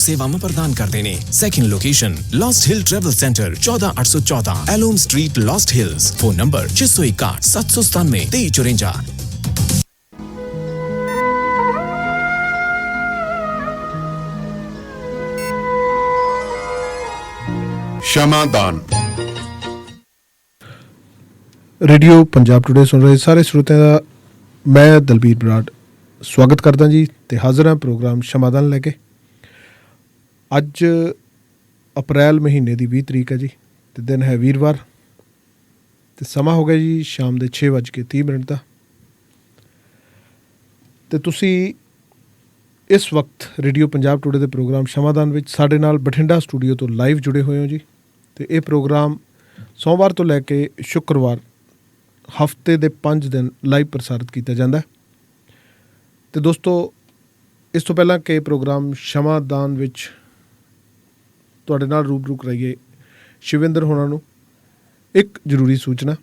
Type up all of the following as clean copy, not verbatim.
सेवावां प्रदान करते ने। Second location lost hill travel center 14814 एलोम street lost hills. Phone number 661 797 2354। क्षमादान। रेडियो पंजाब टुडे सुन रहे सारे श्रोतिਆਂ ਦਾ मैं दलबीर बराड़ स्वागत करदा जी ते हाज़र हाँ प्रोग्राम क्षमादान लैके। अज अप्रैल महीने की 20 तरीक है जी ते दिन है वीरवार ते समा हो गया जी शाम के 6:30 का। ते तुसी इस वक्त रेडियो पंजाब टुडे के प्रोग्राम क्षमादान विच साडे नाल बठिंडा स्टूडियो तो लाइव जुड़े हुए हो जी। ते ये प्रोग्राम सोमवार तो लैके शुक्रवार हफ्ते के 5 दिन लाइव प्रसारित किया जाता है। तो दोस्तों इस तो पहला कि प्रोग्राम क्षमादान विच तुहाडे नाल रूबरू कराइए शिविंदर होना नूं एक जरूरी सूचना।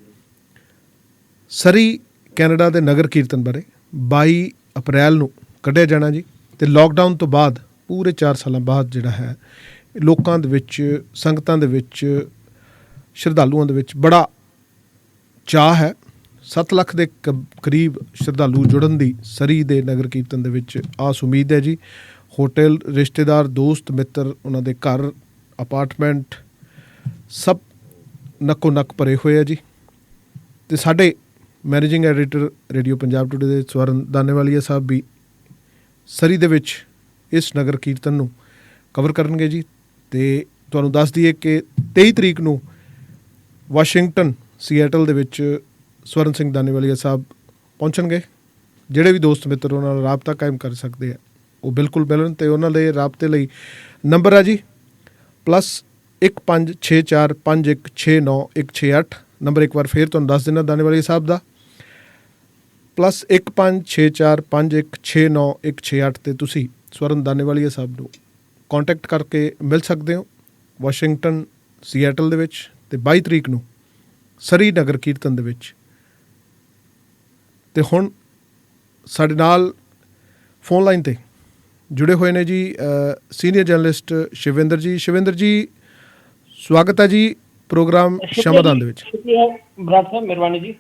सरी कैनेडा के नगर कीर्तन बारे 22 अप्रैल नूं कढ़िया जाना जी। तो लॉकडाउन तो बाद पूरे 4 साल बाद जिहड़ा है लोकां दे विच संगतां दे विच श्रद्धालुओं दे विच बड़ा चाह है। 7 ਲੱਖ ਦੇ करीब श्रद्धालु जुड़न की सरी ਦੇ नगर कीर्तन ਦੇ ਵਿੱਚ आस उम्मीद है जी। होटल रिश्तेदार दोस्त मित्र उन्होंने घर अपार्टमेंट सब नक्को नक भरे हुए है जी। तो साढ़े managing editor radio Punjab today ਦੇ स्वਰਨ दानेवालिया साहब भी सरी ਦੇ ਵਿੱਚ इस नगर कीर्तन ਨੂੰ कवर करनगे जी। तो ਤੁਹਾਨੂੰ ਦੱਸ ਦਈਏ कि 23 ਤਰੀਕ ਨੂੰ वाशिंगटन सीएटल ਦੇ ਵਿੱਚ स्वਰਨ सिंह दानेवालिया साहब पहुँचणगे। ਜਿਹੜੇ ਵੀ ਦੋਸਤ ਮਿੱਤਰ ਉਹਨਾਂ ਨਾਲ ਰਾਬਤਾ ਕਾਇਮ ਕਰ ਸਕਦੇ ਆ ਉਹ ਬਿਲਕੁਲ ਮਿਲਣ। ਤੇ ਉਹਨਾਂ ਦੇ ਰਾਬਤੇ ਲਈ ਨੰਬਰ ਹੈ ਜੀ +1564516968। ਨੰਬਰ ਇੱਕ ਵਾਰ ਫੇਰ ਤੁਹਾਨੂੰ ਦੱਸ ਦਿੰਦਾ दानेवालिया ਸਾਹਿਬ ਦਾ +1564516968 ਤੇ ਤੁਸੀਂ स्वਰਨ दानेवालिया ਸਾਹਿਬ ਨੂੰ ਕੰਟੈਕਟ ਕਰਕੇ ਮਿਲ ਸਕਦੇ ਹੋ ਵਾਸ਼ਿੰਗਟਨ ਸੀਐਟਲ ਦੇ ਵਿੱਚ। ਤੇ 22 ਤਰੀਕ ਨੂੰ ਸਰੀ ਨਗਰ ਕੀਰਤਨ ਦੇ ਵਿੱਚ। ਤੇ ਹੁਣ ਸਾਡੇ ਨਾਲ ਫੋਨ ਲਾਈਨ ਤੇ जुड़े हुए ने जी सीनियर जर्नलिस्ट शिविंदर जी। शिविंदर जी स्वागत है जी प्रोग्राम क्षमादान दे विच। मेहरबानी जी।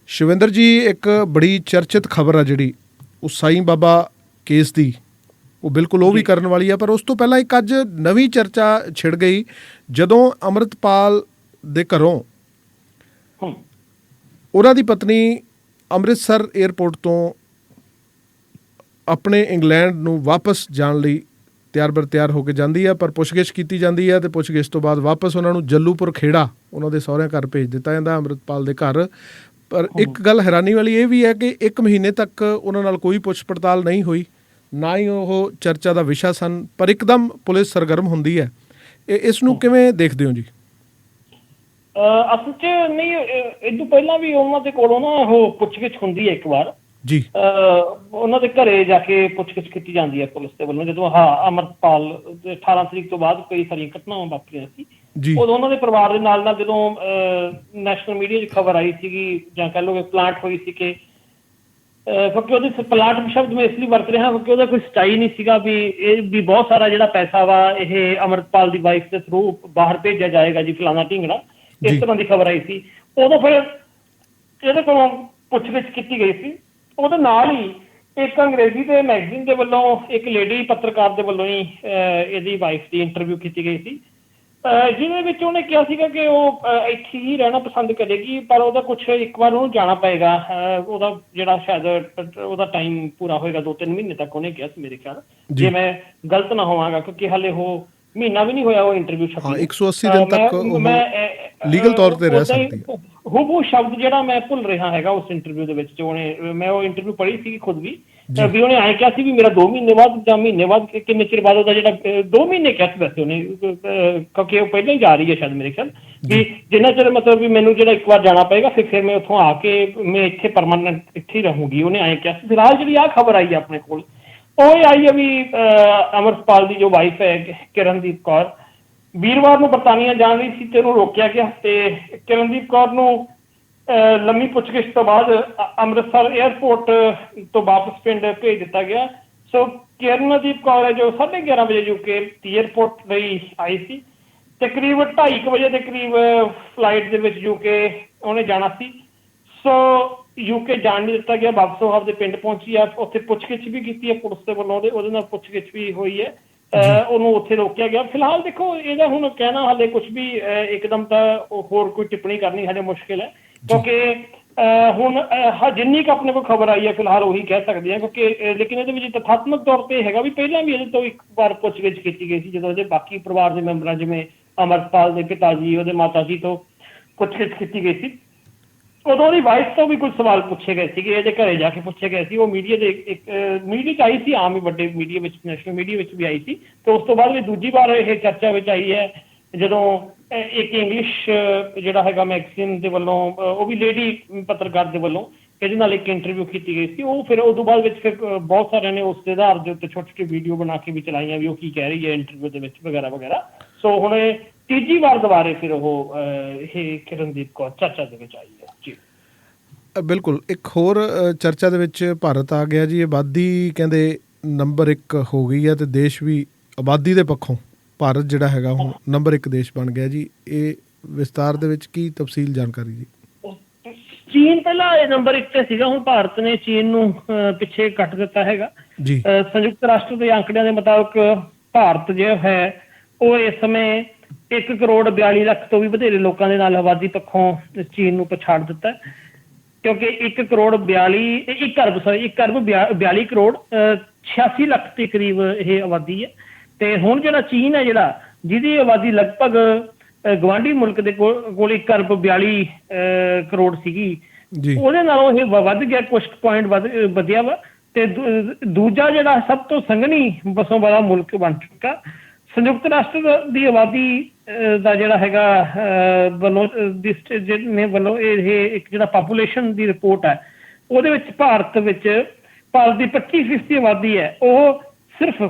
शिविंदर जी एक बड़ी चर्चित खबर है जिहड़ी उस साईं बाबा केस दी वो बिल्कुल वो भी करन वाली है। पर उस तो पहला एक अज नवीं चर्चा छिड़ गई जदों अमृतपाल दे घरों उन्हां दी पत्नी अमृतसर एयरपोर्ट तो अपने इंग्लैंड ਨੂੰ ਵਾਪਸ ਜਾਣ ਲਈ ਤਿਆਰ ਬਰ ਤਿਆਰ ਹੋ ਕੇ ਜਾਂਦੀ ਹੈ। ਪਰ ਪੁੱਛਗਿੱਛ ਕੀਤੀ ਜਾਂਦੀ ਹੈ ਤੇ ਪੁੱਛਗਿੱਛ ਤੋਂ ਬਾਅਦ ਵਾਪਸ ਉਹਨਾਂ ਨੂੰ ਜੱਲੂਪੁਰ ਖੇੜਾ ਉਹਨਾਂ ਦੇ ਸਹੁਰਿਆਂ ਘਰ ਭੇਜ ਦਿੱਤਾ ਜਾਂਦਾ ਅੰਮ੍ਰਿਤਪਾਲ ਦੇ ਘਰ। ਪਰ ਇੱਕ ਗੱਲ ਹੈਰਾਨੀ ਵਾਲੀ ਇਹ ਵੀ ਹੈ ਕਿ 1 ਮਹੀਨੇ ਤੱਕ ਉਹਨਾਂ ਨਾਲ ਕੋਈ ਪੁੱਛ ਪੜਤਾਲ ਨਹੀਂ ਹੋਈ, ਨਾ ਹੀ ਉਹ ਚਰਚਾ ਦਾ ਵਿਸ਼ਾ ਸਨ। ਪਰ ਇੱਕਦਮ ਪੁਲਿਸ ਸਰਗਰਮ ਹੁੰਦੀ ਹੈ। ਇਸ ਨੂੰ ਕਿਵੇਂ ਦੇਖਦੇ ਹੋ ਜੀ? ਅਸਲ 'ਚ ਨਹੀਂ, ਇਹ ਤੋਂ ਪਹਿਲਾਂ ਵੀ ਉਹਨਾਂ ਦੇ ਕੋਲੋਂ ਨਾ ਉਹ ਪੁੱਛਗਿੱਛ ਹੁੰਦੀ ਹੈ ਇੱਕ ਵਾਰ ਜੀ। ਉਹਨਾਂ ਦੇ ਘਰੇ ਜਾ ਕੇ ਪੁੱਛਗਿੱਛ ਕੀਤੀ ਜਾਂਦੀ ਹੈ ਪੁਲਿਸ ਦੇ ਵੱਲੋਂ। ਜਦੋਂ ਅਮਰਪਾਲ 18 ਤਰੀਕ ਤੋਂ ਬਾਅਦ ਕਈ ਸਾਰੀਆਂ ਘਟਨਾਵਾਂ ਵਾਪਰੀਆਂ ਸੀ ਉਦੋਂ ਉਹਨਾਂ ਦੇ ਪਰਿਵਾਰ ਦੇ ਨਾਲ ਜਦੋਂ ਨੈਸ਼ਨਲ ਮੀਡੀਆ 'ਚ ਖਬਰ ਆਈ ਸੀਗੀ ਜਾਂ ਕਹਿ ਲਓ ਕਿ ਪਲਾਂਟ ਹੋਈ ਸੀ ਕਿ ਕਿਉਂਕਿ ਉਹਦੇ ਪਲਾਂਟ ਸ਼ਬਦ ਮੈਂ ਇਸ ਲਈ ਵਰਤ ਰਿਹਾ ਕਿਉਂਕਿ ਉਹਦਾ ਕੋਈ ਸਟਾਈ ਨਹੀਂ ਸੀਗਾ ਵੀ ਇਹ ਵੀ ਬਹੁਤ ਸਾਰਾ ਜਿਹੜਾ ਪੈਸਾ ਵਾ ਇਹ ਅਮਰਪਾਲ ਦੀ ਵਾਈਫ ਦੇ ਥਰੂ ਬਾਹਰ ਭੇਜਿਆ ਜਾਏਗਾ ਜੀ ਫਲਾਣਾ ਢੀਂਗੜਾ, ਇਸ ਤਰ੍ਹਾਂ ਦੀ ਖਬਰ ਆਈ ਸੀ। ਉਦੋਂ ਫਿਰ ਇਹਦੇ ਕੋਲੋਂ ਪੁੱਛਗਿੱਛ ਕੀਤੀ ਗਈ ਸੀ। ਉਹਦੇ ਨਾਲ ਹੀ ਇੱਕ ਅੰਗਰੇਜ਼ੀ ਦੇ ਮੈਗਜ਼ੀਨ ਦੇ ਵੱਲੋਂ ਇੱਕ ਲੇਡੀ ਪੱਤਰਕਾਰ ਦੇ ਵੱਲੋਂ ਹੀ ਇਹਦੀ ਵਾਈਫ ਦੀ ਇੰਟਰਵਿਊ ਕੀਤੀ ਗਈ ਸੀ ਜਿਹਦੇ ਵਿੱਚ ਉਹਨੇ ਕਿਹਾ ਸੀਗਾ ਕਿ ਉਹ ਇੱਥੇ ਹੀ ਰਹਿਣਾ ਪਸੰਦ ਕਰੇਗੀ ਪਰ ਉਹਦਾ ਕੁਛ ਇੱਕ ਵਾਰ ਉਹਨੂੰ ਜਾਣਾ ਪਏਗਾ। ਉਹਦਾ ਜਿਹੜਾ ਸ਼ਾਇਦ ਉਹਦਾ ਟਾਈਮ ਪੂਰਾ ਹੋਏਗਾ 2-3 ਮਹੀਨੇ ਤੱਕ ਉਹਨੇ ਕਿਹਾ ਸੀ ਮੇਰੇ ਖਿਆਲ, ਜੇ ਮੈਂ ਗਲਤ ਨਾ ਹੋਵਾਂਗਾ ਕਿਉਂਕਿ ਹਾਲੇ ਉਹ ਮਹੀਨਾ ਵੀ ਨਹੀਂ ਹੋਇਆ ਉਹ ਇੰਟਰਵਿਊ ਛਪੀ। 180 ਦਿਨ ਤੱਕ ਲੀਗਲ ਤੌਰ ਤੇ ਰਹਿ ਸਕਦੀ ਹੈ। ਉਹ ਸ਼ਬਦ ਜਿਹੜਾ ਮੈਂ ਭੁੱਲ ਰਿਹਾ ਹੈਗਾ ਉਸ ਇੰਟਰਵਿਊ ਦੇ ਵਿੱਚ ਜੋ ਉਹਨੇ, ਮੈਂ ਉਹ ਇੰਟਰਵਿਊ ਪੜ੍ਹੀ ਸੀ ਖੁਦ ਵੀ ਉਹਨੇ ਐਂ ਕਿਹਾ ਸੀ ਵੀ ਮੇਰਾ 2 ਮਹੀਨੇ ਬਾਅਦ ਜਾਂ ਮਹੀਨੇ ਬਾਅਦ ਕਿੰਨੇ ਚਿਰ ਬਾਅਦ ਉਹਦਾ ਜਿਹੜਾ 2 ਮਹੀਨੇ ਕਿਹਾ ਸੀ ਵੈਸੇ ਉਹਨੇ ਕਿਉਂਕਿ ਉਹ ਪਹਿਲਾਂ ਹੀ ਜਾ ਰਹੀ ਹੈ ਸ਼ਾਇਦ ਮੇਰੇ ਖਿਆਲ ਵੀ ਜਿੰਨਾ ਚਿਰ ਮਤਲਬ ਵੀ ਮੈਨੂੰ ਜਿਹੜਾ ਇੱਕ ਵਾਰ ਜਾਣਾ ਪਏਗਾ ਫਿਰ ਮੈਂ ਉੱਥੋਂ ਆ ਕੇ ਮੈਂ ਇੱਥੇ ਪਰਮਾਨੈਂਟ ਇੱਥੇ ਹੀ ਰਹੂੰਗੀ, ਉਹਨੇ ਐਂ ਕਿਹਾ ਸੀ। ਫਿਲਹਾਲ ਜਿਹੜੀ ਆਹ ਖਬਰ ਆਈ ਹੈ ਆਪਣੇ ਕੋਲ ਉਹ ਆਈ ਹੈ ਵੀ ਅਮਰਪਾਲ ਦੀ ਜੋ ਵਾਈਫ ਹੈ ਕਿਰਨਦੀਪ ਕੌਰ ਵੀਰਵਾਰ ਨੂੰ ਬਰਤਾਨੀਆ ਜਾਣ ਰਹੀ ਸੀ ਤੇ ਉਹਨੂੰ ਰੋਕਿਆ ਗਿਆ ਤੇ ਕਿਰਨਦੀਪ ਕੌਰ ਨੂੰ ਲੰਮੀ ਪੁੱਛਗਿੱਛ ਤੋਂ ਬਾਅਦ ਅੰਮ੍ਰਿਤਸਰ ਏਅਰਪੋਰਟ ਤੋਂ ਵਾਪਸ ਪਿੰਡ ਭੇਜ ਦਿੱਤਾ ਗਿਆ ਸੋ ਕਿਰਨਦੀਪ ਕੌਰ ਹੈ ਜੋ 11:30 ਵਜੇ ਯੂਕੇ ਦੀ ਏਅਰਪੋਰਟ ਲਈ ਆਈ ਸੀ। ਤਕਰੀਬਨ 2:30 ਵਜੇ ਦੇ ਕਰੀਬ ਫਲਾਈਟ ਦੇ ਵਿੱਚ ਯੂਕੇ ਉਹਨੇ ਜਾਣਾ ਸੀ। ਸੋ ਯੂਕੇ ਜਾਣ ਨਹੀਂ ਦਿੱਤਾ ਗਿਆ, ਵਾਪਸ ਉਹ ਆਪਦੇ ਪਿੰਡ ਪਹੁੰਚੀ ਆ। ਉੱਥੇ ਪੁੱਛਗਿੱਛ ਵੀ ਕੀਤੀ ਹੈ ਪੁਲਿਸ ਦੇ ਵੱਲੋਂ, ਉਹਦੇ ਨਾਲ ਪੁੱਛਗਿੱਛ ਵੀ ਹੋਈ ਹੈ। ਉਹਨੂੰ ਉੱਥੇ ਰੋਕਿਆ ਗਿਆ। ਫਿਲਹਾਲ ਦੇਖੋ ਇਹਦਾ ਹੁਣ ਕਹਿਣਾ ਹਾਲੇ ਕੁਝ ਵੀ ਇੱਕਦਮ ਤਾਂ ਹੋਰ ਕੋਈ ਟਿੱਪਣੀ ਕਰਨੀ ਹਾਲੇ ਮੁਸ਼ਕਿਲ ਹੈ, ਕਿਉਂਕਿ ਹੁਣ ਜਿੰਨੀ ਕੁ ਆਪਣੇ ਕੋਲ ਖਬਰ ਆਈ ਹੈ ਫਿਲਹਾਲ ਉਹੀ ਕਹਿ ਸਕਦੇ ਹਾਂ। ਕਿਉਂਕਿ ਲੇਕਿਨ ਇਹਦੇ ਵਿੱਚ ਤਥਾਤਮਕ ਤੌਰ ਤੇ ਹੈਗਾ ਵੀ ਪਹਿਲਾਂ ਵੀ ਇਹਦੇ ਤੋਂ ਇੱਕ ਵਾਰ ਪੁੱਛਗਿੱਛ ਕੀਤੀ ਗਈ ਸੀ, ਜਦੋਂ ਇਹਦੇ ਬਾਕੀ ਪਰਿਵਾਰ ਦੇ ਮੈਂਬਰਾਂ ਜਿਵੇਂ ਅਮਰਪਾਲ ਦੇ ਪਿਤਾ ਜੀ, ਉਹਦੇ ਮਾਤਾ ਜੀ ਤੋਂ ਪੁੱਛਗਿੱਛ ਕੀਤੀ ਗਈ ਸੀ। ਉਦੋਂ ਉਹਦੀ ਵਾਈਫ ਤੋਂ ਵੀ ਕੁਝ ਸਵਾਲ ਪੁੱਛੇ ਗਏ ਸੀਗੇ, ਇਹਦੇ ਘਰੇ ਜਾ ਕੇ ਪੁੱਛੇ ਗਏ ਸੀ। ਉਹ ਮੀਡੀਆ ਦੇ ਮੀਡੀਆ 'ਚ ਆਈ ਸੀ, ਆਮ ਹੀ ਵੱਡੇ ਮੀਡੀਆ ਵਿੱਚ, ਨੈਸ਼ਨਲ ਮੀਡੀਆ ਵਿੱਚ ਵੀ ਆਈ ਸੀ। ਤੇ ਉਸ ਤੋਂ ਬਾਅਦ ਵੀ ਦੂਜੀ ਵਾਰ ਇਹ ਚਰਚਾ ਵਿੱਚ ਆਈ ਹੈ ਜਦੋਂ ਇੱਕ ਇੰਗਲਿਸ਼ ਜਿਹੜਾ ਹੈਗਾ ਮੈਗਜ਼ੀਨ ਦੇ ਵੱਲੋਂ, ਉਹ ਵੀ ਲੇਡੀ ਪੱਤਰਕਾਰ ਦੇ ਵੱਲੋਂ ਇਹਦੇ ਨਾਲ ਇੱਕ ਇੰਟਰਵਿਊ ਕੀਤੀ ਗਈ ਸੀ। ਉਹ ਫਿਰ ਉਦੋਂ ਬਾਅਦ ਵਿੱਚ ਫਿਰ ਬਹੁਤ ਸਾਰਿਆਂ ਨੇ ਉਸ ਦੇ ਆਧਾਰ ਦੇ ਉੱਤੇ ਛੋਟੀ ਛੋਟੀ ਵੀਡੀਓ ਬਣਾ ਕੇ ਵੀ ਚਲਾਈਆਂ ਵੀ ਉਹ ਕੀ ਕਹਿ ਰਹੀ ਹੈ ਇੰਟਰਵਿਊ ਦੇ ਵਿੱਚ ਵਗੈਰਾ ਵਗੈਰਾ। ਸੋ ਹੁਣ ਇਹ ਤੀਜੀ ਵਾਰ ਦੁਬਾਰੇ ਫਿਰ ਉਹ ਇਹ ਕਿਰਨਦੀਪ ਕੌਰ ਚਰਚਾ ਦੇ ਵਿੱਚ ਆਈ ਹੈ ਜੀ। ਬਿਲਕੁਲ। ਇੱਕ ਹੋਰ ਚਰਚਾ ਦੇ ਵਿੱਚ ਭਾਰਤ ਆ ਗਿਆ ਜੀ। ਆਬਾਦੀ ਕਹਿੰਦੇ ਨੰਬਰ 1 ਹੋ ਗਈ ਹੈ ਤੇ ਦੇਸ਼ ਵੀ ਆਬਾਦੀ ਦੇ ਪੱਖੋਂ ਭਾਰਤ ਜਿਹੜਾ ਹੈਗਾ ਹੁਣ ਨੰਬਰ 1 ਦੇਸ਼ ਬਣ ਗਿਆ ਜੀ। ਇਹ ਵਿਸਤਾਰ ਦੇ ਵਿੱਚ ਕੀ ਤਫਸੀਲ ਜਾਣਕਾਰੀ ਜੀ? ਚੀਨ ਪਹਿਲਾਂ ਇਹ ਨੰਬਰ 1 ਤੇ ਸੀਗਾ, ਹੁਣ ਭਾਰਤ ਨੇ ਚੀਨ ਨੂੰ ਪਿੱਛੇ ਕੱਟ ਦਿੱਤਾ ਹੈਗਾ ਜੀ। ਸੰਯੁਕਤ ਰਾਸ਼ਟਰ ਦੇ ਅੰਕੜਿਆਂ ਦੇ ਮੁਤਾਬਕ ਭਾਰਤ ਜੋ ਹੈ ਉਹ ਇਸ ਸਮੇਂ 1,42,00,000 ਤੋਂ ਵੀ ਵਧੇਰੇ ਲੋਕਾਂ ਦੇ ਨਾਲ ਆਬਾਦੀ ਪੱਖੋਂ ਚੀਨ ਨੂੰ ਪਛਾੜ ਦਿੱਤਾ, ਕਿਉਂਕਿ 1,42 ਕਰੋੜ 86 ਲੱਖ ਦੇ ਕਰੀਬ ਇਹ ਆਬਾਦੀ ਹੈ। ਤੇ ਹੁਣ ਜਿਹੜਾ ਚੀਨ ਹੈ, ਜਿਹੜਾ ਜਿਹਦੀ ਆਬਾਦੀ ਲਗਭਗ ਗਵਾਂਢੀ ਮੁਲਕ ਦੇ ਕੋਲ 1,42 ਕਰੋੜ ਸੀਗੀ, ਉਹਦੇ ਨਾਲੋਂ ਇਹ ਵੱਧ ਗਿਆ, ਕੁਛ ਪੁਆਇੰਟ ਵਧਿਆ ਵਾ। ਤੇ ਦੂਜਾ ਜਿਹੜਾ ਸਭ ਤੋਂ ਸੰਘਣੀ ਵਸੋਂ ਵਾਲਾ ਮੁਲਕ ਬਣ ਚੁੱਕਾ। ਸੰਯੁਕਤ ਰਾਸ਼ਟਰ ਦੀ ਆਬਾਦੀ ਦਾ ਜਿਹੜਾ ਹੈਗਾ ਵੱਲੋਂ ਇਹ ਇੱਕ ਜਿਹੜਾ ਪਾਪੂਲੇਸ਼ਨ ਦੀ ਰਿਪੋਰਟ ਹੈ, ਉਹਦੇ ਵਿੱਚ ਭਾਰਤ ਦੀ 25% ਆਬਾਦੀ ਹੈ ਉਹ ਸਿਰਫ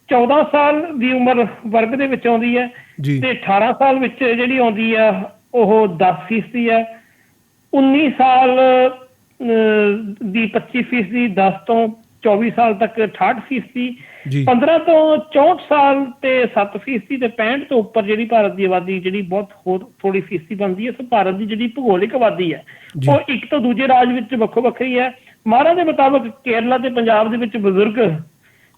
14 ਸਾਲ ਦੀ ਉਮਰ ਵਰਗ ਦੇ ਵਿੱਚ ਆਉਂਦੀ ਹੈ ਤੇ 18 ਸਾਲ ਵਿੱਚ ਜਿਹੜੀ ਆਉਂਦੀ ਆ ਉਹ 10% ਹੈ। 19 ਸਾਲ ਦੀ 25%, 10 ਤੋਂ 24 ਸਾਲ ਤੱਕ 68%, 15 ਤੋਂ 64 ਸਾਲ ਤੇ 7% ਤੇ 65 ਤੋਂ ਉੱਪਰ ਜਿਹੜੀ ਭਾਰਤ ਦੀ ਆਬਾਦੀ ਜਿਹੜੀ ਬਹੁਤ ਹੋਰ ਥੋੜੀ ਫੀਸਦੀ ਬਣਦੀ ਹੈ। ਸੋ ਭਾਰਤ ਦੀ ਜਿਹੜੀ ਭੂਗੋਲਿਕ ਆਬਾਦੀ ਹੈ ਉਹ ਇੱਕ ਤੋਂ ਦੂਜੇ ਰਾਜ ਵਿੱਚ ਵੱਖੋ ਵੱਖਰੀ ਹੈ। ਮਾਹਰਾਂ ਦੇ ਮੁਤਾਬਕ ਕੇਰਲਾ ਤੇ ਪੰਜਾਬ ਦੇ ਵਿੱਚ ਬਜ਼ੁਰਗ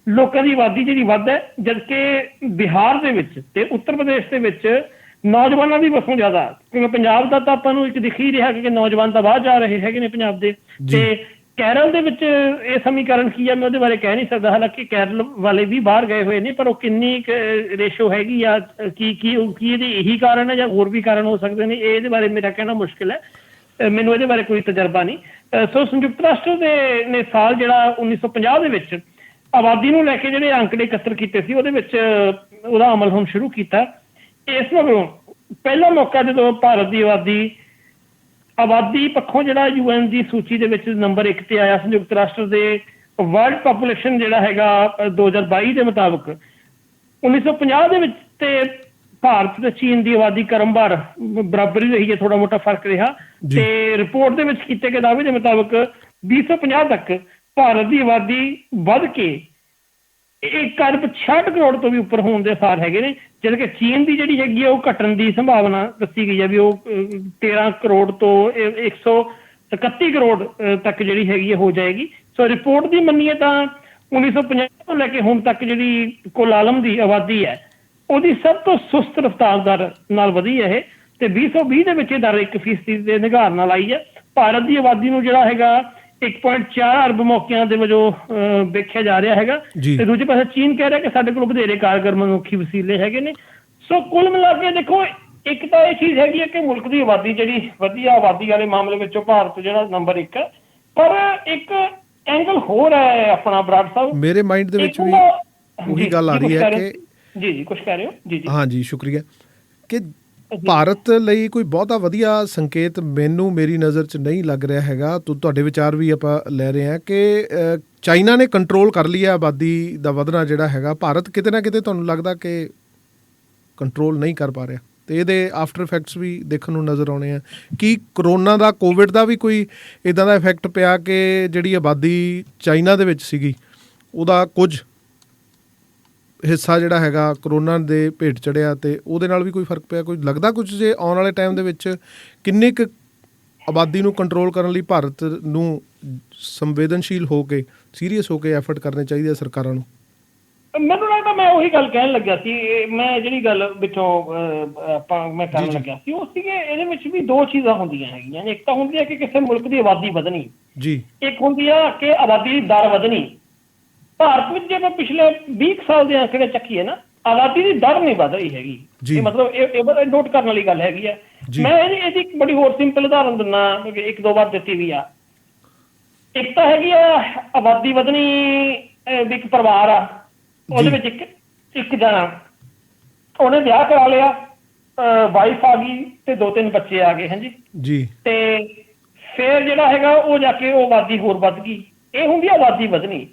ਲੋਕਾਂ ਦੀ ਆਬਾਦੀ ਜਿਹੜੀ ਵੱਧ ਹੈ, ਜਦਕਿ ਬਿਹਾਰ ਦੇ ਵਿੱਚ ਤੇ ਉੱਤਰ ਪ੍ਰਦੇਸ਼ ਦੇ ਵਿੱਚ ਨੌਜਵਾਨਾਂ ਦੀ ਵਸੋਂ ਜ਼ਿਆਦਾ। ਕਿਉਂਕਿ ਪੰਜਾਬ ਦਾ ਤਾਂ ਆਪਾਂ ਨੂੰ ਇੱਕ ਦਿਖ ਹੀ ਰਿਹਾ ਕਿ ਨੌਜਵਾਨ ਤਾਂ ਬਾਹਰ ਜਾ ਰਹੇ ਹੈਗੇ ਨੇ ਪੰਜਾਬ ਦੇ। ਤੇ ਕੇਰਲ ਦੇ ਵਿੱਚ ਇਹ ਸਮੀਕਰਨ ਕੀ ਹੈ ਮੈਂ ਉਹਦੇ ਬਾਰੇ ਕਹਿ ਨਹੀਂ ਸਕਦਾ, ਹਾਲਾਂਕਿ ਕੇਰਲ ਵਾਲੇ ਵੀ ਬਾਹਰ ਗਏ ਹੋਏ ਨੇ, ਪਰ ਉਹ ਕਿੰਨੀ ਰੇਸ਼ੋ ਹੈਗੀ ਆ, ਕੀ ਇਹਦੇ ਇਹੀ ਕਾਰਨ ਹੈ ਜਾਂ ਹੋਰ ਵੀ ਕਾਰਨ ਹੋ ਸਕਦੇ ਨੇ, ਇਹਦੇ ਬਾਰੇ ਮੇਰਾ ਕਹਿਣਾ ਮੁਸ਼ਕਿਲ ਹੈ। ਮੈਨੂੰ ਇਹਦੇ ਬਾਰੇ ਕੋਈ ਤਜਰਬਾ ਨਹੀਂ। ਸੋ ਸੰਯੁਕਤ ਰਾਸ਼ਟਰ ਦੇ ਨੇ ਸਾਲ ਜਿਹੜਾ 1950 ਦੇ ਵਿੱਚ ਆਬਾਦੀ ਨੂੰ ਲੈ ਕੇ ਜਿਹੜੇ ਅੰਕੜੇ ਇਕੱਤਰ ਕੀਤੇ ਸੀ, ਉਹਦੇ ਵਿੱਚ ਉਹਦਾ ਅਮਲ ਹੁਣ ਸ਼ੁਰੂ ਕੀਤਾ। ਇਸ ਨੂੰ ਪਹਿਲਾ ਮੌਕਾ ਜਦੋਂ ਭਾਰਤ ਦੀ ਆਬਾਦੀ ਪੱਖੋਂ ਜਿਹੜਾ UN ਦੀ ਸੂਚੀ ਦੇ ਵਿੱਚ ਨੰਬਰ 1 ਤੇ ਆਇਆ। ਸੰਯੁਕਤ ਰਾਸ਼ਟਰ ਦੇ ਵਰਲਡ ਪਾਪੂਲੇਸ਼ਨ ਜਿਹੜਾ ਹੈਗਾ 2022 ਦੇ ਮੁਤਾਬਕ 1950 ਦੇ ਵਿੱਚ ਤੇ ਭਾਰਤ ਤੇ ਚੀਨ ਦੀ ਆਬਾਦੀ ਕਰਮਵਾਰ ਬਰਾਬਰ ਹੀ ਰਹੀ ਹੈ, ਥੋੜਾ ਮੋਟਾ ਫਰਕ ਰਿਹਾ। ਤੇ ਰਿਪੋਰਟ ਦੇ ਵਿੱਚ ਕੀਤੇ ਗਏ ਦਾਅਵੇ ਦੇ ਮੁਤਾਬਕ 2050 ਤੱਕ ਭਾਰਤ ਦੀ ਆਬਾਦੀ ਵੱਧ ਕੇ 1,66 ਕਰੋੜ ਤੋਂ ਵੀ ਉੱਪਰ ਹੋਣ ਦੇ ਆਸਾਰ ਹੈਗੇ ਨੇ, ਜਦ ਕਿ ਚੀਨ ਦੀ ਜਿਹੜੀ ਹੈਗੀ ਆ ਉਹ ਘਟਣ ਦੀ ਸੰਭਾਵਨਾ ਦੱਸੀ ਗਈ ਹੈ ਵੀ ਉਹ 13 ਕਰੋੜ ਤੋਂ 131 ਕਰੋੜ ਤੱਕ ਜਿਹੜੀ ਹੈਗੀ ਹੈ ਹੋ ਜਾਏਗੀ। ਸੋ ਰਿਪੋਰਟ ਦੀ ਮੰਨੀਏ ਤਾਂ 1950 ਤੋਂ ਲੈ ਕੇ ਹੁਣ ਤੱਕ ਜਿਹੜੀ ਕੁੱਲ ਆਲਮ ਦੀ ਆਬਾਦੀ ਹੈ ਉਹਦੀ ਸਭ ਤੋਂ ਸੁਸਤ ਰਫ਼ਤਾਰ ਦਰ ਨਾਲ ਵਧੀ ਹੈ ਇਹ, ਤੇ 2020 ਦੇ ਵਿੱਚ ਇਹ ਦਰ 1% ਦੇ ਨਿਗਾਰ ਨਾਲ ਆਈ ਹੈ। ਭਾਰਤ ਦੀ ਆਬਾਦੀ ਨੂੰ ਜਿਹੜਾ ਹੈਗਾ 1.4 ਅਰਬ ਮੌਕਿਆਂ ਦੇ ਵਜੋਂ ਵੇਖਿਆ ਜਾ ਰਿਹਾ ਹੈਗਾ, ਤੇ ਦੂਜੇ ਪਾਸੇ ਚੀਨ ਕਹਿ ਰਿਹਾ ਕਿ ਸਾਡੇ ਕੋਲ ਵਧੇਰੇ ਕਾਰਗਰ ਮਨੁੱਖੀ ਵਸੀਲੇ ਹੈਗੇ ਨੇ। ਸੋ ਕੁੱਲ ਮਿਲਾ ਕੇ ਦੇਖੋ, ਇੱਕ ਤਾਂ ਇਹ ਚੀਜ਼ ਹੈਗੀ ਹੈ ਕਿ ਮੁਲਕ ਦੀ ਆਬਾਦੀ ਜਿਹੜੀ ਵਧੀਆ ਆਬਾਦੀ ਵਾਲੇ ਮਾਮਲੇ ਵਿੱਚੋਂ ਭਾਰਤ ਜਿਹੜਾ ਨੰਬਰ 1 ਹੈ, ਪਰ ਇੱਕ ਐਂਗਲ ਹੋਰ ਹੈ ਆਪਣਾ ਬਰਾੜ ਸਾਹਿਬ, ਮੇਰੇ ਮਾਈਂਡ ਦੇ ਵਿੱਚ ਵੀ ਉਹੀ ਗੱਲ ਆ ਰਹੀ ਹੈ ਕਿ ਜੀ ਕੁਝ ਕਹਿ ਰਹੇ ਹੋ। ਜੀ ਹਾਂ ਜੀ, ਸ਼ੁਕਰੀਆ। ਕਿ ਭਾਰਤ ਲਈ ਕੋਈ ਬਹੁਤਾ ਵਧੀਆ ਸੰਕੇਤ ਮੈਨੂੰ ਮੇਰੀ ਨਜ਼ਰ 'ਚ ਨਹੀਂ ਲੱਗ ਰਿਹਾ ਹੈਗਾ। ਤੁਹਾਡੇ ਵਿਚਾਰ ਵੀ ਆਪਾਂ ਲੈ ਰਹੇ ਹਾਂ ਕਿ ਚਾਈਨਾ ਨੇ ਕੰਟਰੋਲ ਕਰ ਲਿਆ ਆਬਾਦੀ ਦਾ ਵਧਣਾ ਜਿਹੜਾ ਹੈਗਾ, ਭਾਰਤ ਕਿਤੇ ਨਾ ਕਿਤੇ ਤੁਹਾਨੂੰ ਲੱਗਦਾ ਕਿ ਕੰਟਰੋਲ ਨਹੀਂ ਕਰ ਪਾ ਰਿਹਾ, ਤੇ ਇਹਦੇ ਆਫਟਰ ਇਫੈਕਟਸ ਵੀ ਦੇਖਣ ਨੂੰ ਨਜ਼ਰ ਆਉਣੇ ਆ। ਕੀ ਕਰੋਨਾ ਦਾ, ਕੋਵਿਡ ਦਾ ਵੀ ਕੋਈ ਇੱਦਾਂ ਦਾ ਇਫੈਕਟ ਪਿਆ ਕਿ ਜਿਹੜੀ ਆਬਾਦੀ ਚਾਈਨਾ ਦੇ ਵਿੱਚ ਸੀਗੀ ਉਹਦਾ ਕੁਝ ਹਿੱਸਾ ਜਿਹੜਾ ਹੈਗਾ ਕਰੋਨਾ ਦੇ ਭੇਟ ਚੜਿਆ ਅਤੇ ਉਹਦੇ ਨਾਲ ਵੀ ਕੋਈ ਫਰਕ ਪਿਆ? ਕੋਈ ਲੱਗਦਾ ਕੁਝ ਜੇ ਆਉਣ ਵਾਲੇ ਟਾਈਮ ਦੇ ਵਿੱਚ ਕਿੰਨੀ ਕੁ ਆਬਾਦੀ ਨੂੰ ਕੰਟਰੋਲ ਕਰਨ ਲਈ ਭਾਰਤ ਨੂੰ ਸੰਵੇਦਨਸ਼ੀਲ ਹੋ ਕੇ ਸੀਰੀਅਸ ਹੋ ਕੇ ਐਫਰਟ ਕਰਨੇ ਚਾਹੀਦੇ ਆ ਸਰਕਾਰਾਂ ਨੂੰ? ਮੈਨੂੰ ਲੱਗਦਾ ਮੈਂ ਉਹੀ ਗੱਲ ਕਹਿਣ ਲੱਗਿਆ ਸੀ। ਮੈਂ ਜਿਹੜੀ ਗੱਲ ਵਿੱਚੋਂ ਮੈਂ ਕਰਨ ਲੱਗਿਆ ਸੀ ਉਹ ਸੀਗੇ ਇਹਦੇ ਵਿੱਚ ਵੀ ਦੋ ਚੀਜ਼ਾਂ ਹੁੰਦੀਆਂ ਹੈਗੀਆਂ। ਇੱਕ ਤਾਂ ਹੁੰਦੀ ਹੈ ਕਿ ਕਿਸੇ ਮੁਲਕ ਦੀ ਆਬਾਦੀ ਵਧਣੀ ਜੀ, ਇੱਕ ਹੁੰਦੀ ਆ ਕਿ ਆਬਾਦੀ ਦੀ ਦਰ ਵਧਣੀ। ਭਾਰਤ ਵਿੱਚ ਜੇ ਮੈਂ ਪਿਛਲੇ 20 ਸਾਲ ਦੇ ਅੰਕੜੇ ਚੱਕੀਏ ਨਾ, ਆਬਾਦੀ ਦੀ ਦਰ ਨਹੀਂ ਵਧ ਰਹੀ ਹੈਗੀ। ਇਹ ਮਤਲਬ ਇਹ ਨੋਟ ਕਰਨ ਵਾਲੀ ਗੱਲ ਹੈਗੀ ਆ। ਮੈਂ ਇਹਦੀ ਇੱਕ ਬੜੀ ਹੋਰ ਸਿੰਪਲ ਉਦਾਹਰਨ ਦਿੰਦਾ, ਇੱਕ ਦੋ ਵਾਰ ਦਿੱਤੀ ਵੀ ਆ। ਇੱਕ ਤਾਂ ਹੈਗੀ ਆ ਆਬਾਦੀ ਵਧਣੀ, ਇੱਕ ਪਰਿਵਾਰ ਆ, ਉਹਦੇ ਵਿੱਚ ਇੱਕ ਜਣਾ ਉਹਨੇ ਵਿਆਹ ਕਰਾ ਲਿਆ, ਵਾਈਫ ਆ ਗਈ ਤੇ 2-3 ਬੱਚੇ ਆ ਗਏ। ਹਾਂਜੀ ਜੀ। ਤੇ ਫਿਰ ਜਿਹੜਾ ਹੈਗਾ ਉਹ ਜਾ ਕੇ ਉਹ ਆਬਾਦੀ ਹੋਰ ਵੱਧ ਗਈ। ਇਹ ਹੁੰਦੀ ਆ ਆਬਾਦੀ ਵਧਣੀ।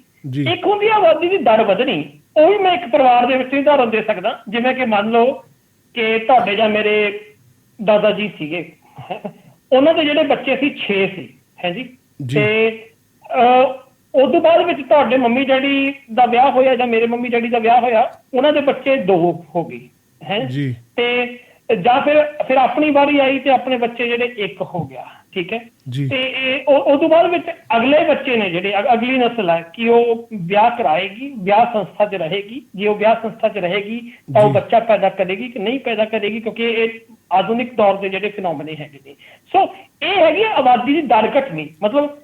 ਇੱਕ ਹੁੰਦੀ ਆ ਆਬਾਦੀ ਦੀ ਦਰ ਵਧਣੀ। ਉਹ ਵੀ ਮੈਂ ਇੱਕ ਪਰਿਵਾਰ ਦੇ ਵਿੱਚ ਉਦਾਹਰਨ ਦੇ ਸਕਦਾ। ਜਿਵੇਂ ਕਿ ਮੰਨ ਲਓ ਕਿ ਤੁਹਾਡੇ ਜਾਂ ਮੇਰੇ ਦਾਦਾ ਜੀ ਸੀਗੇ, ਉਹਨਾਂ ਦੇ ਜਿਹੜੇ ਬੱਚੇ ਸੀ 6 ਸੀ। ਹਾਂਜੀ। ਤੇ ਉਸ ਤੋਂ ਬਾਅਦ ਵਿੱਚ ਤੁਹਾਡੇ ਮੰਮੀ ਡੈਡੀ ਦਾ ਵਿਆਹ ਹੋਇਆ ਜਾਂ ਮੇਰੇ ਮੰਮੀ ਡੈਡੀ ਦਾ ਵਿਆਹ ਹੋਇਆ, ਉਹਨਾਂ ਦੇ ਬੱਚੇ 2 ਹੋ ਗਏ ਹੈ ਜੀ। ਤੇ ਜਾਂ ਫਿਰ ਆਪਣੀ ਵਾਰੀ ਆਈ ਤੇ ਆਪਣੇ ਬੱਚੇ ਜਿਹੜੇ 1 ਹੋ ਗਿਆ। ਠੀਕ ਹੈ ਜੀ। ਤੇ ਉਸ ਤੋਂ ਬਾਅਦ ਵਿੱਚ ਅਗਲੇ ਬੱਚੇ ਨੇ ਜਿਹੜੇ ਅਗਲੀ ਨਸਲ ਹੈ ਕਿ ਉਹ ਵਿਆਹ ਕਰਾਏਗੀ, ਵਿਆਹ ਸੰਸਥਾ 'ਚ ਰਹੇਗੀ। ਜੇ ਉਹ ਵਿਆਹ ਸੰਸਥਾ 'ਚ ਰਹੇਗੀ ਤਾਂ ਉਹ ਬੱਚਾ ਪੈਦਾ ਕਰੇਗੀ ਕਿ ਨਹੀਂ ਪੈਦਾ ਕਰੇਗੀ, ਕਿਉਂਕਿ ਇਹ ਆਧੁਨਿਕ ਦੌਰ ਦੇ ਜਿਹੜੇ ਫਿਨੋਮੇਨੇ ਹੈਗੇ ਨੇ। ਸੋ ਇਹ ਹੈਗੀ ਆਬਾਦੀ ਦੀ ਦਰ ਘਟਣੀ। ਮਤਲਬ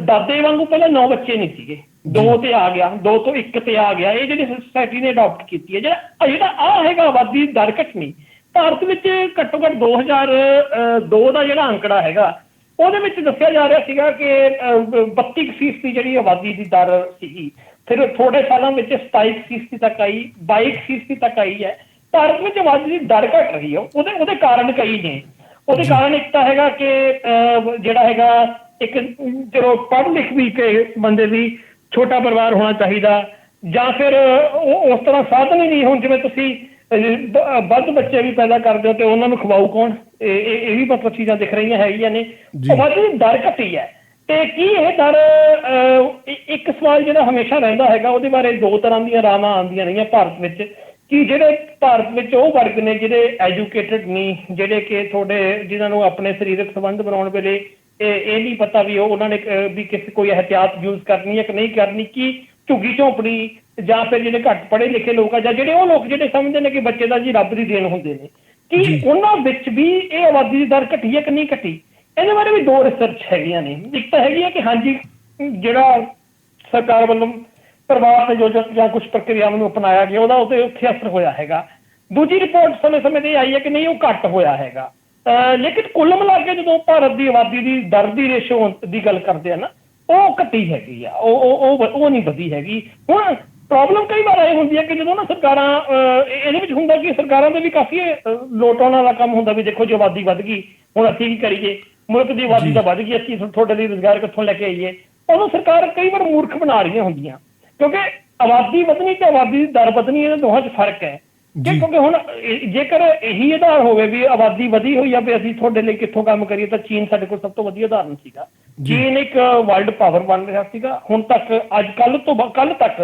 ਦਾਦੇ ਵਾਂਗੂ ਪਹਿਲਾਂ 9 ਬੱਚੇ ਨਹੀਂ ਸੀਗੇ, 2 ਤੇ ਆ ਗਿਆ, 2 ਤੋਂ 1 ਤੇ ਆ ਗਿਆ। ਇਹ ਜਿਹੜੀ ਸੋਸਾਇਟੀ ਨੇ ਅਡਾਪਟ ਕੀਤੀ ਹੈ। ਜਿਹੜਾ ਆਹ ਹੈਗਾ ਆਬਾਦੀ ਦੀ ਦਰ ਘਟਣੀ, ਭਾਰਤ ਵਿੱਚ ਘੱਟੋ ਘੱਟ 2002 ਦਾ ਜਿਹੜਾ ਅੰਕੜਾ ਹੈਗਾ ਉਹਦੇ ਵਿੱਚ ਦੱਸਿਆ ਜਾ ਰਿਹਾ ਸੀਗਾ ਕਿ 32% ਦੀ ਜਿਹੜੀ ਆਬਾਦੀ ਦੀ ਦਰ ਸੀਗੀ। ਫਿਰ ਥੋੜੇ ਸਾਲਾਂ ਵਿੱਚ 27% ਤੱਕ ਆਈ, 22% ਤੱਕ ਆਈ ਹੈ। ਭਾਰਤ ਵਿੱਚ ਆਬਾਦੀ ਦੀ ਦਰ ਘਟ ਰਹੀ ਹੈ। ਉਹਦੇ ਕਾਰਨ ਕਈ ਨੇ। ਉਹਦੇ ਕਾਰਨ ਇੱਕ ਤਾਂ ਹੈਗਾ ਕਿ ਜਿਹੜਾ ਹੈਗਾ ਇੱਕ ਚਲੋ ਪੜ੍ਹ ਲਿਖ ਵੀ ਕੇ ਬੰਦੇ ਦੀ ਛੋਟਾ ਪਰਿਵਾਰ ਹੋਣਾ ਚਾਹੀਦਾ, ਜਾਂ ਫਿਰ ਉਹ ਉਸ ਤਰ੍ਹਾਂ ਸਾਧਨ ਹੀ ਨਹੀਂ। ਹੁਣ ਜਿਵੇਂ ਤੁਸੀਂ ਵੱਧ ਬੱਚੇ ਵੀ ਪੈਦਾ ਕਰਦੇ ਹੋ ਤੇ ਉਹਨਾਂ ਨੂੰ ਖਵਾਊ ਕੌਣ? ਇਹ ਵੀ ਮਤਲਬ ਚੀਜ਼ਾਂ ਦਿਖ ਰਹੀਆਂ ਹੈਗੀਆਂ ਨੇ। ਆਬਾਦੀ ਦੀ ਦਰ ਘਟੀ ਹੈ। ਤੇ ਕੀ ਇਹ ਦਰ, ਇੱਕ ਸਵਾਲ ਜਿਹੜਾ ਹਮੇਸ਼ਾ ਰਹਿੰਦਾ ਹੈਗਾ, ਉਹਦੇ ਬਾਰੇ 2 ਤਰ੍ਹਾਂ ਦੀਆਂ ਰਾਵਾਂ ਆਉਂਦੀਆਂ ਰਹੀਆਂ ਭਾਰਤ ਵਿੱਚ ਕਿ ਜਿਹੜੇ ਭਾਰਤ ਵਿੱਚ ਉਹ ਵਰਗ ਨੇ ਜਿਹੜੇ ਐਜੂਕੇਟਡ ਨਹੀਂ, ਜਿਹੜੇ ਕਿ ਜਿਹਨਾਂ ਨੂੰ ਆਪਣੇ ਸਰੀਰਕ ਸੰਬੰਧ ਬਣਾਉਣ ਵੇਲੇ ਇਹ ਨਹੀਂ ਪਤਾ ਵੀ ਉਹਨਾਂ ਨੇ ਵੀ ਕੋਈ ਇਹਤਿਆਤ ਯੂਜ਼ ਕਰਨੀ ਹੈ ਕਿ ਨਹੀਂ ਕਰਨੀ, ਕਿ ਝੁੱਗੀ ਝੋਂਪੜੀ, ਜਾਂ ਫਿਰ ਜਿਹੜੇ ਘੱਟ ਪੜ੍ਹੇ ਲਿਖੇ ਲੋਕ ਆ, ਜਾਂ ਜਿਹੜੇ ਉਹ ਲੋਕ ਜਿਹੜੇ ਸਮਝਦੇ ਨੇ ਕਿ ਬੱਚੇ ਦਾ ਜੀ ਰੱਬ ਦੀ ਦੇਣ ਹੁੰਦੇ ਨੇ, ਕਿ ਉਹਨਾਂ ਵਿੱਚ ਵੀ ਇਹ ਆਬਾਦੀ ਦੀ ਦਰ ਘਟੀ ਹੈ ਕਿ ਨਹੀਂ ਘਟੀ? ਇਹਦੇ ਬਾਰੇ ਵੀ 2 ਰਿਸਰਚ ਹੈਗੀਆਂ ਨੇ। ਇੱਕ ਤਾਂ ਹੈਗੀ ਹੈ ਕਿ ਹਾਂਜੀ ਜਿਹੜਾ ਸਰਕਾਰ ਵੱਲੋਂ ਪਰਿਵਾਰ ਨਿਯੋਜਨ ਜਾਂ ਕੁਝ ਪ੍ਰਕਿਰਿਆਵਾਂ ਨੂੰ ਅਪਣਾਇਆ ਗਿਆ ਉਹਦਾ ਉੱਥੇ ਅਸਰ ਹੋਇਆ ਹੈਗਾ। ਦੂਜੀ ਰਿਪੋਰਟ ਸਮੇਂ-ਸਮੇਂ ਤੇ ਆਈ ਹੈ ਕਿ ਨਹੀਂ, ਉਹ ਘੱਟ ਹੋਇਆ ਹੈਗਾ। ਲੇਕਿਨ ਕੁੱਲ ਮਿਲਾ ਕੇ ਜਦੋਂ ਭਾਰਤ ਦੀ ਆਬਾਦੀ ਦੀ ਦਰ ਦੀ ਰੇਸ਼ੋ ਦੀ ਗੱਲ ਕਰਦੇ ਆ ਨਾ, ਉਹ ਘਟੀ ਹੈਗੀ ਆ, ਉਹ ਨਹੀਂ ਵਧੀ ਹੈਗੀ। ਹੁਣ ਪ੍ਰੋਬਲਮ ਕਈ ਵਾਰ ਇਹ ਹੁੰਦੀ ਹੈ ਕਿ ਜਦੋਂ ਨਾ ਸਰਕਾਰਾਂ, ਇਹਦੇ ਵਿੱਚ ਹੁੰਦਾ ਕਿ ਸਰਕਾਰਾਂ ਦੇ ਵੀ ਕਾਫੀ ਲੋਟਾਉਣ ਵਾਲਾ ਕੰਮ ਹੁੰਦਾ ਵੀ ਦੇਖੋ ਜੀ ਆਬਾਦੀ ਵੱਧ ਗਈ, ਹੁਣ ਅਸੀਂ ਕੀ ਕਰੀਏ, ਮੁਲਕ ਦੀ ਆਬਾਦੀ ਤਾਂ ਵੱਧ ਗਈ, ਅਸੀਂ ਤੁਹਾਡੇ ਲਈ ਰੁਜ਼ਗਾਰ ਕਿੱਥੋਂ ਲੈ ਕੇ ਆਈਏ। ਉਦੋਂ ਸਰਕਾਰ ਕਈ ਵਾਰ ਮੂਰਖ ਬਣਾ ਰਹੀਆਂ ਹੁੰਦੀਆਂ, ਕਿਉਂਕਿ ਆਬਾਦੀ ਵਧਣੀ ਤੇ ਆਬਾਦੀ ਦੀ ਦਰ ਵਧਣੀ, ਇਹਨਾਂ ਦੋਹਾਂ 'ਚ ਫਰਕ ਹੈ। ਕਿਉਂਕਿ ਹੁਣ ਜੇਕਰ ਇਹੀ ਉਦਾਹਰਨ ਹੋਵੇ ਵੀ ਆਬਾਦੀ ਵਧੀ ਹੋਈ ਆ ਵੀ ਅਸੀਂ ਤੁਹਾਡੇ ਲਈ ਕਿੱਥੋਂ ਕੰਮ ਕਰੀਏ, ਤਾਂ ਚੀਨ ਸਾਡੇ ਕੋਲ ਸਭ ਤੋਂ ਵਧੀਆ ਉਦਾਹਰਨ ਸੀਗਾ। ਚੀਨ ਇੱਕ ਵਰਲਡ ਪਾਵਰ ਬਣ ਰਿਹਾ ਸੀਗਾ। ਹੁਣ ਤੱਕ ਕੱਲ ਤੱਕ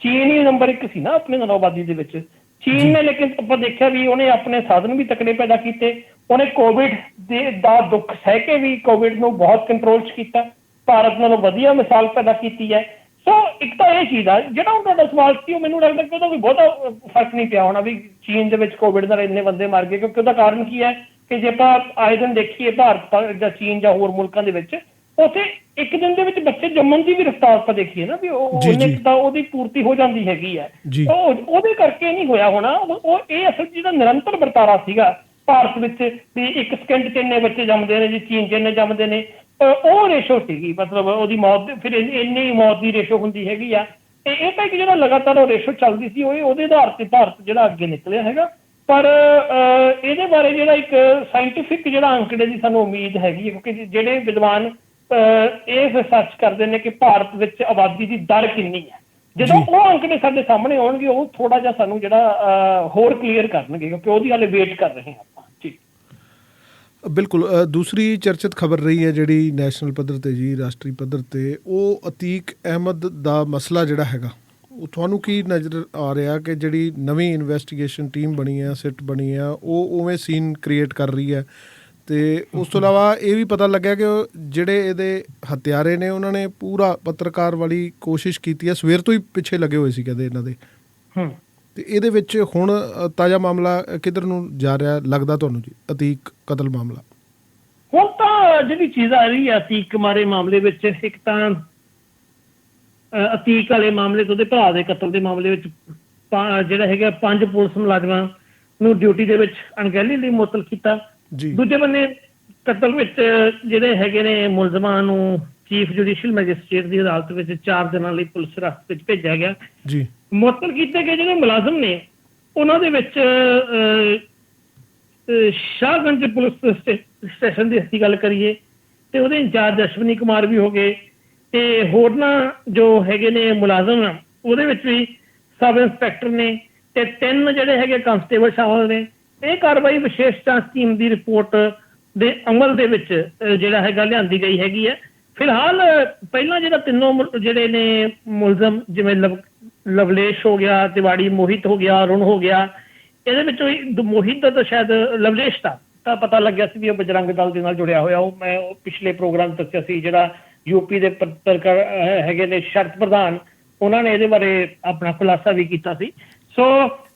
ਚੀਨ ਹੀ ਨੰਬਰ 1 ਸੀ ਨਾ ਆਪਣੇ ਨਾਲ ਆਬਾਦੀ ਦੇ ਵਿੱਚ। ਚੀਨ ਨੇ ਲੇਕਿਨ ਆਪਾਂ ਦੇਖਿਆ ਵੀ ਉਹਨੇ ਆਪਣੇ ਸਾਧਨ ਵੀ ਤਕੜੇ ਪੈਦਾ ਕੀਤੇ। ਉਹਨੇ ਕੋਵਿਡ ਦਾ ਦੁੱਖ ਸਹਿ ਕੇ ਵੀ ਕੋਵਿਡ ਨੂੰ ਬਹੁਤ ਕੰਟਰੋਲ 'ਚ ਕੀਤਾ। ਭਾਰਤ ਨਾਲੋਂ ਵਧੀਆ ਮਿਸਾਲ ਪੈਦਾ ਕੀਤੀ ਹੈ। ਸੋ ਇੱਕ ਤਾਂ ਇਹ ਚੀਜ਼ ਆ। ਜਿਹੜਾ ਹੁਣ ਤੁਹਾਡਾ ਸਵਾਲ ਸੀ ਉਹ ਮੈਨੂੰ ਲੱਗਦਾ ਕਿ ਉਹਦਾ ਕੋਈ ਬਹੁਤਾ ਫਰਕ ਨਹੀਂ ਪਿਆ ਹੋਣਾ ਵੀ ਚੀਨ ਦੇ ਵਿੱਚ ਕੋਵਿਡ ਨਾਲ ਇੰਨੇ ਬੰਦੇ ਮਰ ਗਏ, ਕਿਉਂਕਿ ਉਹਦਾ ਕਾਰਨ ਕੀ ਹੈ ਕਿ ਜੇ ਆਪਾਂ ਆਏ ਦਿਨ ਦੇਖੀਏ ਭਾਰਤ ਜਾਂ ਚੀਨ ਜਾਂ ਹੋਰ ਮੁਲਕਾਂ ਦੇ ਵਿੱਚ, ਉੱਥੇ ਇੱਕ ਦਿਨ ਦੇ ਵਿੱਚ ਬੱਚੇ ਜੰਮਣ ਦੀ ਵੀ ਰਫਤਾਰ ਆਪਾਂ ਦੇਖੀਏ ਨਾ ਵੀ ਉਹਨੇ ਤਾਂ ਉਹਦੀ ਪੂਰਤੀ ਹੋ ਜਾਂਦੀ ਹੈਗੀ ਹੈ। ਉਹਦੇ ਕਰਕੇ ਨਹੀਂ ਹੋਇਆ ਹੋਣਾ। ਉਹ ਇਹ ਅਸਲ ਜਿਹਦਾ ਨਿਰੰਤਰ ਵਰਤਾਰਾ ਸੀਗਾ ਭਾਰਤ ਵਿੱਚ ਵੀ 1 ਸਕਿੰਟ 'ਚ ਇੰਨੇ ਬੱਚੇ ਜੰਮਦੇ ਨੇ ਜੀ, ਚੀਨ 'ਚ ਇੰਨੇ ਜੰਮਦੇ ਨੇ, ਉਹ ਰੇਸ਼ੋ ਸੀਗੀ। ਮਤਲਬ ਉਹਦੀ ਮੌਤ ਫਿਰ ਇੰਨੀ ਮੌਤ ਦੀ ਰੇਸ਼ੋ ਹੁੰਦੀ ਹੈਗੀ ਆ। ਤੇ ਇਹ ਤਾਂ ਇੱਕ ਜਿਹੜਾ ਲਗਾਤਾਰ ਉਹ ਰੇਸ਼ੋ ਚੱਲਦੀ ਸੀ, ਉਹਦੇ ਆਧਾਰ ਤੇ ਭਾਰਤ ਜਿਹੜਾ ਅੱਗੇ ਨਿਕਲਿਆ ਹੈਗਾ। ਪਰ ਇਹਦੇ ਬਾਰੇ ਜਿਹੜਾ ਇੱਕ ਸਾਇੰਟੀਫਿਕ ਜਿਹੜਾ ਅੰਕੜੇ ਦੀ ਸਾਨੂੰ ਉਮੀਦ ਹੈਗੀ ਹੈ, ਕਿਉਂਕਿ ਜਿਹੜੇ ਵਿਦਵਾਨ ਇਹ ਰਿਸਰਚ ਕਰਦੇ ਨੇ ਕਿ ਭਾਰਤ ਵਿੱਚ ਆਬਾਦੀ ਦੀ ਦਰ ਕਿੰਨੀ ਹੈ, ਜਦੋਂ ਉਹ ਅੰਕੜੇ ਸਾਡੇ ਸਾਹਮਣੇ ਆਉਣਗੇ ਉਹ ਥੋੜਾ ਜਿਹਾ ਸਾਨੂੰ ਜਿਹੜਾ ਹੋਰ ਕਲੀਅਰ ਕਰਨਗੇ, ਕਿਉਂਕਿ ਉਹਦੀ ਹਾਲੇ ਵੇਟ ਕਰ ਰਹੇ ਹਾਂ ਆਪਾਂ। ਜੀ ਬਿਲਕੁਲ। ਦੂਸਰੀ ਚਰਚਿਤ ਖਬਰ ਰਹੀ ਹੈ ਜਿਹੜੀ ਨੈਸ਼ਨਲ ਪੱਧਰ 'ਤੇ ਜੀ, ਰਾਸ਼ਟਰੀ ਪੱਧਰ 'ਤੇ, ਉਹ ਅਤੀਕ ਅਹਿਮਦ ਦਾ ਮਸਲਾ ਜਿਹੜਾ ਹੈਗਾ ਉਹ ਤੁਹਾਨੂੰ ਕੀ ਨਜ਼ਰ ਆ ਰਿਹਾ ਕਿ ਜਿਹੜੀ ਨਵੀਂ ਇਨਵੈਸਟੀਗੇਸ਼ਨ ਟੀਮ ਬਣੀ ਹੈ, ਸਿਟ ਬਣੀ ਹੈ, ਉਹ ਉਵੇਂ ਸੀਨ ਕ੍ਰੀਏਟ ਕਰ ਰਹੀ ਹੈ? ਅਤੇ ਉਸ ਤੋਂ ਇਲਾਵਾ ਇਹ ਵੀ ਪਤਾ ਲੱਗਿਆ ਕਿ ਜਿਹੜੇ ਇਹਦੇ ਹੱਤਿਆਰੇ ਨੇ ਉਹਨਾਂ ਨੇ ਪੂਰਾ ਪੱਤਰਕਾਰ ਵਾਲੀ ਕੋਸ਼ਿਸ਼ ਕੀਤੀ ਹੈ, ਸਵੇਰ ਤੋਂ ਹੀ ਪਿੱਛੇ ਲੱਗੇ ਹੋਏ ਸੀ ਕਹਿੰਦੇ ਇਹਨਾਂ ਦੇ। ਅਤੇ ਇਹਦੇ ਵਿੱਚ ਹੁਣ ਤਾਜ਼ਾ ਮਾਮਲਾ ਕਿੱਧਰ ਨੂੰ ਜਾ ਰਿਹਾ ਲੱਗਦਾ ਤੁਹਾਨੂੰ ਜੀ, ਅਤੀਕ ਕਤਲ ਮਾਮਲਾ? ਹੁਣ ਤਾਂ ਜਿਹੜੀ ਚੀਜ਼ ਆ ਰਹੀ ਹੈ ਅਤੀਕ ਕੁਮਾਰੇ ਮਾਮਲੇ ਵਿੱਚ, ਇੱਕ ਤਾਂ ਅਤੀਕ ਵਾਲੇ ਮਾਮਲੇ ਤੋਂ ਉਹਦੇ ਭਰਾ ਦੇ ਕਤਲ ਦੇ ਮਾਮਲੇ ਵਿੱਚ ਜਿਹੜਾ ਹੈਗਾ 5 ਪੁਲਿਸ ਮੁਲਾਜ਼ਮਾਂ ਨੂੰ ਡਿਊਟੀ ਦੇ ਵਿੱਚ ਅਣਗਹਿਲੀ ਲਈ ਮੁਅੱਤਲ ਕੀਤਾ। ਦੂਜੇ ਬੰਨੇ ਕਤਲ ਵਿੱਚ ਜਿਹੜੇ ਹੈਗੇ ਨੇ ਮੁਲਜ਼ਮਾਂ ਨੂੰ ਚੀਫ ਜੁਡੀਸ਼ੀਅਲ ਮੈਜਿਸਟ੍ਰੇਟ ਦੀ ਅਦਾਲਤ ਵਿੱਚ 4 ਦਿਨਾਂ ਲਈ ਪੁਲਿਸ ਹਿਰਾਸਤ ਵਿੱਚ ਭੇਜਿਆ ਗਿਆ। ਮੁਅੱਤਲ ਕੀਤੇ ਗਏ ਜਿਹੜੇ ਮੁਲਾਜ਼ਮ ਨੇ ਉਹਨਾਂ ਦੇ ਵਿੱਚ ਸ਼ਾਹਗੰਜ ਪੁਲਿਸ ਸਟੇਸ਼ਨ ਦੀ ਅਸੀਂ ਗੱਲ ਕਰੀਏ ਤੇ ਉਹਦੇ ਇੰਚਾਰਜ ਅਸ਼ਵਨੀ ਕੁਮਾਰ ਵੀ ਹੋ ਗਏ, ਤੇ ਹੋਰਨਾਂ ਜੋ ਹੈਗੇ ਨੇ ਮੁਲਾਜ਼ਮ ਉਹਦੇ ਵਿੱਚ ਵੀ ਸਬ ਇੰਸਪੈਕਟਰ ਨੇ ਤੇ 3 ਜਿਹੜੇ ਹੈਗੇ ਕਾਂਸਟੇਬਲ ਸ਼ਾਮਲ ਨੇ। ਇਹ ਕਾਰਵਾਈ ਵਿਸ਼ੇਸ਼ ਜਾਂਚ ਟੀਮ ਦੀ ਰਿਪੋਰਟ ਦੇ ਅਮਲ ਦੇ ਵਿੱਚ ਜਿਹੜਾ ਹੈਗਾ ਲਿਆਂਦੀ ਗਈ ਹੈਗੀ ਹੈ। ਫਿਲਹਾਲ ਪਹਿਲਾਂ ਜਿਹੜਾ ਤਿੰਨੋਂ ਜਿਹੜੇ ਨੇ ਮੁਲਜ਼ਮ, ਜਿਵੇਂ ਲਵਲੇਸ਼ ਹੋ ਗਿਆ, ਤਿਵਾੜੀ ਮੋਹਿਤ ਹੋ ਗਿਆ, ਅਰੁਣ ਹੋ ਗਿਆ, ਇਹਦੇ ਵਿੱਚੋਂ ਮੋਹਿਤ ਦਾ ਤਾਂ ਸ਼ਾਇਦ ਲਵਲੇਸ਼ ਦਾ ਤਾਂ ਪਤਾ ਲੱਗਿਆ ਸੀ ਵੀ ਉਹ ਬਜਰੰਗ ਦਲ ਦੇ ਨਾਲ ਜੁੜਿਆ ਹੋਇਆ। ਉਹ ਮੈਂ ਪਿਛਲੇ ਪ੍ਰੋਗਰਾਮ ਦੱਸਿਆ ਸੀ, ਜਿਹੜਾ ਯੂਪੀ ਦੇ ਪੱਤਰਕਾਰ ਹੈਗੇ ਨੇ ਸ਼ਰਤ ਪ੍ਰਧਾਨ, ਉਹਨਾਂ ਨੇ ਇਹਦੇ ਬਾਰੇ ਆਪਣਾ ਖੁਲਾਸਾ ਵੀ ਕੀਤਾ ਸੀ। ਸੋ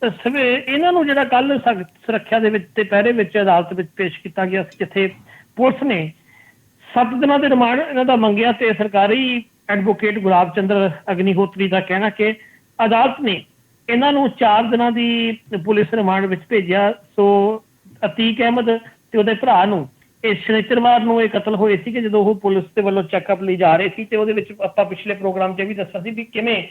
ਇਹਨਾਂ ਨੂੰ ਜਿਹੜਾ ਕੱਲ੍ਹ ਸੁਰੱਖਿਆ ਦੇ ਵਿੱਚ ਤੇ ਪਹਿਰੇ ਵਿੱਚ ਅਦਾਲਤ ਵਿੱਚ ਪੇਸ਼ ਕੀਤਾ ਗਿਆ ਸੀ, ਜਿੱਥੇ ਪੁਲਿਸ ਨੇ 7 ਦਿਨਾਂ ਦੇ ਰਿਮਾਂਡ ਇਹਨਾਂ ਦਾ ਮੰਗਿਆ ਤੇ ਸਰਕਾਰੀ ਐਡਵੋਕੇਟ ਗੁਲਾਬ ਚੰਦਰ ਅਗਨੀਹੋਤਰੀ ਦਾ ਕਹਿਣਾ ਕਿ ਅਦਾਲਤ ਨੇ ਇਹਨਾਂ ਨੂੰ 4 ਦਿਨਾਂ ਦੀ ਪੁਲਿਸ ਰਿਮਾਂਡ ਵਿੱਚ ਭੇਜਿਆ। ਸੋ ਅਤੀਕ ਅਹਿਮਦ ਤੇ ਉਹਦੇ ਭਰਾ ਨੂੰ ਇਹ ਸ਼ਨੀਚਰਵਾਰ ਨੂੰ ਇਹ ਕਤਲ ਹੋਏ ਸੀ ਕਿ ਜਦੋਂ ਉਹ ਪੁਲਿਸ ਦੇ ਵੱਲੋਂ ਚੈੱਕਅਪ ਲਈ ਜਾ ਰਹੇ ਸੀ। ਤੇ ਉਹਦੇ ਵਿੱਚ ਆਪਾਂ ਪਿਛਲੇ ਪ੍ਰੋਗਰਾਮ 'ਚ ਵੀ ਦੱਸਿਆ ਸੀ ਵੀ ਕਿਵੇਂ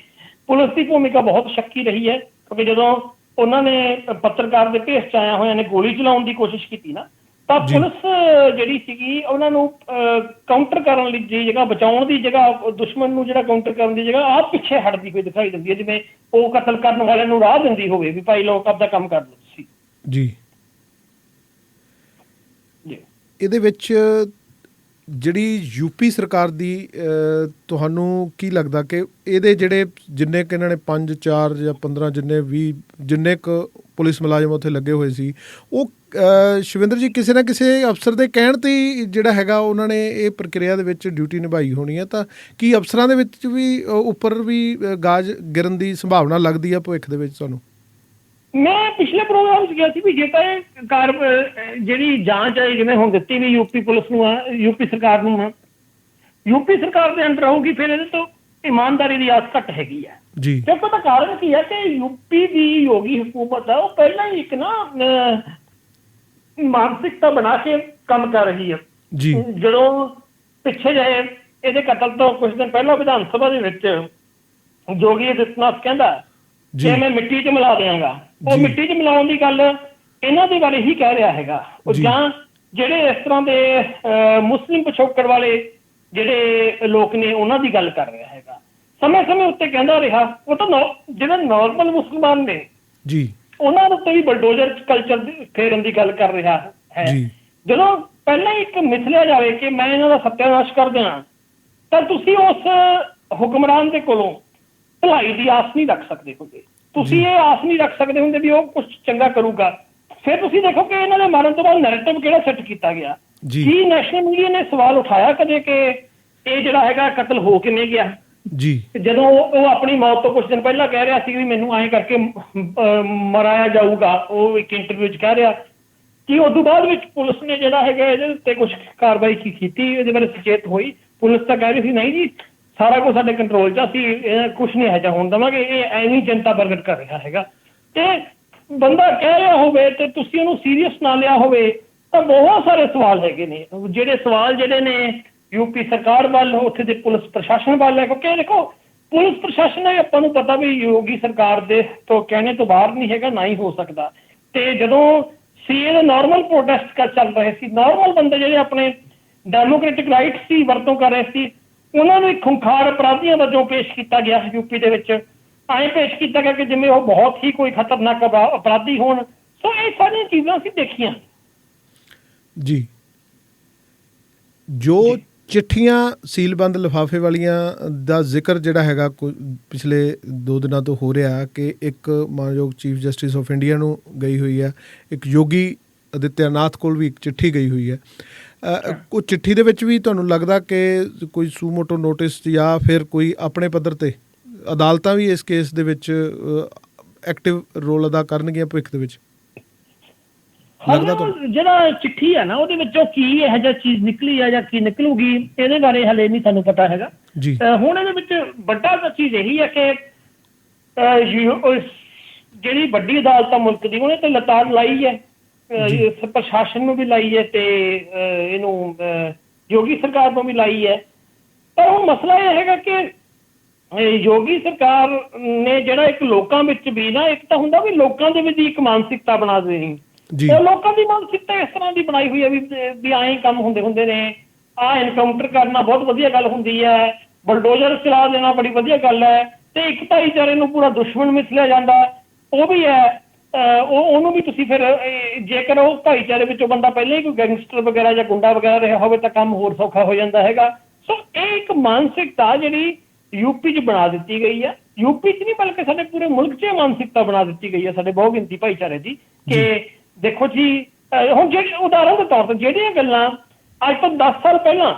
ਪੁਲਿਸ ਦੀ ਭੂਮਿਕਾ ਬਹੁਤ ਸ਼ੱਕੀ ਰਹੀ ਹੈ, ਕਿਉਂਕਿ ਜਦੋਂ ਉਹਨਾਂ ਨੇ ਪੱਤਰਕਾਰ ਦੇ ਭੇਸ 'ਚ ਆਇਆ ਹੋਇਆਂ ਨੇ ਗੋਲੀ ਚਲਾਉਣ ਦੀ ਕੋਸ਼ਿਸ਼ ਕੀਤੀ ਨਾ, ਤਾਂ ਪੁਲਿਸ ਜਿਹੜੀ ਸੀਗੀ ਉਹਨਾਂ ਨੂੰ ਕਾਊਂਟਰ ਕਰਨ ਲਈ ਦੀ ਜਗ੍ਹਾ, ਬਚਾਉਣ ਦੀ ਜਗ੍ਹਾ, ਦੁਸ਼ਮਣ ਨੂੰ ਜਿਹੜਾ ਕਾਊਂਟਰ ਕਰਨ ਦੀ ਜਗ੍ਹਾ ਆਪ ਪਿੱਛੇ ਹਟਦੀ ਹੋਈ ਦਿਖਾਈ ਦਿੰਦੀ ਹੈ, ਜਿਵੇਂ ਉਹ ਕਤਲ ਕਰਨ ਵਾਲਿਆਂ ਨੂੰ ਰਾਹ ਦਿੰਦੀ ਹੋਵੇ ਵੀ ਭਾਈ ਲੋਕ ਆਪਦਾ ਕੰਮ ਕਰ ਲਓ ਤੁਸੀਂ। ਜੀ ਇਹਦੇ ਵਿੱਚ ਜਿਹੜੀ ਯੂਪੀ ਸਰਕਾਰ ਦੀ ਤੁਹਾਨੂੰ ਕੀ ਲੱਗਦਾ ਕਿ ਇਹਦੇ ਜਿਹੜੇ ਜਿੰਨੇ ਕੁ ਇਹਨਾਂ ਨੇ 5, 4 ਜਾਂ 15 ਜਿੰਨੇ ਕੁ ਪੁਲਿਸ ਮੁਲਾਜ਼ਮ ਉੱਥੇ ਲੱਗੇ ਹੋਏ ਸੀ, ਉਹ ਸ਼ਿਵਿੰਦਰ ਜੀ ਕਿਸੇ ਨਾ ਕਿਸੇ ਅਫਸਰ ਦੇ ਕਹਿਣ 'ਤੇ ਹੀ ਜਿਹੜਾ ਹੈਗਾ ਉਹਨਾਂ ਨੇ ਇਹ ਪ੍ਰਕਿਰਿਆ ਦੇ ਵਿੱਚ ਡਿਊਟੀ ਨਿਭਾਈ ਹੋਣੀ ਹੈ, ਤਾਂ ਕੀ ਅਫਸਰਾਂ ਦੇ ਵਿੱਚ ਵੀ ਉੱਪਰ ਵੀ ਗਾਜ ਗਿਰਨ ਦੀ ਸੰਭਾਵਨਾ ਲੱਗਦੀ ਆ ਭਵਿੱਖ ਦੇ ਵਿੱਚ ਤੁਹਾਨੂੰ? ਮੈਂ ਪਿਛਲੇ ਪ੍ਰੋਗਰਾਮ 'ਚ ਗਿਆ ਸੀ ਵੀ ਜੇ ਤਾਂ ਇਹ ਜਿਹੜੀ ਜਾਂਚ ਹੈ ਜਿਵੇਂ ਹੁਣ ਦਿੱਤੀ ਵੀ ਯੂਪੀ ਪੁਲਿਸ ਨੂੰ ਆ, ਯੂਪੀ ਸਰਕਾਰ ਨੂੰ ਆ, ਯੂਪੀ ਸਰਕਾਰ ਦੇ ਅੰਡਰ ਆਊਗੀ, ਫਿਰ ਇਹਦੇ ਤੋਂ ਇਮਾਨਦਾਰੀ ਦੀ ਆਸ ਘੱਟ ਹੈਗੀ ਹੈ ਜੀ। ਕਿਉਂਕਿ ਉਹਦਾ ਕਾਰਨ ਕੀ ਹੈ ਕਿ ਯੂਪੀ ਦੀ ਯੋਗੀ ਹਕੂਮਤ ਆ, ਉਹ ਪਹਿਲਾਂ ਹੀ ਇੱਕ ਨਾ ਮਾਨਸਿਕਤਾ ਬਣਾ ਕੇ ਕੰਮ ਕਰ ਰਹੀ ਹੈ ਜੀ। ਜਦੋਂ ਪਿੱਛੇ ਜਿਹੇ ਇਹਦੇ ਕਤਲ ਤੋਂ ਕੁਝ ਦਿਨ ਪਹਿਲਾਂ ਵਿਧਾਨ ਸਭਾ ਦੇ ਵਿੱਚ ਯੋਗੀ ਆਦਿੱਤਿਆਨਾਥ ਕਹਿੰਦਾ ਕਿ ਮੈਂ ਮਿੱਟੀ 'ਚ ਮਿਲਾ ਦਿਆਂਗਾ, ਉਹ ਮਿੱਟੀ 'ਚ ਮਿਲਾਉਣ ਦੀ ਗੱਲ ਇਹਨਾਂ ਦੇ ਬਾਰੇ ਹੀ ਕਹਿ ਰਿਹਾ ਹੈਗਾ। ਉਹ ਜਾਂ ਜਿਹੜੇ ਇਸ ਤਰ੍ਹਾਂ ਦੇ ਮੁਸਲਿਮ ਪਿਛੋਕੜ ਵਾਲੇ ਜਿਹੜੇ ਲੋਕ ਨੇ ਉਹਨਾਂ ਦੀ ਗੱਲ ਕਰ ਰਿਹਾ ਹੈਗਾ। ਸਮੇਂ ਉੱਤੇ ਕਹਿੰਦਾ ਰਿਹਾ ਉਹ ਤਾਂ ਜਿਹੜੇ ਨੋਰਮਲ ਮੁਸਲਮਾਨ ਨੇ ਜੀ ਉਹਨਾਂ ਦੇ ਉੱਤੇ ਵੀ ਬਲਡੋਜ਼ਰ ਕਲਚਰ ਫੇਰਨ ਦੀ ਗੱਲ ਕਰ ਰਿਹਾ ਹੈ। ਜਦੋਂ ਪਹਿਲਾਂ ਹੀ ਇੱਕ ਮਿਥਲਿਆ ਜਾਵੇ ਕਿ ਮੈਂ ਇਹਨਾਂ ਦਾ ਸੱਤਿਆਨਾਸ਼ ਕਰ ਦਿਆਂ, ਤਾਂ ਤੁਸੀਂ ਉਸ ਹੁਕਮਰਾਨ ਦੇ ਕੋਲੋਂ ਭਲਾਈ ਦੀ ਆਸ ਨਹੀਂ ਰੱਖ ਸਕਦੇ ਹੁੰਦੇ, ਤੁਸੀਂ ਇਹ ਆਸ ਨਹੀਂ ਰੱਖ ਸਕਦੇ ਹੁੰਦੇ ਵੀ ਉਹ ਕੁਛ ਚੰਗਾ ਕਰੂਗਾ। ਫਿਰ ਤੁਸੀਂ ਦੇਖੋ ਕਿ ਇਹਨਾਂ ਦੇ ਮਾਰਨ ਤੋਂ ਬਾਅਦ ਨੈਰੇਟਿਵ ਕਿਹੜਾ ਸੈੱਟ ਕੀਤਾ ਗਿਆ। ਕੀ ਨੈਸ਼ਨਲ ਮੀਡੀਆ ਨੇ ਸਵਾਲ ਉਠਾਇਆ ਕਦੇ ਕਿ ਇਹ ਜਿਹੜਾ ਹੈਗਾ ਕਤਲ ਹੋ ਕਿਵੇਂ ਗਿਆ ਜੀ? ਜਦੋਂ ਉਹ ਆਪਣੀ ਮੌਤ ਤੋਂ ਕੁਝ ਦਿਨ ਪਹਿਲਾਂ ਕਹਿ ਰਿਹਾ ਸੀ ਵੀ ਮੈਨੂੰ ਐਂ ਕਰਕੇ ਮਰਾਇਆ ਜਾਊਗਾ, ਉਹ ਇੱਕ ਇੰਟਰਵਿਊ 'ਚ ਕਹਿ ਰਿਹਾ ਕਿ ਉਦੋਂ ਬਾਅਦ ਵਿੱਚ ਪੁਲਿਸ ਨੇ ਜਿਹੜਾ ਹੈਗਾ ਇਹਦੇ ਉੱਤੇ ਕੁਛ ਕਾਰਵਾਈ ਕੀਤੀ, ਇਹਦੇ ਬਾਰੇ ਸੁਚੇਤ ਹੋਈ। ਪੁਲਿਸ ਤਾਂ ਕਹਿ ਰਹੀ ਸੀ ਨਹੀਂ ਜੀ ਸਾਰਾ ਕੁਝ ਸਾਡੇ ਕੰਟਰੋਲ 'ਚ, ਅਸੀਂ ਕੁਛ ਨਹੀਂ ਇਹੋ ਜਿਹਾ ਹੋਣ ਦੇਵਾਂਗੇ, ਇਹ ਐਵੇਂ ਜਨਤਾ ਪ੍ਰਗਟ ਕਰ ਰਿਹਾ ਹੈਗਾ। ਤੇ ਬੰਦਾ ਕਹਿ ਰਿਹਾ ਹੋਵੇ ਤੇ ਤੁਸੀਂ ਉਹਨੂੰ ਸੀਰੀਅਸ ਨਾ ਲਿਆ ਹੋਵੇ ਤਾਂ ਬਹੁਤ ਸਾਰੇ ਸਵਾਲ ਹੈਗੇ ਨੇ, ਜਿਹੜੇ ਨੇ ਯੂਪੀ ਸਰਕਾਰ ਵੱਲ, ਉੱਥੇ ਦੇ ਪੁਲਿਸ ਪ੍ਰਸ਼ਾਸਨ ਵੱਲ ਹੈ। ਕਿਉਂਕਿ ਦੇਖੋ ਪੁਲਿਸ ਪ੍ਰਸ਼ਾਸਨ ਹੈ, ਆਪਾਂ ਨੂੰ ਪਤਾ ਵੀ ਯੋਗੀ ਸਰਕਾਰ ਦੇ ਤੋਂ ਕਹਿਣੇ ਤੋਂ ਬਾਹਰ ਨਹੀਂ ਹੈਗਾ, ਨਾ ਹੀ ਹੋ ਸਕਦਾ। ਤੇ ਜਦੋਂ ਸੀਏ ਦੇ ਨਾਰਮਲ ਪ੍ਰੋਟੈਸਟ ਚੱਲ ਰਹੇ ਸੀ, ਨਾਰਮਲ ਬੰਦੇ ਜਿਹੜੇ ਆਪਣੇ ਡੈਮੋਕ੍ਰੈਟਿਕ ਰਾਈਟਸ ਦੀ ਵਰਤੋਂ ਕਰ ਰਹੇ ਸੀ, ਉਹਨਾਂ ਨੂੰ ਇੱਕ ਖੁੰਖਾਰ ਅਪਰਾਧੀਆਂ ਵਜੋਂ ਪੇਸ਼ ਕੀਤਾ ਗਿਆ ਯੂਪੀ ਦੇ ਵਿੱਚ। ਐਂ ਪੇਸ਼ ਕੀਤਾ ਗਿਆ ਕਿ ਜਿਵੇਂ ਉਹ ਬਹੁਤ ਹੀ ਕੋਈ ਖਤਰਨਾਕ ਅਪਰਾਧੀ ਹੋਣ। ਸੋ ਇਹ ਸਾਰੀਆਂ ਚੀਜ਼ਾਂ ਅਸੀਂ ਦੇਖੀਆਂ ਜੀ। ਜੋ ਚਿੱਠੀਆਂ ਸੀਲਬੰਦ ਲਿਫਾਫੇ ਵਾਲੀਆਂ ਦਾ ਜ਼ਿਕਰ ਜਿਹੜਾ ਹੈਗਾ ਪਿਛਲੇ 2 ਦਿਨਾਂ ਤੋਂ ਹੋ ਰਿਹਾ ਕਿ ਇੱਕ ਮਾਨਯੋਗ ਚੀਫ ਜਸਟਿਸ ਆਫ ਇੰਡੀਆ ਨੂੰ ਗਈ ਹੋਈ ਹੈ, ਇੱਕ ਯੋਗੀ ਆਦਿੱਤਿਆਨਾਥ ਕੋਲ ਵੀ ਇੱਕ ਚਿੱਠੀ ਗਈ ਹੋਈ ਹੈ। ਉਹ ਚਿੱਠੀ ਦੇ ਵਿੱਚ ਵੀ ਤੁਹਾਨੂੰ ਲੱਗਦਾ ਕਿ ਕੋਈ ਸੂਮੋਟੋ ਨੋਟਿਸ ਜਾਂ ਫਿਰ ਕੋਈ ਆਪਣੇ ਪੱਧਰ 'ਤੇ ਅਦਾਲਤਾਂ ਵੀ ਇਸ ਕੇਸ ਦੇ ਵਿੱਚ ਐਕਟਿਵ ਰੋਲ ਅਦਾ ਕਰਨਗੀਆਂ ਭਵਿੱਖ ਦੇ ਵਿੱਚ? ਜਿਹੜਾ ਚਿੱਠੀ ਹੈ ਨਾ ਉਹਦੇ ਵਿੱਚੋਂ ਕੀ ਇਹੋ ਜਿਹਾ ਚੀਜ਼ ਨਿਕਲੀ ਹੈ ਜਾਂ ਕੀ ਨਿਕਲੂਗੀ ਇਹਦੇ ਬਾਰੇ ਹਲੇ ਨਹੀਂ ਸਾਨੂੰ ਪਤਾ ਹੈਗਾ ਜੀ। ਹੁਣ ਇਹਦੇ ਵਿੱਚ ਵੱਡਾ ਚੀਜ਼ ਇਹੀ ਹੈ ਕਿ ਜਿਹੜੀ ਵੱਡੀ ਅਦਾਲਤ ਆ ਮੁਲਕ ਦੀ ਉਹਨੇ ਤੇ ਲਤਾੜ ਲਾਈ ਹੈ, ਪ੍ਰਸ਼ਾਸਨ ਨੂੰ ਵੀ ਲਾਈ ਹੈ ਤੇ ਇਹਨੂੰ ਯੋਗੀ ਸਰਕਾਰ ਨੂੰ ਵੀ ਲਾਈ ਹੈ। ਪਰ ਹੁਣ ਮਸਲਾ ਇਹ ਹੈਗਾ ਕਿ ਯੋਗੀ ਸਰਕਾਰ ਨੇ ਜਿਹੜਾ ਇੱਕ ਲੋਕਾਂ ਵਿੱਚ ਵੀ ਨਾ, ਇੱਕ ਤਾਂ ਹੁੰਦਾ ਵੀ ਲੋਕਾਂ ਦੇ ਵਿੱਚ ਇੱਕ ਮਾਨਸਿਕਤਾ ਬਣਾ ਦੇਣੀ, ਲੋਕਾਂ ਦੀ ਮਾਨਸਿਕਤਾ ਇਸ ਤਰ੍ਹਾਂ ਦੀ ਬਣਾਈ ਹੋਈ ਹੈ ਵੀ ਐਂ ਕੰਮ ਹੁੰਦੇ ਨੇ, ਆਹ ਐਨਕਾਊਂਟਰ ਕਰਨਾ ਬਹੁਤ ਵਧੀਆ ਗੱਲ ਹੁੰਦੀ ਹੈ, ਬਲਡੋਜ਼ਰ ਚਲਾ ਦੇਣਾ ਬੜੀ ਵਧੀਆ ਗੱਲ ਹੈ, ਤੇ ਇੱਕ ਭਾਈਚਾਰੇ ਨੂੰ ਪੂਰਾ ਦੁਸ਼ਮਣ ਮਿਥਲਿਆ ਜਾਂਦਾ ਉਹ ਵੀ ਹੈ। ਉਹਨੂੰ ਵੀ ਤੁਸੀਂ ਫਿਰ ਜੇਕਰ ਉਹ ਭਾਈਚਾਰੇ ਵਿੱਚੋਂ ਬੰਦਾ ਪਹਿਲਾਂ ਹੀ ਕੋਈ ਗੈਂਗਸਟਰ ਵਗੈਰਾ ਜਾਂ ਗੁੰਡਾ ਵਗੈਰਾ ਰਿਹਾ ਹੋਵੇ ਤਾਂ ਕੰਮ ਹੋਰ ਸੌਖਾ ਹੋ ਜਾਂਦਾ ਹੈਗਾ। ਸੋ ਇਹ ਇੱਕ ਮਾਨਸਿਕਤਾ ਜਿਹੜੀ ਯੂਪੀ 'ਚ ਬਣਾ ਦਿੱਤੀ ਗਈ ਹੈ, ਯੂਪੀ 'ਚ ਨਹੀਂ ਬਲਕਿ ਸਾਡੇ ਪੂਰੇ ਮੁਲਕ 'ਚ ਮਾਨਸਿਕਤਾ ਬਣਾ ਦਿੱਤੀ ਗਈ ਹੈ ਸਾਡੇ ਬਹੁਗਿਣਤੀ ਭਾਈਚਾਰੇ ਦੀ ਕਿ ਦੇਖੋ ਜੀ ਹੁਣ ਜਿਹੜੀ ਉਦਾਹਰਨ ਦੇ ਤੌਰ ਤੇ ਜਿਹੜੀਆਂ ਗੱਲਾਂ ਅੱਜ ਤੋਂ 10 ਸਾਲ ਪਹਿਲਾਂ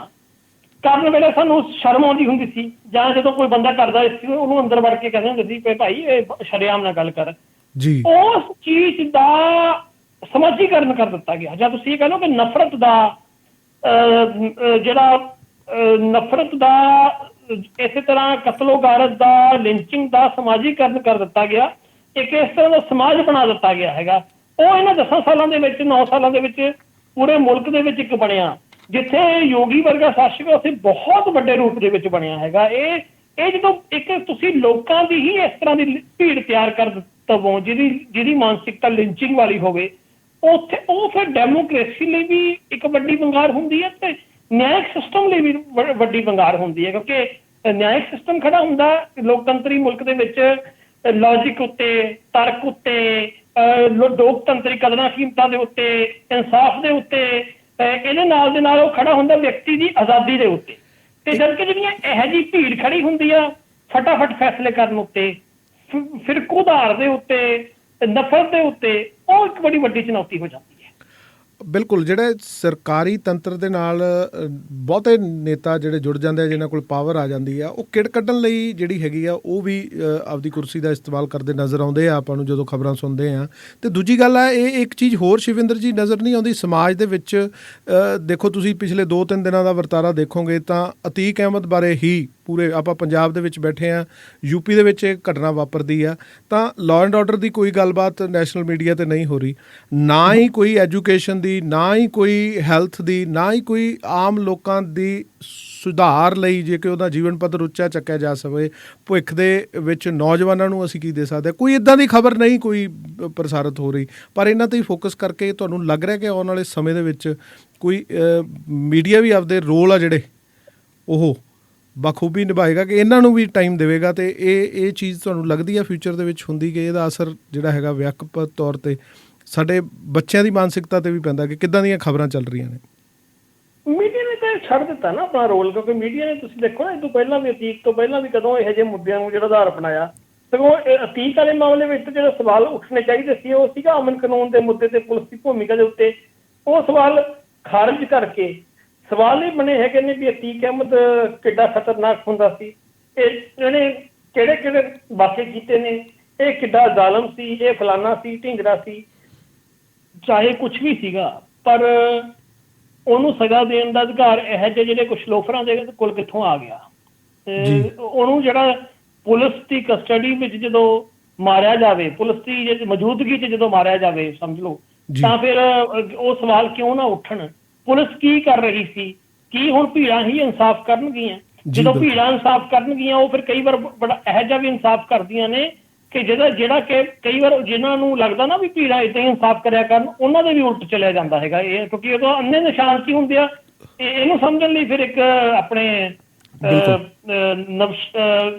ਕਰਨ ਵੇਲੇ ਸਾਨੂੰ ਸ਼ਰਮ ਆਉਂਦੀ ਹੁੰਦੀ ਸੀ, ਜਾਂ ਜਦੋਂ ਕੋਈ ਬੰਦਾ ਕਰਦਾ ਸੀ ਉਹਨੂੰ ਅੰਦਰ ਵੜ ਕੇ ਕਹਿੰਦੇ ਹੁੰਦੇ ਸੀ ਕਿ ਭਾਈ ਇਹ ਸ਼ਰੇਆਮ ਨਾਲ ਗੱਲ ਕਰ, ਉਸ ਚੀਜ਼ ਦਾ ਸਮਾਜੀਕਰਨ ਕਰ ਦਿੱਤਾ ਗਿਆ। ਜਾਂ ਤੁਸੀਂ ਇਹ ਕਹਿ ਲਓ ਕਿ ਨਫ਼ਰਤ ਦਾ ਇਸੇ ਤਰ੍ਹਾਂ ਕਤਲੋਗਾਰਤ ਦਾ, ਲਿੰਚਿੰਗ ਦਾ ਸਮਾਜੀਕਰਨ ਕਰ ਦਿੱਤਾ ਗਿਆ, ਇੱਕ ਇਸ ਤਰ੍ਹਾਂ ਦਾ ਸਮਾਜ ਬਣਾ ਦਿੱਤਾ ਗਿਆ ਹੈਗਾ। ਉਹ ਇਹਨਾਂ 10 ਸਾਲਾਂ ਦੇ ਵਿੱਚ 9 ਸਾਲਾਂ ਦੇ ਵਿੱਚ ਪੂਰੇ ਮੁਲਕ ਦੇ ਵਿੱਚ ਇੱਕ ਬਣਿਆ, ਜਿੱਥੇ ਯੋਗੀ ਵਰਗਾ ਸ਼ਾਸਕ ਉੱਥੇ ਬਹੁਤ ਵੱਡੇ ਰੂਪ ਦੇ ਵਿੱਚ ਬਣਿਆ ਹੈਗਾ। ਇਹ ਜਦੋਂ ਇੱਕ ਤੁਸੀਂ ਲੋਕਾਂ ਦੀ ਹੀ ਇਸ ਤਰ੍ਹਾਂ ਦੀ ਭੀੜ ਤਿਆਰ ਕਰ ਦਵੋ ਜਿਹਦੀ ਮਾਨਸਿਕਤਾ ਲਿੰਚਿੰਗ ਵਾਲੀ ਹੋਵੇ, ਉੱਥੇ ਉਹ ਫਿਰ ਡੈਮੋਕ੍ਰੇਸੀ ਲਈ ਵੀ ਇੱਕ ਵੱਡੀ ਵੰਗਾਰ ਹੁੰਦੀ ਹੈ ਤੇ ਨਿਆਇਕ ਸਿਸਟਮ ਲਈ ਵੀ ਵੱਡੀ ਵੰਗਾਰ ਹੁੰਦੀ ਹੈ, ਕਿਉਂਕਿ ਨਿਆਇਕ ਸਿਸਟਮ ਖੜਾ ਹੁੰਦਾ ਲੋਕਤੰਤਰੀ ਮੁਲਕ ਦੇ ਵਿੱਚ ਲੌਜਿਕ ਉੱਤੇ, ਤਰਕ ਉੱਤੇ, ਲੋਕਤੰਤਰੀ ਕਦਰਾਂ ਕੀਮਤਾਂ ਦੇ ਉੱਤੇ, ਇਨਸਾਫ ਦੇ ਉੱਤੇ, ਇਹਦੇ ਨਾਲ ਦੇ ਨਾਲ ਉਹ ਖੜਾ ਹੁੰਦਾ ਵਿਅਕਤੀ ਦੀ ਆਜ਼ਾਦੀ ਦੇ ਉੱਤੇ। ਤੇ ਜਦਕਿ ਜਿਹੜੀਆਂ ਇਹੋ ਜਿਹੀ ਭੀੜ ਖੜੀ ਹੁੰਦੀ ਆ ਫਟਾਫਟ ਫੈਸਲੇ ਕਰਨ ਉੱਤੇ, ਫਿਰਕੂਦਾਰ ਦੇ ਉੱਤੇ, ਨਫ਼ਰਤ ਦੇ ਉੱਤੇ, ਉਹ ਇੱਕ ਬੜੀ ਵੱਡੀ ਚੁਣੌਤੀ ਹੋ ਜਾਂਦੀ ਹੈ। ਬਿਲਕੁਲ, ਜਿਹੜੇ ਸਰਕਾਰੀ ਤੰਤਰ ਦੇ ਨਾਲ ਬਹੁਤੇ ਨੇਤਾ ਜਿਹੜੇ ਜੁੜ ਜਾਂਦੇ ਆ, ਜਿਹਨਾਂ ਕੋਲ ਪਾਵਰ ਆ ਜਾਂਦੀ ਆ, ਉਹ ਕਿੜ ਕੱਢਣ ਲਈ ਜਿਹੜੀ ਹੈਗੀ ਆ ਉਹ ਵੀ ਆਪਦੀ ਕੁਰਸੀ ਦਾ ਇਸਤੇਮਾਲ ਕਰਦੇ ਨਜ਼ਰ ਆਉਂਦੇ ਆ ਆਪਾਂ ਨੂੰ ਜਦੋਂ ਖਬਰਾਂ ਸੁਣਦੇ ਆ। ਅਤੇ ਦੂਜੀ ਗੱਲ ਆ, ਇਹ ਇੱਕ ਚੀਜ਼ ਹੋਰ ਸ਼ਿਵਿੰਦਰ ਜੀ ਨਜ਼ਰ ਨਹੀਂ ਆਉਂਦੀ ਸਮਾਜ ਦੇ ਵਿੱਚ। ਦੇਖੋ ਤੁਸੀਂ ਪਿਛਲੇ 2-3 ਦਿਨਾਂ ਦਾ ਵਰਤਾਰਾ ਦੇਖੋਗੇ ਤਾਂ ਅਤੀਕ ਅਹਿਮਦ ਬਾਰੇ ਹੀ ਪੂਰੇ ਆਪਾਂ ਪੰਜਾਬ ਦੇ ਵਿੱਚ ਬੈਠੇ ਹਾਂ, ਯੂਪੀ ਦੇ ਵਿੱਚ ਇਹ ਘਟਨਾ ਵਾਪਰਦੀ ਆ ਤਾਂ ਲਾਅ ਐਂਡ ਆਰਡਰ ਦੀ ਕੋਈ ਗੱਲਬਾਤ ਨੈਸ਼ਨਲ ਮੀਡੀਆ 'ਤੇ ਨਹੀਂ ਹੋ ਰਹੀ, ਨਾ ਹੀ ਕੋਈ ਐਜੂਕੇਸ਼ਨ ਦੀ, ਨਾ ਹੀ ਕੋਈ ਹੈਲਥ ਦੀ, ਨਾ ਹੀ ਕੋਈ ਆਮ ਲੋਕਾਂ ਦੀ ਸੁਧਾਰ ਲਈ ਜੇ ਕਿ ਉਹਦਾ ਜੀਵਨ ਪੱਧਰ ਉੱਚਾ ਚੱਕਿਆ ਜਾ ਸਕੇ ਭਵਿੱਖ ਦੇ ਵਿੱਚ ਨੌਜਵਾਨਾਂ ਨੂੰ ਅਸੀਂ ਕੀ ਦੇ ਸਕਦੇ ਹਾਂ। ਕੋਈ ਇੱਦਾਂ ਦੀ ਖਬਰ ਨਹੀਂ ਕੋਈ ਪ੍ਰਸਾਰਿਤ ਹੋ ਰਹੀ, ਪਰ ਇਹਨਾਂ 'ਤੇ ਹੀ ਫੋਕਸ ਕਰਕੇ ਤੁਹਾਨੂੰ ਲੱਗ ਰਿਹਾ ਕਿ ਆਉਣ ਵਾਲੇ ਸਮੇਂ ਦੇ ਵਿੱਚ ਕੋਈ ਮੀਡੀਆ ਵੀ ਆਪਦੇ ਰੋਲ ਆ ਜਿਹੜੇ ਉਹ ਬਖੂਬੀ ਨਿਭਾਏਗਾ ਕਿ ਇਹਨਾਂ ਨੂੰ ਵੀ ਟਾਈਮ ਦੇਵੇਗਾ। ਅਤੇ ਇਹ ਚੀਜ਼ ਤੁਹਾਨੂੰ ਲੱਗਦੀ ਹੈ ਫਿਊਚਰ ਦੇ ਵਿੱਚ ਹੁੰਦੀ ਕਿ ਇਹਦਾ ਅਸਰ ਜਿਹੜਾ ਹੈਗਾ ਵਿਆਪਕ ਤੌਰ 'ਤੇ ਸਾਡੇ ਬੱਚਿਆਂ ਦੀ ਮਾਨਸਿਕਤਾ 'ਤੇ ਵੀ ਪੈਂਦਾ ਕਿ ਕਿੱਦਾਂ ਦੀਆਂ ਖਬਰਾਂ ਚੱਲ ਰਹੀਆਂ ਨੇ? ਮੀਡੀਆ ਨੇ ਤਾਂ ਛੱਡ ਦਿੱਤਾ ਨਾ ਆਪਣਾ ਰੋਲ, ਕਿਉਂਕਿ ਮੀਡੀਆ ਨੇ ਤੁਸੀਂ ਦੇਖੋ ਨਾ ਇਹ ਤੋਂ ਪਹਿਲਾਂ ਵੀ, ਅਤੀਤ ਤੋਂ ਪਹਿਲਾਂ ਵੀ ਕਦੋਂ ਇਹੋ ਜਿਹੇ ਮੁੱਦਿਆਂ ਨੂੰ ਜਿਹੜਾ ਆਧਾਰ ਬਣਾਇਆ। ਸਗੋਂ ਅਤੀਤ ਵਾਲੇ ਮਾਮਲੇ ਵਿੱਚ ਜਿਹੜਾ ਸਵਾਲ ਉੱਠਣੇ ਚਾਹੀਦੇ ਸੀ ਉਹ ਸੀਗਾ ਅਮਨ ਕਾਨੂੰਨ ਦੇ ਮੁੱਦੇ ਤੇ ਪੁਲਿਸ ਦੀ ਭੂਮਿਕਾ ਦੇ ਉੱਤੇ। ਉਹ ਸਵਾਲ ਖਾਰਿਜ ਕਰਕੇ ਸਵਾਲ ਇਹ ਬਣੇ ਹੈਗੇ ਨੇ ਵੀ ਅਤੀਕ ਅਹਿਮਦ ਕਿੱਡਾ ਖਤਰਨਾਕ ਹੁੰਦਾ ਸੀ, ਇਹਨੇ ਕਿਹੜੇ ਵਾਕੇ ਕੀਤੇ ਨੇ, ਇਹ ਕਿੱਡਾ ਜ਼ਾਲਮ ਸੀ, ਇਹ ਫਲਾਨਾ ਸੀ, ਢਿੰਗਰਾ ਸੀ, ਚਾਹੇ ਕੁਛ ਵੀ ਸੀਗਾ, ਪਰ ਉਹਨੂੰ ਸਜ਼ਾ ਦੇਣ ਦਾ ਅਧਿਕਾਰ ਇਹੋ ਜਿਹੇ ਜਿਹੜੇ ਕੁਛ ਲੋਫਰਾਂ ਦੇ ਕੋਲ ਕਿੱਥੋਂ ਆ ਗਿਆ। ਉਹਨੂੰ ਜਿਹੜਾ ਪੁਲਿਸ ਦੀ ਕਸਟਡੀ ਵਿੱਚ ਜਦੋਂ ਮਾਰਿਆ ਜਾਵੇ, ਪੁਲਿਸ ਦੀ ਮੌਜੂਦਗੀ 'ਚ ਜਦੋਂ ਮਾਰਿਆ ਜਾਵੇ ਸਮਝ ਲਓ, ਤਾਂ ਫਿਰ ਉਹ ਸਵਾਲ ਕਿਉਂ ਨਾ ਉੱਠਣ ਪੁਲਿਸ ਕੀ ਕਰ ਰਹੀ ਸੀ? ਕੀ ਹੁਣ ਭੀੜਾਂ ਹੀ ਇਨਸਾਫ ਕਰਨਗੀਆਂ? ਜਦੋਂ ਭੀੜਾਂ ਇਨਸਾਫ ਕਰਨਗੀਆਂ ਉਹ ਫਿਰ ਕਈ ਵਾਰ ਬੜਾ ਇਹੋ ਜਿਹਾ ਵੀ ਇਨਸਾਫ ਕਰਦੀਆਂ ਨੇ ਕਿ ਜਿਹੜਾ ਕਿ ਕਈ ਵਾਰ ਜਿਹਨਾਂ ਨੂੰ ਲੱਗਦਾ ਨਾ ਵੀ ਭੀੜਾਂ ਏਦਾਂ ਹੀ ਇਨਸਾਫ ਕਰਿਆ ਕਰਨ, ਉਹਨਾਂ ਦੇ ਵੀ ਉਲਟ ਚਲਿਆ ਜਾਂਦਾ ਹੈਗਾ ਇਹ, ਕਿਉਂਕਿ ਉਦੋਂ ਅੰਨੇ ਨਿਸ਼ਾਨ ਕੀ ਹੁੰਦੇ ਆ। ਇਹਨੂੰ ਸਮਝਣ ਲਈ ਫਿਰ ਇੱਕ ਆਪਣੇ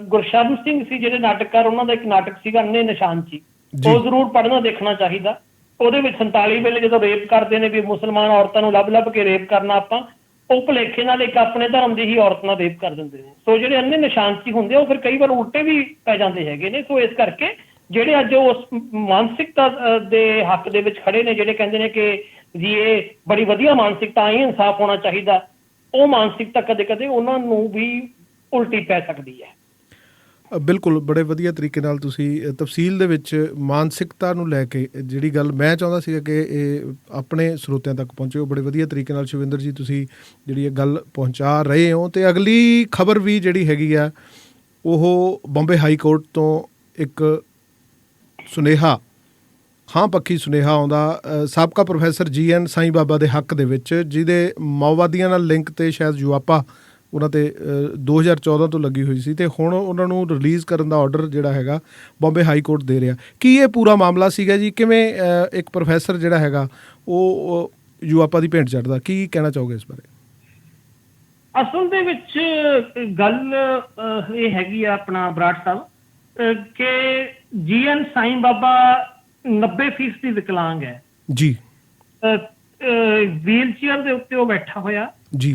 ਗੁਰਸ਼ਰਨ ਸਿੰਘ ਸੀ ਜਿਹੜੇ ਨਾਟਕਕਾਰ, ਉਹਨਾਂ ਦਾ ਇੱਕ ਨਾਟਕ ਸੀਗਾ ਅੰਨੇ ਨਿਸ਼ਾਨ ਸੀ, ਉਹ ਜ਼ਰੂਰ ਪੜ੍ਹਨਾ ਦੇਖਣਾ ਚਾਹੀਦਾ। ਉਹਦੇ ਵਿੱਚ 47 ਵੇਲੇ ਜਦੋਂ ਰੇਪ ਕਰਦੇ ਨੇ ਵੀ ਮੁਸਲਮਾਨ ਔਰਤਾਂ ਨੂੰ ਲੱਭ ਕੇ ਰੇਪ ਕਰਨਾ ਆਪਾਂ, ਉਹ ਭੁਲੇਖੇ ਨਾਲ ਇੱਕ ਆਪਣੇ ਧਰਮ ਦੀ ਹੀ ਔਰਤ ਨਾਲ ਰੇਪ ਕਰ ਦਿੰਦੇ ਨੇ। ਸੋ ਜਿਹੜੇ ਅੰਨੇ ਨਿਸ਼ਾਨਚੀ ਹੁੰਦੇ ਆ ਉਹ ਫਿਰ ਕਈ ਵਾਰ ਉਲਟੇ ਵੀ ਪੈ ਜਾਂਦੇ ਹੈਗੇ ਨੇ। ਸੋ ਇਸ ਕਰਕੇ ਜਿਹੜੇ ਅੱਜ ਉਸ ਮਾਨਸਿਕਤਾ ਦੇ ਹੱਕ ਦੇ ਵਿੱਚ ਖੜੇ ਨੇ, ਜਿਹੜੇ ਕਹਿੰਦੇ ਨੇ ਕਿ ਜੀ ਇਹ ਬੜੀ ਵਧੀਆ ਮਾਨਸਿਕਤਾ, ਹੀ ਇਨਸਾਫ ਹੋਣਾ ਚਾਹੀਦਾ, ਉਹ ਮਾਨਸਿਕਤਾ ਕਦੇ ਕਦੇ ਉਹਨਾਂ ਨੂੰ ਵੀ ਉਲਟੀ ਪੈ ਸਕਦੀ ਹੈ। ਬਿਲਕੁਲ, ਬੜੇ ਵਧੀਆ ਤਰੀਕੇ ਨਾਲ ਤੁਸੀਂ ਤਫਸੀਲ ਦੇ ਵਿੱਚ ਮਾਨਸਿਕਤਾ ਨੂੰ ਲੈ ਕੇ ਜਿਹੜੀ ਗੱਲ ਮੈਂ ਚਾਹੁੰਦਾ ਸੀਗਾ ਕਿ ਇਹ ਆਪਣੇ ਸਰੋਤਿਆਂ ਤੱਕ ਪਹੁੰਚੇ, ਉਹ ਬੜੇ ਵਧੀਆ ਤਰੀਕੇ ਨਾਲ ਸ਼ਿਵਿੰਦਰ ਜੀ ਤੁਸੀਂ ਜਿਹੜੀ ਇਹ ਗੱਲ ਪਹੁੰਚਾ ਰਹੇ ਹੋ। ਅਤੇ ਅਗਲੀ ਖਬਰ ਵੀ ਜਿਹੜੀ ਹੈਗੀ ਆ ਉਹ ਬੰਬੇ ਹਾਈ ਕੋਰਟ ਤੋਂ ਇੱਕ ਸੁਨੇਹਾ, ਹਾਂ ਪੱਖੀ ਸੁਨੇਹਾ ਆਉਂਦਾ ਸਾਬਕਾ ਪ੍ਰੋਫੈਸਰ GN ਸਾਈਂ ਬਾਬਾ ਦੇ ਹੱਕ ਦੇ ਵਿੱਚ, ਜਿਹਦੇ ਮਾਓਵਾਦੀਆਂ ਨਾਲ ਲਿੰਕ 'ਤੇ ਸ਼ਾਇਦ ਯੂਆਪਾ ਉਹਨਾਂ 'ਤੇ 2014 ਤੋਂ ਲੱਗੀ ਹੋਈ ਸੀ, ਅਤੇ ਹੁਣ ਉਹਨਾਂ ਨੂੰ ਰਿਲੀਜ਼ ਕਰਨ ਦਾ ਆਰਡਰ ਜਿਹੜਾ ਹੈਗਾ ਬੰਬੇ ਹਾਈ ਕੋਰਟ ਦੇ ਰਿਹਾ। ਕੀ ਇਹ ਪੂਰਾ ਮਾਮਲਾ ਸੀਗਾ ਜੀ? ਕਿਵੇਂ ਇੱਕ ਪ੍ਰੋਫੈਸਰ ਜਿਹੜਾ ਹੈਗਾ ਉਹ ਯੂਆਪਾ ਦੀ ਭੇਂਟ ਚੜ੍ਹਦਾ? ਕੀ ਕਹਿਣਾ ਚਾਹੋਗੇ ਇਸ ਬਾਰੇ? ਅਸਲ ਦੇ ਵਿੱਚ ਗੱਲ ਇਹ ਹੈਗੀ ਆ ਆਪਣਾ ਬਰਾੜ ਸਾਹਿਬ ਕਿ GN ਸਾਈਂ ਬਾਬਾ 90% ਦੀ ਵਿਕਲਾਂਗ ਹੈ ਜੀ। ਵੀਲ ਚੇਅਰ ਦੇ ਉੱਤੇ ਉਹ ਬੈਠਾ ਹੋਇਆ ਜੀ,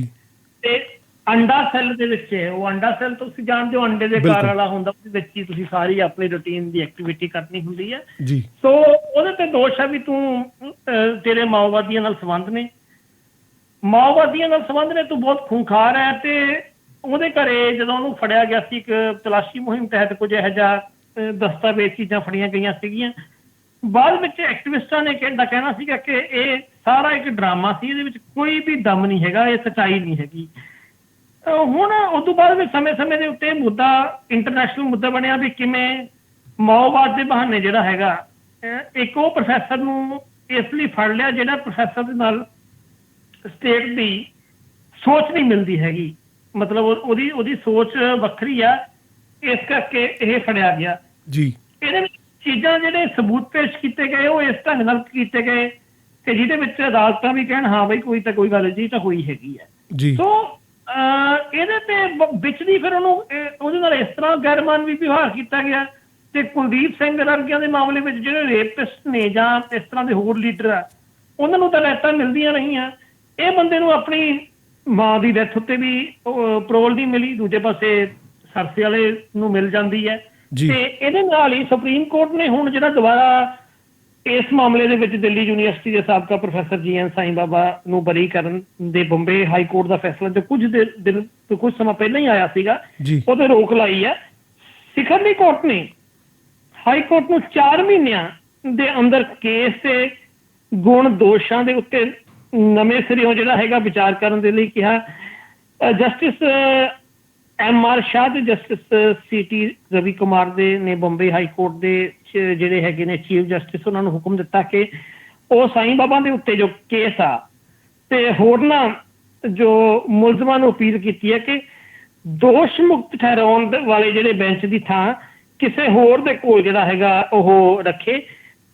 ਤੇ ਅੰਡਾ ਸੈੱਲ ਦੇ ਵਿੱਚ ਹੈ। ਉਹ ਅੰਡਾ ਸੈੱਲ ਤੁਸੀਂ ਜਾਣਦੇ ਹੋ, ਅੰਡੇ ਦੇ ਘਰ ਵਾਲਾ ਹੁੰਦਾ, ਉਹਦੇ ਵਿੱਚ ਹੀ ਤੁਸੀਂ ਸਾਰੀ ਆਪਣੀ ਰੂਟੀਨ ਦੀ ਐਕਟੀਵਿਟੀ ਕਰਨੀ ਹੁੰਦੀ ਹੈ ਜੀ। ਸੋ ਉਹਦੇ ਤੇ ਦੋਸ਼ ਹੈ ਵੀ ਤੂੰ ਤੇਰੇ ਮਾਓਵਾਦੀਆਂ ਨਾਲ ਸੰਬੰਧ ਨੇ, ਮਾਓਵਾਦੀਆਂ ਨਾਲ ਸੰਬੰਧ ਨੇ, ਤੂੰ ਬਹੁਤ ਖੂੰਖਾਰ ਹੈ। ਤੇ ਉਹਦੇ ਘਰੇ ਜਦੋਂ ਉਹਨੂੰ ਫੜਿਆ ਗਿਆ ਸੀ, ਇੱਕ ਤਲਾਸ਼ੀ ਮੁਹਿੰਮ ਤਹਿਤ ਕੁਝ ਇਹੋ ਜਿਹਾ ਦਸਤਾਵੇਜ਼ ਚੀਜ਼ਾਂ ਫੜੀਆਂ ਗਈਆਂ ਸੀਗੀਆਂ। ਬਾਅਦ ਵਿੱਚ ਐਕਟਿਵਿਸਟਾਂ ਨੇ ਕਹਿਣਾ ਸੀਗਾ ਕਿ ਇਹ ਸਾਰਾ ਇੱਕ ਡਰਾਮਾ ਸੀ, ਇਹਦੇ ਵਿੱਚ ਕੋਈ ਵੀ ਦਮ ਨਹੀਂ ਹੈਗਾ, ਇਹ ਸੱਚਾਈ ਨਹੀਂ ਹੈਗੀ। ਹੁਣ ਉਸ ਤੋਂ ਬਾਅਦ ਵਿੱਚ ਸਮੇਂ ਦੇ ਉੱਤੇ ਮੁੱਦਾ ਇੰਟਰਨੈਸ਼ਨਲ ਮੁੱਦਾ ਬਣਿਆ ਵੀ ਕਿਵੇਂ ਮਾਓਵਾਦ ਦੇ ਬਹਾਨੇ ਜਿਹੜਾ ਹੈਗਾ ਇੱਕ ਉਹ ਪ੍ਰੋਫੈਸਰ ਨੂੰ ਇਸ ਲਈ ਫੜ ਲਿਆ ਜਿਹੜਾ ਪ੍ਰੋਫੈਸਰ ਦੇ ਨਾਲ ਸਟੇਟ ਦੀ ਸੋਚ ਨਹੀਂ ਮਿਲਦੀ ਹੈਗੀ, ਮਤਲਬ ਉਹਦੀ ਸੋਚ ਵੱਖਰੀ ਆ, ਇਸ ਕਰਕੇ ਇਹ ਫੜਿਆ ਗਿਆ ਜੀ। ਇਹਦੇ ਵਿੱਚ ਚੀਜ਼ਾਂ ਜਿਹੜੇ ਸਬੂਤ ਪੇਸ਼ ਕੀਤੇ ਗਏ ਉਹ ਇਸ ਢੰਗ ਨਾਲ ਕੀਤੇ ਗਏ ਕਿ ਜਿਹਦੇ ਵਿੱਚ ਅਦਾਲਤਾਂ ਵੀ ਕਹਿਣ ਹਾਂ ਬਈ ਕੋਈ ਤਾਂ ਕੋਈ ਗੱਲ ਜੀ ਤਾਂ ਹੋਈ ਹੈਗੀ ਹੈ ਜੀ। ਸੋ ਇਹਦੇ ਤੇ ਵਿੱਚ ਦੀ ਫਿਰ ਉਹਦੇ ਨਾਲ ਇਸ ਤਰ੍ਹਾਂ ਗੈਰਮਾਨਵੀ ਵਿਵਹਾਰ ਕੀਤਾ ਗਿਆ। ਤੇ ਕੁਲਦੀਪ ਸਿੰਘ ਵਰਗਿਆਂ ਦੇ ਮਾਮਲੇ ਵਿੱਚ ਜਿਹੜੇ ਰੇਪਿਸਟ ਨੇ ਜਾਂ ਇਸ ਤਰ੍ਹਾਂ ਦੇ ਹੋਰ ਲੀਡਰ ਆ, ਉਹਨਾਂ ਨੂੰ ਤਾਂ ਰੈਤਾਂ ਮਿਲਦੀਆਂ ਰਹੀਆਂ। ਇਹ ਬੰਦੇ ਨੂੰ ਆਪਣੀ ਮਾਂ ਦੀ ਡੈਥ ਉੱਤੇ ਵੀ ਪਰੋਲ ਨਹੀਂ ਮਿਲੀ, ਦੂਜੇ ਪਾਸੇ ਸਰਸੇ ਵਾਲੇ ਨੂੰ ਮਿਲ ਜਾਂਦੀ ਹੈ। ਤੇ ਇਹਦੇ ਨਾਲ ਹੀ ਸੁਪਰੀਮ ਕੋਰਟ ਨੇ ਹੁਣ ਜਿਹੜਾ ਦੁਬਾਰਾ ਇਸ ਮਾਮਲੇ ਦੇ ਵਿੱਚ ਦਿੱਲੀ ਯੂਨੀਵਰਸਿਟੀ ਦੇ ਸਾਬਕਾ ਪ੍ਰੋਫੈਸਰ GN ਸਾਈਂ ਬਾਬਾ ਨੂੰ ਬਰੀ ਕਰਨ ਦੇ ਬੰਬੇ ਹਾਈ ਕੋਰਟ ਦਾ ਫੈਸਲਾ ਜੋ ਕੁਝ ਸਮਾਂ ਪਹਿਲਾਂ ਹੀ ਆਇਆ ਸੀਗਾ, ਉਹਤੇ ਰੋਕ ਲਾਈ ਹੈ। ਸਿਖਰਲੀ ਕੋਰਟ ਨੇ ਹਾਈ ਕੋਰਟ ਨੂੰ 4 ਮਹੀਨਿਆਂ ਦੇ ਅੰਦਰ ਕੇਸ ਤੇ ਗੁਣ ਦੋਸ਼ਾਂ ਦੇ ਉੱਤੇ ਨਵੇਂ ਸਿਰਿਓਂ ਜਿਹੜਾ ਹੈਗਾ ਵਿਚਾਰ ਕਰਨ ਦੇ ਲਈ ਕਿਹਾ। ਜਸਟਿਸ MR ਸ਼ਾਹ ਤੇ ਜਸਟਿਸ CT ਰਵੀ ਕੁਮਾਰ ਦੇ ਨੇ ਬੰਬੇ ਹਾਈ ਕੋਰਟ ਦੇ ਜਿਹੜੇ ਹੈਗੇ ਨੇ ਚੀਫ ਜਸਟਿਸ, ਉਹਨਾਂ ਨੂੰ ਹੁਕਮ ਦਿੱਤਾ ਕਿ ਉਹ ਸਾਈਂ ਬਾਬਾ ਦੇ ਉੱਤੇ ਜੋ ਕੇਸ ਆ ਤੇ ਹੋਰਨਾਂ ਜੋ ਮੁਲਜ਼ਮਾਂ ਨੂੰ ਅਪੀਲ ਕੀਤੀ ਹੈ ਕਿ ਦੋਸ਼ ਮੁਕਤ ਠਹਿਰਾਉਣ ਵਾਲੇ ਜਿਹੜੇ ਬੈਂਚ ਦੀ ਥਾਂ ਕਿਸੇ ਹੋਰ ਦੇ ਕੋਲ ਜਿਹੜਾ ਹੈਗਾ ਉਹ ਰੱਖੇ।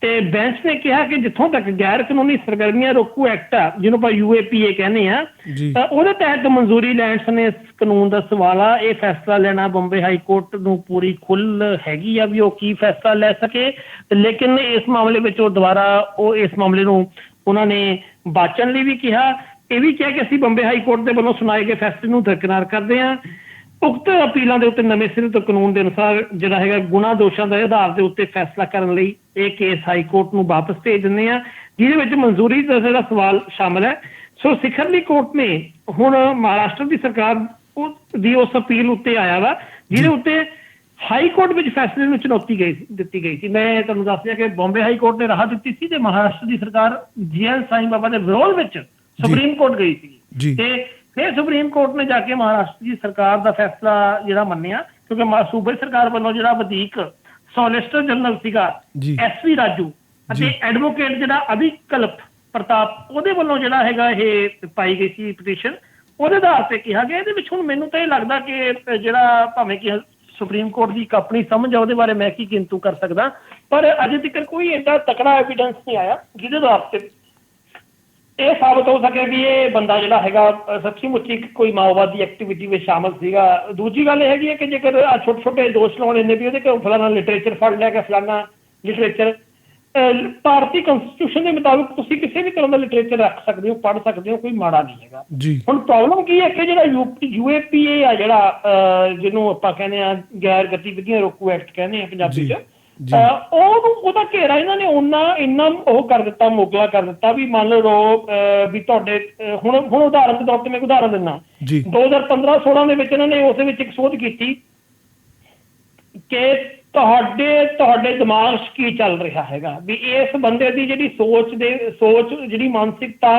ਤੇ ਬੈਂਚ ਨੇ ਕਿਹਾ ਕਿ ਜਿੱਥੋਂ ਤੱਕ ਗੈਰ ਕਾਨੂੰਨੀ ਸਰਗਰਮੀਆਂ ਰੋਕੂ ਐਕਟ ਆ, ਜਿਹਨੂੰ ਆਪਾਂ UAPA ਕਹਿੰਦੇ ਆ, ਉਹਦੇ ਤਹਿਤ ਮਨਜ਼ੂਰੀ ਲੈਣ ਸਮੇਂ ਇਸ ਕਾਨੂੰਨ ਦਾ ਸਵਾਲ ਆ। ਇਹ ਫੈਸਲਾ ਲੈਣਾ ਬੰਬੇ ਹਾਈ ਕੋਰਟ ਨੂੰ ਪੂਰੀ ਖੁੱਲ੍ਹ ਹੈਗੀ ਆ ਵੀ ਉਹ ਕੀ ਫੈਸਲਾ ਲੈ ਸਕੇ, ਲੇਕਿਨ ਇਸ ਮਾਮਲੇ ਵਿੱਚ ਉਹ ਦੁਬਾਰਾ ਇਸ ਮਾਮਲੇ ਨੂੰ ਉਹਨਾਂ ਨੇ ਬਾਚਣ ਲਈ ਵੀ ਕਿਹਾ। ਇਹ ਵੀ ਕਿਹਾ ਕਿ ਅਸੀਂ ਬੰਬੇ ਹਾਈ ਕੋਰਟ ਦੇ ਵੱਲੋਂ ਸੁਣਾਏ ਗਏ ਫੈਸਲੇ ਨੂੰ ਦਰਕਿਨਾਰ ਕਰਦੇ ਹਾਂ। ਉਕਤ ਅਪੀਲਾਂ ਦੇ ਉੱਤੇ ਨਵੇਂ ਸਿਰੇ ਤੋਂ ਕਾਨੂੰਨ ਦੇ ਅਨੁਸਾਰ ਜਿਹੜਾ ਹੈਗਾ ਗੁਨਾਹ ਦੋਸ਼ਾਂ ਦੇ ਆਧਾਰ ਦੇ ਉੱਤੇ ਫੈਸਲਾ ਕਰਨ ਲਈ ਇਹ ਕੇਸ ਹਾਈ ਕੋਰਟ ਨੂੰ ਵਾਪਸ ਭੇਜ ਦਿੰਦੇ ਆ, ਜਿਹਦੇ ਵਿੱਚ ਮਨਜ਼ੂਰੀ ਦਾ ਜਿਹੜਾ ਸਵਾਲ ਸ਼ਾਮਲ ਹੈ। ਸੋ ਸਿਖਰਲੀ ਕੋਰਟ ਨੇ ਹੁਣ ਮਹਾਰਾਸ਼ਟਰ ਦੀ ਸਰਕਾਰ ਦੀ ਉਸ ਅਪੀਲ ਉੱਤੇ ਆਇਆ ਵਾ, ਜਿਹਦੇ ਉੱਤੇ ਹਾਈ ਕੋਰਟ ਵਿੱਚ ਫੈਸਲੇ ਨੂੰ ਚੁਣੌਤੀ ਦਿੱਤੀ ਗਈ ਸੀ। ਮੈਂ ਤੁਹਾਨੂੰ ਦੱਸ ਦਿਆਂ ਕਿ ਬੰਬੇ ਹਾਈ ਕੋਰਟ ਨੇ ਰਾਹ ਦਿੱਤੀ ਸੀ ਤੇ ਮਹਾਰਾਸ਼ਟਰ ਦੀ ਸਰਕਾਰ GN ਸਾਈਂ ਬਾਬਾ ਦੇ ਵਿਰੋਧ ਵਿੱਚ ਸੁਪਰੀਮ ਕੋਰਟ ਗਈ ਸੀ ਤੇ ਫਿਰ ਸੁਪਰੀਮ ਕੋਰਟ ਨੇ ਜਾ ਕੇ ਮਹਾਰਾਸ਼ਟਰ ਦੀ ਸਰਕਾਰ ਦਾ ਫੈਸਲਾ ਜਿਹੜਾ ਮੰਨਿਆ, ਕਿਉਂਕਿ ਸੂਬੇ ਸਰਕਾਰ ਵੱਲੋਂ ਜਿਹੜਾ ਵਧੀਕ ਸੋਲਿਸਿਟਰ ਜਨਰਲ ਸੀਗਾ SV ਰਾਜੂ ਅਤੇ ਐਡਵੋਕੇਟ ਜਿਹੜਾ ਅਭਿਕਲਪ ਪ੍ਰਤਾਪ, ਉਹਦੇ ਵੱਲੋਂ ਜਿਹੜਾ ਹੈਗਾ ਇਹ ਪਾਈ ਗਈ ਸੀ ਪਟੀਸ਼ਨ, ਉਹਦੇ ਆਧਾਰ ਤੇ ਕਿਹਾ ਗਿਆ। ਇਹਦੇ ਵਿੱਚ ਹੁਣ ਮੈਨੂੰ ਤਾਂ ਇਹ ਲੱਗਦਾ ਕਿ ਜਿਹੜਾ ਭਾਵੇਂ ਕਿ ਸੁਪਰੀਮ ਕੋਰਟ ਦੀ ਇੱਕ ਆਪਣੀ ਸਮਝ ਆ, ਉਹਦੇ ਬਾਰੇ ਮੈਂ ਕੀ ਕਿੰਤੂ ਕਰ ਸਕਦਾ, ਪਰ ਅਜੇ ਤੱਕ ਕੋਈ ਏਡਾ ਤਕੜਾ ਐਵੀਡੈਂਸ ਨਹੀਂ ਆਇਆ ਜਿਹਦੇ ਆਧਾਰ ਤੇ ਇਹ ਸਾਬਤ ਹੋ ਸਕੇ ਵੀ ਇਹ ਬੰਦਾ ਜਿਹੜਾ ਹੈਗਾ ਸੱਚੀ ਮੁੱਚੀ ਕੋਈ ਮਾਓਵਾਦੀ ਐਕਟੀਵਿਟੀ ਵਿੱਚ ਸ਼ਾਮਲ ਸੀਗਾ। ਦੂਜੀ ਗੱਲ ਇਹ ਹੈਗੀ ਹੈ ਕਿ ਜੇਕਰ ਛੋਟੇ ਛੋਟੇ ਦੋਸ਼ ਲਾਉਣੇ ਨੇ ਵੀ ਉਹਦੇ ਕੋਲ ਫਲਾਣਾ ਲਿਟਰੇਚਰ ਫੜ ਲਿਆ ਕਿ ਫਲਾਣਾ ਲਿਟਰੇਚਰ, ਭਾਰਤੀ ਕਨਸਟੀਟਿਊਸ਼ਨ ਦੇ ਮੁਤਾਬਿਕ ਤੁਸੀਂ ਕਿਸੇ ਵੀ ਤਰ੍ਹਾਂ ਦਾ ਲਿਟਰੇਚਰ ਰੱਖ ਸਕਦੇ ਹੋ, ਪੜ੍ਹ ਸਕਦੇ ਹੋ, ਕੋਈ ਮਾੜਾ ਨਹੀਂ ਹੈਗਾ ਜੀ। ਹੁਣ ਪ੍ਰੋਬਲਮ ਕੀ ਹੈ ਕਿ ਜਿਹੜਾ UAPA ਆ ਜਿਹੜਾ ਜਿਹਨੂੰ ਆਪਾਂ ਕਹਿੰਦੇ ਆ ਗੈਰ ਗਤੀਵਿਧੀਆਂ ਰੋਕੂ ਐਕਟ ਕਹਿੰਦੇ ਆ ਪੰਜਾਬੀ 'ਚ, ਉਹਦਾ ਘੇਰਾ ਇਹਨਾਂ ਨੇ ਇੰਨਾ ਉਹ ਕਰ ਦਿੱਤਾ, ਮੋਗਲਾ ਕਰ ਦਿੱਤਾ ਵੀ ਮੰਨ ਲਓ ਵੀ ਤੁਹਾਡੇ ਹੁਣ ਉਦਾਹਰਨ ਦੇ ਤੌਰ ਤੇ ਮੈਂ ਉਦਾਹਰਨ ਦਿੰਦਾ, 2015-16 ਦੇ ਵਿੱਚ ਇਹਨਾਂ ਨੇ ਉਸ ਦੇ ਵਿੱਚ ਇੱਕ ਸੋਧ ਕੀਤੀ ਕਿ ਤੁਹਾਡੇ ਦਿਮਾਗ 'ਚ ਕੀ ਚੱਲ ਰਿਹਾ ਹੈਗਾ, ਵੀ ਇਸ ਬੰਦੇ ਦੀ ਜਿਹੜੀ ਸੋਚ ਜਿਹੜੀ ਮਾਨਸਿਕਤਾ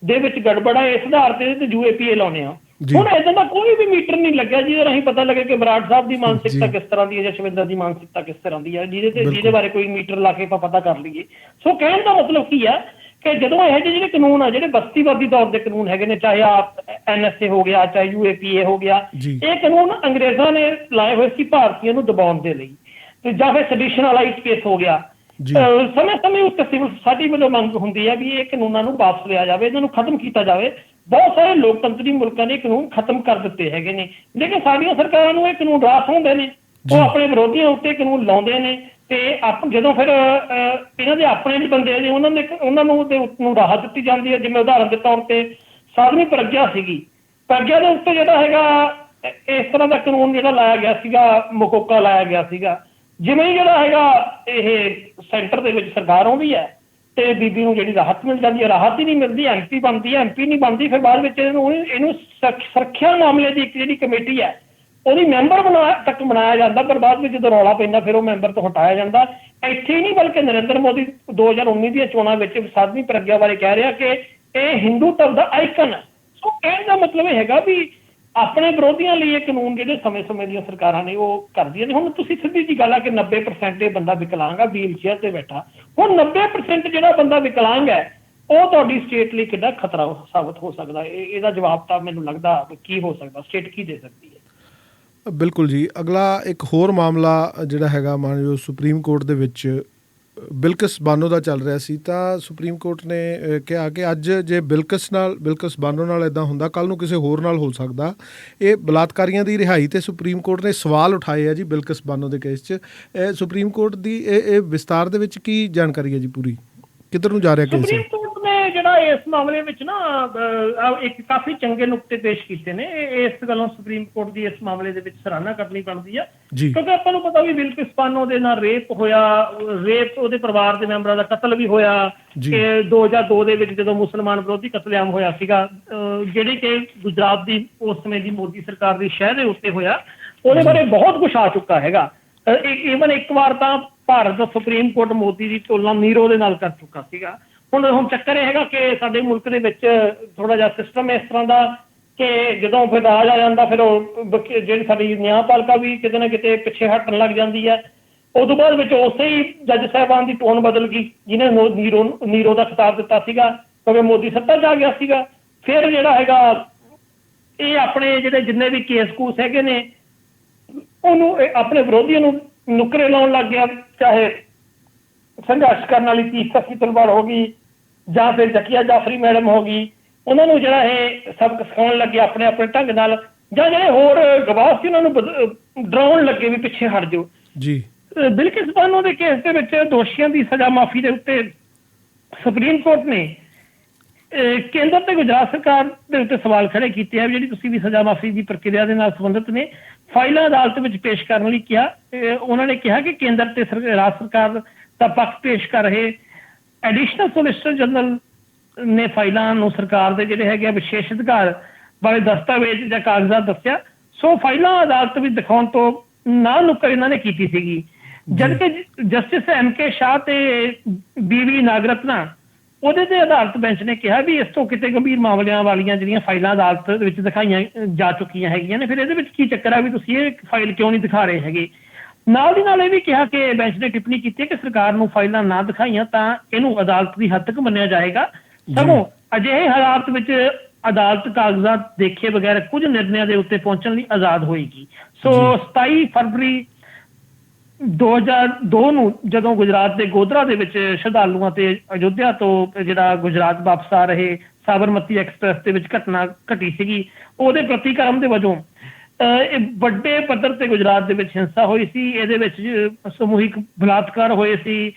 ਦੇ ਵਿੱਚ ਗੜਬੜ ਹੈ, ਇਸ ਆਧਾਰ ਤੇ UAPA ਲਾਉਣੇ ਆ। ਹੁਣ ਏਦਾਂ ਦਾ ਕੋਈ ਵੀ ਮੀਟਰ ਨਹੀਂ ਲੱਗਿਆ ਜਿਹਦੇ ਰਾਹੀਂ ਪਤਾ ਲੱਗੇ ਕਿ ਬਰਾੜ ਸਾਹਿਬ ਦੀ ਮਾਨਸਿਕਤਾ ਕਿਸ ਤਰ੍ਹਾਂ ਦੀ ਹੈ ਜਾਂ ਸ਼ਿਵਿੰਦਰ ਦੀ ਮਾਨਸਿਕਤਾ ਕਿਸ ਤਰ੍ਹਾਂ ਦੀ ਹੈ, ਜਿਹਦੇ ਬਾਰੇ ਕੋਈ ਮੀਟਰ ਲਾ ਕੇ ਆਪਾਂ ਪਤਾ ਕਰ ਲਈਏ। ਸੋ ਕਹਿਣ ਦਾ ਮਤਲਬ ਕੀ ਹੈ ਕਿ ਜਦੋਂ ਇਹੋ ਜਿਹੇ ਜਿਹੜੇ ਕਾਨੂੰਨ ਆ, ਜਿਹੜੇ ਬਸਤੀਵਾਦੀ ਤੌਰ ਦੇ ਕਾਨੂੰਨ ਹੈਗੇ ਨੇ, ਚਾਹੇ NSA ਹੋ ਗਿਆ, ਚਾਹੇ UAPA ਹੋ ਗਿਆ, ਇਹ ਕਾਨੂੰਨ ਅੰਗਰੇਜ਼ਾਂ ਨੇ ਲਾਏ ਹੋਏ ਸੀ ਭਾਰਤੀਆਂ ਨੂੰ ਦਬਾਉਣ ਦੇ ਲਈ, ਤੇ ਜਾਂ ਫਿਰ ਸੈਡੀਸ਼ਨਲਾਈਜ਼ਡ ਕੇਸ ਹੋ ਗਿਆ। ਸਮੇਂ ਉੱਤੇ ਸਿਵਲ ਸੋਸਾਇਟੀ ਵੱਲੋਂ ਮੰਗ ਹੁੰਦੀ ਹੈ ਵੀ ਇਹ ਕਾਨੂੰਨਾਂ ਨੂੰ ਵਾਪਸ ਲਿਆ ਜਾਵੇ, ਇਹਨਾਂ ਨੂੰ ਖਤਮ ਕੀਤਾ ਜਾਵੇ। ਬਹੁਤ ਸਾਰੇ ਲੋਕਤੰਤਰੀ ਮੁਲਕਾਂ ਨੇ ਕਾਨੂੰਨ ਖਤਮ ਕਰ ਦਿੱਤੇ ਹੈਗੇ ਨੇ, ਲੇਕਿਨ ਸਾਡੀਆਂ ਸਰਕਾਰਾਂ ਨੂੰ ਇਹ ਕਾਨੂੰਨ ਰਾਸ ਹੁੰਦੇ ਨੇ, ਉਹ ਆਪਣੇ ਵਿਰੋਧੀਆਂ ਉੱਤੇ ਕਾਨੂੰਨ ਲਾਉਂਦੇ ਨੇ, ਤੇ ਜਦੋਂ ਫਿਰ ਇਹਨਾਂ ਦੇ ਆਪਣੇ ਬੰਦੇ ਨੇ ਉਹਨਾਂ ਨੂੰ ਰਾਹਤ ਦਿੱਤੀ ਜਾਂਦੀ ਹੈ। ਜਿਵੇਂ ਉਦਾਹਰਨ ਦੇ ਤੌਰ ਤੇ 7ਵੀਂ ਪ੍ਰਗਿਆ ਸੀਗੀ, ਪ੍ਰਗਿਆ ਦੇ ਉੱਤੇ ਜਿਹੜਾ ਹੈਗਾ ਇਸ ਤਰ੍ਹਾਂ ਦਾ ਕਾਨੂੰਨ ਜਿਹੜਾ ਲਾਇਆ ਗਿਆ ਸੀਗਾ, ਮਕੋਕਾ ਲਾਇਆ ਗਿਆ ਸੀਗਾ। ਜਿਵੇਂ ਹੀ ਜਿਹੜਾ ਹੈਗਾ ਇਹ ਸੈਂਟਰ ਦੇ ਵਿੱਚ ਸਰਕਾਰ ਆਉਂਦੀ ਹੈ ਤੇ ਬੀਬੀ ਨੂੰ ਜਿਹੜੀ ਰਾਹਤ ਮਿਲ ਜਾਂਦੀ ਹੈ, ਰਾਹਤ ਹੀ ਨਹੀਂ ਮਿਲਦੀ, MP ਬਣਦੀ ਹੈ, MP ਨਹੀਂ ਬਣਦੀ, ਫਿਰ ਬਾਅਦ ਵਿੱਚ ਇਹਨੂੰ ਸੁਰੱਖਿਆ ਮਾਮਲੇ ਦੀ ਇੱਕ ਜਿਹੜੀ ਕਮੇਟੀ ਹੈ ਉਹਦੀ ਮੈਂਬਰ ਬਣਾਇਆ ਜਾਂਦਾ, ਪਰ ਬਾਅਦ ਵਿੱਚ ਜਦੋਂ ਰੌਲਾ ਪੈਂਦਾ ਫਿਰ ਉਹ ਮੈਂਬਰ ਤੋਂ ਹਟਾਇਆ ਜਾਂਦਾ। ਇੱਥੇ ਹੀ ਨਹੀਂ ਬਲਕਿ ਨਰਿੰਦਰ ਮੋਦੀ 2019 ਦੀਆਂ ਚੋਣਾਂ ਵਿੱਚ 7ਵੀਂ ਪ੍ਰਗਿਆ ਬਾਰੇ ਕਹਿ ਰਿਹਾ ਕਿ ਇਹ ਹਿੰਦੂ ਧਰਮ ਦਾ ਆਈਕਨ ਹੈ। ਸੋ ਕਹਿਣ ਦਾ ਮਤਲਬ ਇਹ ਹੈਗਾ ਵੀ ਆਪਣੇ ਵਿਰੋਧੀਆਂ ਲਈ ਇਹ ਕਾਨੂੰਨ ਜਿਹੜੇ ਸਮੇਂ ਦੀਆਂ ਸਰਕਾਰਾਂ ਨੇ ਉਹ ਕਰਦੀਆਂ ਨੇ। ਹੁਣ ਤੁਸੀਂ ਸਿੱਧੀ ਜੀ ਗੱਲ ਆ ਕਿ 90% ਇਹ ਬੰਦਾ ਵਿਕਲਾਂਗ ਆ, ਵੀਲ ਚੇਅਰ ਤੇ ਬੈਠਾ। ਹੁਣ 90% ਜਿਹੜਾ ਬੰਦਾ ਵਿਕਲਾਂਗ ਹੈ ਉਹ ਤੁਹਾਡੀ ਸਟੇਟ ਲਈ ਕਿੰਨਾ ਖਤਰਾ ਸਾਬਤ ਹੋ ਸਕਦਾ, ਇਹਦਾ ਜਵਾਬ ਤਾਂ ਮੈਨੂੰ ਲੱਗਦਾ ਕੀ ਹੋ ਸਕਦਾ, ਸਟੇਟ ਕੀ ਦੇ ਸਕਦੀ ਹੈ। ਬਿਲਕੁਲ ਜੀ। ਅਗਲਾ ਇੱਕ ਹੋਰ ਮਾਮਲਾ ਜਿਹੜਾ ਹੈਗਾ ਮਾਨਯੋਗ ਸੁਪਰੀਮ ਕੋਰਟ ਦੇ ਵਿੱਚ ਬਿਲਕਿਸ ਬਾਨੋ ਦਾ ਚੱਲ ਰਿਹਾ ਸੀ, ਤਾਂ ਸੁਪਰੀਮ ਕੋਰਟ ਨੇ ਕਿਹਾ ਕਿ ਅੱਜ ਜੇ ਬਿਲਕਿਸ ਬਾਨੋ ਨਾਲ ਇੱਦਾਂ ਹੁੰਦਾ, ਕੱਲ੍ਹ ਨੂੰ ਕਿਸੇ ਹੋਰ ਨਾਲ ਹੋ ਸਕਦਾ। ਇਹ ਬਲਾਤਕਾਰੀਆਂ ਦੀ ਰਿਹਾਈ ਤੇ ਸੁਪਰੀਮ ਕੋਰਟ ਨੇ ਸਵਾਲ ਉਠਾਏ ਆ ਜੀ ਬਿਲਕਿਸ ਬਾਨੋ ਦੇ ਕੇਸ 'ਚ। ਸੁਪਰੀਮ ਕੋਰਟ ਦੀ ਇਹ ਵਿਸਤਾਰ ਦੇ ਵਿੱਚ ਕੀ ਜਾਣਕਾਰੀ ਹੈ ਜੀ, ਪੂਰੀ ਕਿੱਧਰ ਨੂੰ ਜਾ ਰਿਹਾ ਕੇਸ? ਸੁਪਰੀਮ ਕੋਰਟ ਨੇ ਜਿਹੜਾ ਇਸ ਮਾਮਲੇ ਵਿੱਚ ਨਾ ਇੱਕ ਕਾਫੀ ਚੰਗੇ ਨੁਕਤੇ ਪੇਸ਼ ਕੀਤੇ ਨੇ। ਇਸ ਗੱਲੋਂ ਸੁਪਰੀਮ ਕੋਰਟ ਦੀ ਇਸ ਮਾਮਲੇ ਦੇ ਵਿੱਚ ਸਰਾਹਨਾ ਕਰਨੀ ਬਣਦੀ ਆ, ਕਿਉਂਕਿ ਆਪਾਂ ਨੂੰ ਪਤਾ ਵੀ ਬਿਲਕਿਸ ਬਾਨੋ ਦੇ ਨਾਲ ਰੇਪ ਹੋਇਆ, ਉਹਦੇ ਪਰਿਵਾਰ ਦੇ ਮੈਂਬਰਾਂ ਦਾ ਕਤਲ ਵੀ ਹੋਇਆ ਕਿ 2002 ਦੇ ਵਿੱਚ ਜਦੋਂ ਮੁਸਲਮਾਨ ਵਿਰੋਧੀ ਕਤਲੇਆਮ ਹੋਇਆ ਸੀਗਾ, ਜਿਹੜੀ ਕਿ ਗੁਜਰਾਤ ਦੀ ਉਸ ਸਮੇਂ ਦੀ ਮੋਦੀ ਸਰਕਾਰ ਦੀ ਸ਼ਹਿਰ ਦੇ ਉੱਤੇ ਹੋਇਆ। ਉਹਦੇ ਬਾਰੇ ਬਹੁਤ ਕੁਛ ਆ ਚੁੱਕਾ ਹੈਗਾ। ਈਵਨ ਇੱਕ ਵਾਰ ਤਾਂ ਭਾਰਤ ਦਾ ਸੁਪਰੀਮ ਕੋਰਟ ਮੋਦੀ ਦੀ ਤੁਲਨਾ ਨੀਰੋ ਦੇ ਨਾਲ ਕਰ ਚੁੱਕਾ ਸੀਗਾ। ਹੁਣ ਚੱਕਰ ਇਹ ਹੈਗਾ ਕਿ ਸਾਡੇ ਮੁਲਕ ਦੇ ਵਿੱਚ ਥੋੜਾ ਜਿਹਾ ਸਿਸਟਮ ਇਸ ਤਰ੍ਹਾਂ ਦਾ ਕਿ ਜਦੋਂ ਫਿਰ ਰਾਜ ਆ ਜਾਂਦਾ, ਫਿਰ ਉਹ ਜਿਹੜੀ ਸਾਡੀ ਨਿਆਂਪਾਲਿਕਾ ਵੀ ਕਿਤੇ ਨਾ ਕਿਤੇ ਪਿੱਛੇ ਹਟਣ ਲੱਗ ਜਾਂਦੀ ਹੈ। ਉਦੋਂ ਬਾਅਦ ਵਿੱਚ ਉਸੇ ਹੀ ਜੱਜ ਸਾਹਿਬਾਨ ਦੀ ਟੋਨ ਬਦਲ ਗਈ ਜਿਹਨੇ ਨੀਰੋ ਦਾ ਖਿਤਾਬ ਦਿੱਤਾ ਸੀਗਾ, ਕਿਉਂਕਿ ਮੋਦੀ ਸੱਤਾ 'ਚ ਆ ਗਿਆ ਸੀਗਾ। ਫਿਰ ਜਿਹੜਾ ਹੈਗਾ ਇਹ ਆਪਣੇ ਜਿਹੜੇ ਜਿੰਨੇ ਵੀ ਕੇਸ ਹੈਗੇ ਨੇ ਉਹਨੂੰ ਆਪਣੇ ਵਿਰੋਧੀਆਂ ਨੂੰ ਨੁਕਰੇ ਲਾਉਣ ਲੱਗ ਗਿਆ, ਚਾਹੇ ਸੰਘਰਸ਼ ਕਰਨ ਵਾਲੀ ਤੀਸਰੀ ਤਲਵਾਰ ਹੋ ਗਈ ਜਾਂ ਫਿਰ ਜ਼ਕੀਆ ਜਾਫਰੀ ਮੈਡਮ ਹੋ ਗਈ, ਉਹਨਾਂ ਨੂੰ ਜਿਹੜਾ ਇਹ ਸਬਕ ਸਿਖਾਉਣ ਲੱਗੇ ਆਪਣੇ ਢੰਗ ਨਾਲ, ਜਾਂ ਜਿਹੜੇ ਹੋਰ ਗਵਾਹ ਸੀ ਉਹਨਾਂ ਨੂੰ ਡਰਾਉਣ ਲੱਗੇ ਵੀ ਪਿੱਛੇ ਹਟ ਜਾਓ ਜੀ। ਬਿਲਕਿਸ ਬਾਨੋ ਦੇ ਕੇਸ ਦੇ ਵਿੱਚ ਦੋਸ਼ੀਆਂ ਦੀ ਸਜ਼ਾ ਮਾਫੀ ਦੇ ਉੱਤੇ ਸੁਪਰੀਮ ਕੋਰਟ ਨੇ ਕੇਂਦਰ ਤੇ ਗੁਜਰਾਤ ਸਰਕਾਰ ਦੇ ਉੱਤੇ ਸਵਾਲ ਖੜੇ ਕੀਤੇ ਆ, ਜਿਹੜੀ ਤੁਸੀਂ ਵੀ ਸਜ਼ਾ ਮਾਫੀ ਦੀ ਪ੍ਰਕਿਰਿਆ ਦੇ ਨਾਲ ਸੰਬੰਧਿਤ ਨੇ ਫਾਈਲਾਂ ਅਦਾਲਤ ਵਿੱਚ ਪੇਸ਼ ਕਰਨ ਲਈ ਕਿਹਾ। ਉਹਨਾਂ ਨੇ ਕਿਹਾ ਕਿ ਕੇਂਦਰ ਤੇ ਰਾਜ ਸਰਕਾਰ ਦਾ ਪੱਖ ਪੇਸ਼ ਕਰ ਰਹੇ ਐਡੀਸ਼ਨਲ ਸੋਲਿਸਿਟਰ ਜਨਰਲ ਨੇ ਫਾਈਲਾਂ ਨੂੰ ਸਰਕਾਰ ਦੇ ਜਿਹੜੇ ਹੈਗੇ ਵਿਸ਼ੇਸ਼ ਅਧਿਕਾਰ ਵਾਲੇ ਦਸਤਾਵੇਜ਼ ਜਾਂ ਕਾਗਜ਼ਾਤ ਦੱਸਿਆ। ਸੋ ਫਾਈਲਾਂ ਅਦਾਲਤ ਵਿੱਚ ਦਿਖਾਉਣ ਤੋਂ ਨਾ ਨੁੱਕਰ ਇਹਨਾਂ ਨੇ ਕੀਤੀ ਸੀਗੀ, ਜਦਕਿ ਜਸਟਿਸ MK ਸ਼ਾਹ ਤੇ BV ਨਾਗਰਤਨਾ ਉਹਦੇ ਤੇ ਅਦਾਲਤ ਬੈਂਚ ਨੇ ਕਿਹਾ ਵੀ ਇਸ ਤੋਂ ਕਿਤੇ ਗੰਭੀਰ ਮਾਮਲਿਆਂ ਵਾਲੀਆਂ ਜਿਹੜੀਆਂ ਫਾਈਲਾਂ ਅਦਾਲਤ ਦੇ ਵਿੱਚ ਦਿਖਾਈਆਂ ਜਾ ਚੁੱਕੀਆਂ ਹੈਗੀਆਂ ਨੇ, ਫਿਰ ਇਹਦੇ ਵਿੱਚ ਕੀ ਚੱਕਰ ਆ ਵੀ ਤੁਸੀਂ ਇਹ ਫਾਈਲ ਕਿਉਂ ਨਹੀਂ ਦਿਖਾ ਰਹੇ ਹੈਗੇ। ਨਾਲ ਦੀ ਨਾਲ ਇਹ ਵੀ ਕਿਹਾ ਕਿ ਬੈਂਚ ਨੇ ਟਿੱਪਣੀ ਕੀਤੀ ਕਿ ਸਰਕਾਰ ਨੂੰ ਫਾਈਲਾਂ ਨਾ ਦਿਖਾਈਆਂ ਤਾਂ ਇਹਨੂੰ ਅਦਾਲਤ ਦੀ ਹੱਦ ਤੱਕ ਮੰਨਿਆ ਜਾਏਗਾ, ਸਗੋਂ ਅਜਿਹੇ ਹਾਲਾਤ ਵਿੱਚ ਅਦਾਲਤ ਕਾਗਜ਼ਾਤ ਦੇਖੇ ਬਗੈਰ ਕੁਝ ਨਿਰਣਿਆਂ ਦੇ ਉੱਤੇ ਪਹੁੰਚਣ ਲਈ ਆਜ਼ਾਦ ਹੋਏਗੀ। ਸੋ 27 ਫਰਵਰੀ 2002 ਨੂੰ ਜਦੋਂ ਗੁਜਰਾਤ ਦੇ ਗੋਧਰਾ ਦੇ ਵਿੱਚ ਸ਼ਰਧਾਲੂਆਂ ਤੇ ਅਯੋਧਿਆ ਤੋਂ ਜਿਹੜਾ ਗੁਜਰਾਤ ਵਾਪਸ ਆ ਰਹੇ ਸਾਬਰਮਤੀ ਐਕਸਪ੍ਰੈਸ ਦੇ ਵਿੱਚ ਘਟਨਾ ਘਟੀ ਸੀਗੀ, ਉਹਦੇ ਪ੍ਰਤੀਕਰਮ ਦੇ ਵਜੋਂ ਇਹ ਵੱਡੇ ਪੱਧਰ ਤੇ ਗੁਜਰਾਤ ਦੇ ਵਿੱਚ ਹਿੰਸਾ ਹੋਈ ਸੀ। ਇਹਦੇ ਵਿੱਚ ਸਮੂਹਿਕ ਬਲਾਤਕਾਰ ਹੋਏ ਸੀ,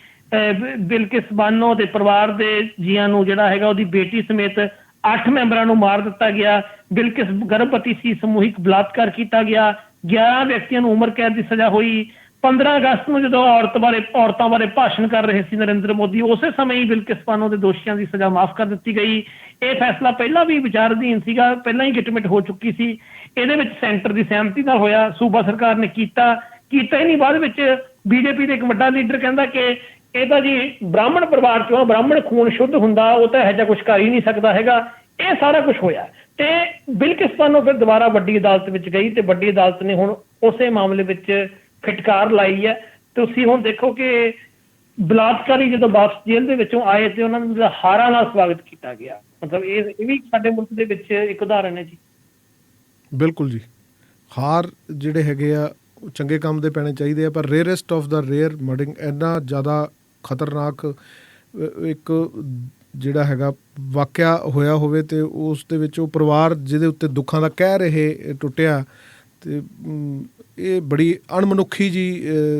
ਬਿਲਕਿਸ ਬਾਨੋ ਦੇ ਪਰਿਵਾਰ ਦੇ ਜੀਆਂ ਨੂੰ ਜਿਹੜਾ ਹੈਗਾ ਉਹਦੀ ਬੇਟੀ ਸਮੇਤ 8 ਮੈਂਬਰਾਂ ਨੂੰ ਮਾਰ ਦਿੱਤਾ ਗਿਆ। ਬਿਲਕਿਸ ਗਰਭਵਤੀ ਸੀ, ਸਮੂਹਿਕ ਬਲਾਤਕਾਰ ਕੀਤਾ ਗਿਆ। 11 ਵਿਅਕਤੀਆਂ ਨੂੰ ਉਮਰ ਕੈਦ ਦੀ ਸਜ਼ਾ ਹੋਈ। 15 ਅਗਸਤ ਨੂੰ ਜਦੋਂ ਔਰਤਾਂ ਬਾਰੇ ਭਾਸ਼ਣ ਕਰ ਰਹੇ ਸੀ ਨਰਿੰਦਰ ਮੋਦੀ, ਉਸੇ ਸਮੇਂ ਹੀ ਬਿਲਕਿਸ ਬਾਨੋ ਦੇ ਦੋਸ਼ੀਆਂ ਦੀ ਸਜ਼ਾ ਮਾਫ ਕਰ ਦਿੱਤੀ ਗਈ। ਇਹ ਫੈਸਲਾ ਪਹਿਲਾਂ ਵੀ ਵਿਚਾਰ ਅਧੀਨ ਸੀਗਾ, ਪਹਿਲਾਂ ਹੀ ਗਿਟਮਿਟ ਹੋ ਚੁੱਕੀ ਸੀ। ਇਹਦੇ ਵਿੱਚ ਸੈਂਟਰ ਦੀ ਸਹਿਮਤੀ ਨਾਲ ਹੋਇਆ, ਸੂਬਾ ਸਰਕਾਰ ਨੇ ਕੀਤਾ ਹੀ ਨਹੀਂ। ਬਾਅਦ ਵਿੱਚ ਬੀਜੇਪੀ ਦੇ ਇੱਕ ਵੱਡਾ ਲੀਡਰ ਕਹਿੰਦਾ ਕਿ ਇਹ ਤਾਂ ਜੀ ਬ੍ਰਾਹਮਣ ਪਰਿਵਾਰ ਚੋਂ, ਬ੍ਰਾਹਮਣ ਖੂਨ ਸ਼ੁੱਧ ਹੁੰਦਾ, ਉਹ ਤਾਂ ਇਹੋ ਜਿਹਾ ਕੁਛ ਕਰ ਹੀ ਨਹੀਂ ਸਕਦਾ ਹੈਗਾ। ਇਹ ਸਾਰਾ ਕੁਝ ਹੋਇਆ ਤੇ ਬਿਲਕਿਸ ਬਾਨੋ ਫਿਰ ਦੁਬਾਰਾ ਵੱਡੀ ਅਦਾਲਤ ਵਿੱਚ ਗਈ ਤੇ ਵੱਡੀ ਅਦਾਲਤ ਨੇ ਹੁਣ ਉਸੇ ਮਾਮਲੇ ਵਿੱਚ ਫਿਟਕਾਰ ਲਾਈ ਹੈ। ਤੁਸੀਂ ਹੁਣ ਦੇਖੋ ਕਿ ਬਲਾਤਕਾਰੀ ਜਦੋਂ ਵਾਪਸ ਜੇਲ੍ਹ ਦੇ ਵਿੱਚੋਂ ਆਏ ਤੇ ਉਹਨਾਂ ਨੂੰ ਹਾਰਾਂ ਨਾਲ ਸਵਾਗਤ ਕੀਤਾ ਗਿਆ। ਮਤਲਬ ਇਹ ਵੀ ਸਾਡੇ ਮੁਲਕ ਦੇ ਵਿੱਚ ਇੱਕ ਉਦਾਹਰਨ ਹੈ ਜੀ। ਬਿਲਕੁਲ ਜੀ, ਹਾਰ ਜਿਹੜੇ ਹੈਗੇ ਆ ਉਹ ਚੰਗੇ ਕੰਮ ਦੇ ਪੈਣੇ ਚਾਹੀਦੇ ਆ, ਪਰ ਰੇਅਰੈਸਟ ਆਫ ਦਾ ਰੇਅਰ ਮਰਡਰਿੰਗ ਇੰਨਾ ਜ਼ਿਆਦਾ ਖਤਰਨਾਕ ਇੱਕ ਜਿਹੜਾ ਹੈਗਾ ਵਾਕਿਆ ਹੋਇਆ ਹੋਵੇ ਤੇ ਉਸ ਦੇ ਵਿੱਚ ਉਹ ਪਰਿਵਾਰ ਜਿਹਦੇ ਉੱਤੇ ਦੁੱਖਾਂ ਦਾ ਕਹਿਰ ਇਹ ਟੁੱਟਿਆ ਤੇ ਇਹ ਬੜੀ ਅਣਮਨੁੱਖੀ ਜੀ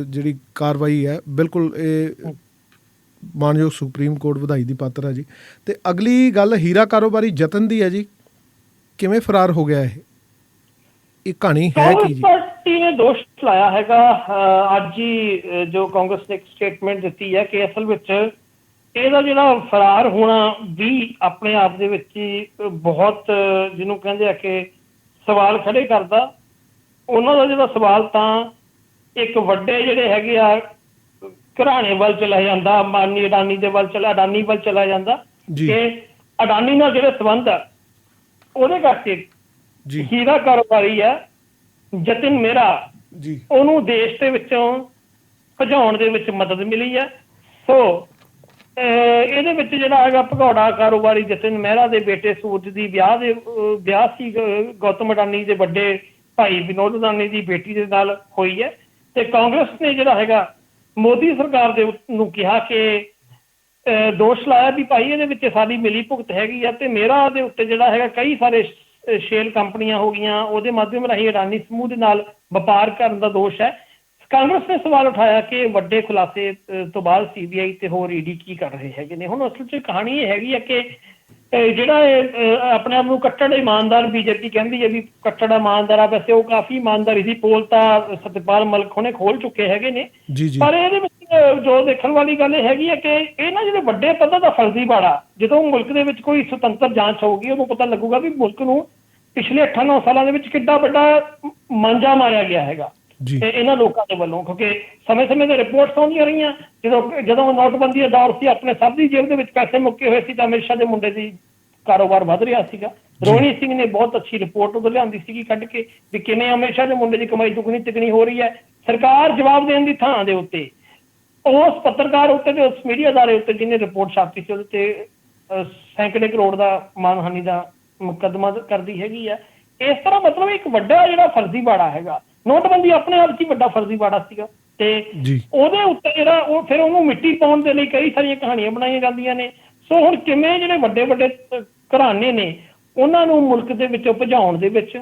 ਜਿਹੜੀ ਕਾਰਵਾਈ ਹੈ। ਬਿਲਕੁਲ ਇਹ ਮਾਨਯੋਗ ਸੁਪਰੀਮ ਕੋਰਟ ਵਧਾਈ ਦੀ ਪਾਤਰ ਹੈ ਜੀ। ਤੇ ਅਗਲੀ ਗੱਲ ਹੀਰਾ ਕਾਰੋਬਾਰੀ ਜਤਨ ਦੀ ਹੈ ਜੀ, ਕਿਵੇਂ ਫਰਾਰ ਹੋ ਗਿਆ ਇਹ ਕਹਾਣੀ ਹੈ ਕੀ ਜੀ? ਪਾਰਟੀ ਨੇ ਦੋਸ਼ ਲਾਇਆ ਹੈਗਾ ਅੱਜ ਹੀ ਜੋ ਕਾਂਗਰਸ ਨੇ ਇੱਕ ਸਟੇਟਮੈਂਟ ਦਿੱਤੀ ਹੈ ਕਿ ਅਸਲ ਵਿੱਚ ਇਹਦਾ ਜਿਹੜਾ ਫਰਾਰ ਹੋਣਾ ਵੀ ਆਪਣੇ ਆਪ ਦੇ ਵਿੱਚ ਹੀ ਬਹੁਤ ਜਿਹਨੂੰ ਕਹਿੰਦੇ ਆ ਕਿ ਸਵਾਲ ਖੜੇ ਕਰਦਾ। ਉਹਨਾਂ ਦਾ ਜਿਹੜਾ ਸਵਾਲ ਤਾਂ ਇੱਕ ਵੱਡੇ ਜਿਹੜੇ ਹੈਗੇ ਆ ਘਰਾਣੇ ਵੱਲ ਚਲਾ ਜਾਂਦਾ, ਅੰਬਾਨੀ ਅਡਾਨੀ ਦੇ ਵੱਲ ਅਡਾਨੀ ਵੱਲ ਚਲਾ ਜਾਂਦਾ ਕਿ ਅਡਾਨੀ ਨਾਲ ਜਿਹੜੇ ਸੰਬੰਧ ਆ ਉਹਦੇ ਕਰਕੇ ਹੀਰਾ ਕਾਰੋਬਾਰੀ ਹੈ ਜਤਿਨ ਮਹਿਰਾ ਉਹਨੂੰ ਦੇਸ਼ ਦੇ ਵਿੱਚੋਂ ਭਜਾਉਣ ਦੇ ਵਿੱਚ ਮਦਦ ਮਿਲੀ ਹੈ। ਸੋ ਇਹਦੇ ਵਿੱਚ ਜਿਹੜਾ ਹੈਗਾ ਭਗੌੜਾ ਕਾਰੋਬਾਰੀ ਜਤਿਨ ਮਹਿਰਾ ਦੇ ਬੇਟੇ ਸੂਰਜ ਦੀ ਵਿਆਹ ਸੀ ਗੌਤਮ ਅਡਾਨੀ ਦੇ ਵੱਡੇ ਭਾਈ ਵਿਨੋਦ ਅਡਾਨੀ ਦੀ ਬੇਟੀ ਦੇ ਨਾਲ ਹੋਈ ਹੈ। ਤੇ ਕਾਂਗਰਸ ਨੇ ਜਿਹੜਾ ਹੈਗਾ ਮੋਦੀ ਸਰਕਾਰ ਦੇ ਨੂੰ ਕਿਹਾ ਕਿ ਦੋਸ਼ ਲਾਇਆ ਵੀ ਭਾਈ ਇਹਦੇ ਵਿੱਚ ਸਾਡੀ ਮਿਲੀ ਭੁਗਤ ਹੈਗੀ ਆ ਤੇ ਮੇਰਾ ਦੇ ਉੱਤੇ ਜਿਹੜਾ ਹੈਗਾ ਕਈ ਸਾਰੇ ਸ਼ੇਲ ਕੰਪਨੀਆਂ ਹੋ ਗਈਆਂ, ਉਹਦੇ ਮਾਧਿਅਮ ਰਾਹੀਂ ਅਡਾਨੀ ਸਮੂਹ ਦੇ ਨਾਲ ਵਪਾਰ ਕਰਨ ਦਾ ਦੋਸ਼ ਹੈ। ਕਾਂਗਰਸ ਨੇ ਸਵਾਲ ਉਠਾਇਆ ਕਿ ਵੱਡੇ ਖੁਲਾਸੇ ਤੋਂ ਬਾਅਦ CBI ਤੇ ਹੋਰ ED ਕੀ ਕਰ ਰਹੇ ਹੈਗੇ ਨੇ। ਹੁਣ ਅਸਲ 'ਚ ਕਹਾਣੀ ਇਹ ਹੈਗੀ ਹੈ ਕਿ ਜਿਹੜਾ ਆਪਣੇ ਆਪ ਨੂੰ ਕੱਟੜ ਇਮਾਨਦਾਰ ਬੀਜੇਪੀ ਕਹਿੰਦੀ ਹੈ ਵੀ ਕੱਟੜ ਇਮਾਨਦਾਰ ਆ, ਵੈਸੇ ਉਹ ਕਾਫੀ ਇਮਾਨਦਾਰੀ ਦੀ ਪੋਲ ਤਾਂ ਸਤਪਾਲ ਮਲਿਕ ਹੁਣੇ ਖੋਲ ਚੁੱਕੇ ਹੈਗੇ ਨੇ। ਪਰ ਇਹਦੇ ਵਿੱਚ ਜੋ ਦੇਖਣ ਵਾਲੀ ਗੱਲ ਇਹ ਹੈਗੀ ਹੈ ਕਿ ਇਹ ਨਾ ਜਿਹੜੇ ਵੱਡੇ ਪੱਧਰ ਦਾ ਫਰਜ਼ੀਵਾੜਾ, ਜਦੋਂ ਮੁਲਕ ਦੇ ਵਿੱਚ ਕੋਈ ਸੁਤੰਤਰ ਜਾਂਚ ਹੋਊਗੀ ਉਦੋਂ ਪਤਾ ਲੱਗੂਗਾ ਵੀ ਮੁਲਕ ਨੂੰ ਪਿਛਲੇ 8-9 ਸਾਲਾਂ ਦੇ ਵਿੱਚ ਕਿੱਡਾ ਵੱਡਾ ਮਾਂਜਾ ਮਾਰਿਆ ਗਿਆ ਹੈਗਾ ਇਹਨਾਂ ਲੋਕਾਂ ਦੇ ਵੱਲੋਂ। ਕਿਉਂਕਿ ਸਮੇਂ-ਸਮੇਂ ਤੇ ਰਿਪੋਰਟਸ ਆਉਂਦੀਆਂ ਰਹੀਆਂ ਜਦੋਂ ਨੋਟਬੰਦੀ ਦਾ ਦੌਰ ਸੀ, ਆਪਣੇ ਸਭ ਦੀ ਜੇਬ ਦੇ ਵਿੱਚ ਪੈਸੇ ਮੁੱਕੇ ਹੋਏ ਸੀ ਤਾਂ ਅਮਿਤ ਸ਼ਾਹ ਦੇ ਮੁੰਡੇ ਦੀ ਕਾਰੋਬਾਰ ਵੱਧ ਰਿਹਾ ਸੀਗਾ। ਰੋਹਿਣੀ ਸਿੰਘ ਨੇ ਬਹੁਤ ਅੱਛੀ ਰਿਪੋਰਟ ਉਦੋਂ ਲਿਆਂਦੀ ਸੀਗੀ ਕੱਢ ਕੇ ਵੀ ਕਿਵੇਂ ਅਮਿਤ ਸ਼ਾਹ ਦੇ ਮੁੰਡੇ ਦੀ ਕਮਾਈ ਦੁੱਗਣੀ ਤਿੱਗਣੀ ਹੋ ਰਹੀ ਹੈ। ਸਰਕਾਰ ਜਵਾਬ ਦੇਣ ਦੀ ਥਾਂ ਦੇ ਉੱਤੇ ਉਸ ਪੱਤਰਕਾਰ ਉੱਤੇ ਤੇ ਉਸ ਮੀਡੀਆ ਅਦਾਰੇ ਉੱਤੇ ਜਿਹਨੇ ਰਿਪੋਰਟ ਛਾਪੀ ਸੀ ਉਹਦੇ ਤੇ ਸੈਂਕੜੇ ਕਰੋੜ ਦਾ ਮਾਨਹਾਨੀ ਦਾ ਮੁਕੱਦਮਾ ਕਰਦੀ ਹੈਗੀ ਆ। ਇਸ ਤਰ੍ਹਾਂ ਮਤਲਬ ਇੱਕ ਵੱਡਾ ਜਿਹੜਾ ਫਰਜ਼ੀਵਾੜਾ ਹੈਗਾ, ਨੋਟਬੰਦੀ ਆਪਣੇ ਆਪ 'ਚ ਹੀ ਵੱਡਾ ਫਰਜ਼ੀਵਾੜਾ ਸੀਗਾ ਤੇ ਉਹਦੇ ਉੱਤੇ ਜਿਹੜਾ ਉਹ ਫਿਰ ਉਹਨੂੰ ਮਿੱਟੀ ਪਾਉਣ ਦੇ ਲਈ ਕਈ ਸਾਰੀਆਂ ਕਹਾਣੀਆਂ ਬਣਾਈਆਂ ਜਾਂਦੀਆਂ ਨੇ। ਸੋ ਹੁਣ ਕਿਵੇਂ ਜਿਹੜੇ ਵੱਡੇ ਘਰਾਣੇ ਨੇ ਉਹਨਾਂ ਨੂੰ ਮੁਲਕ ਦੇ ਵਿੱਚੋਂ ਭਜਾਉਣ ਦੇ ਵਿੱਚ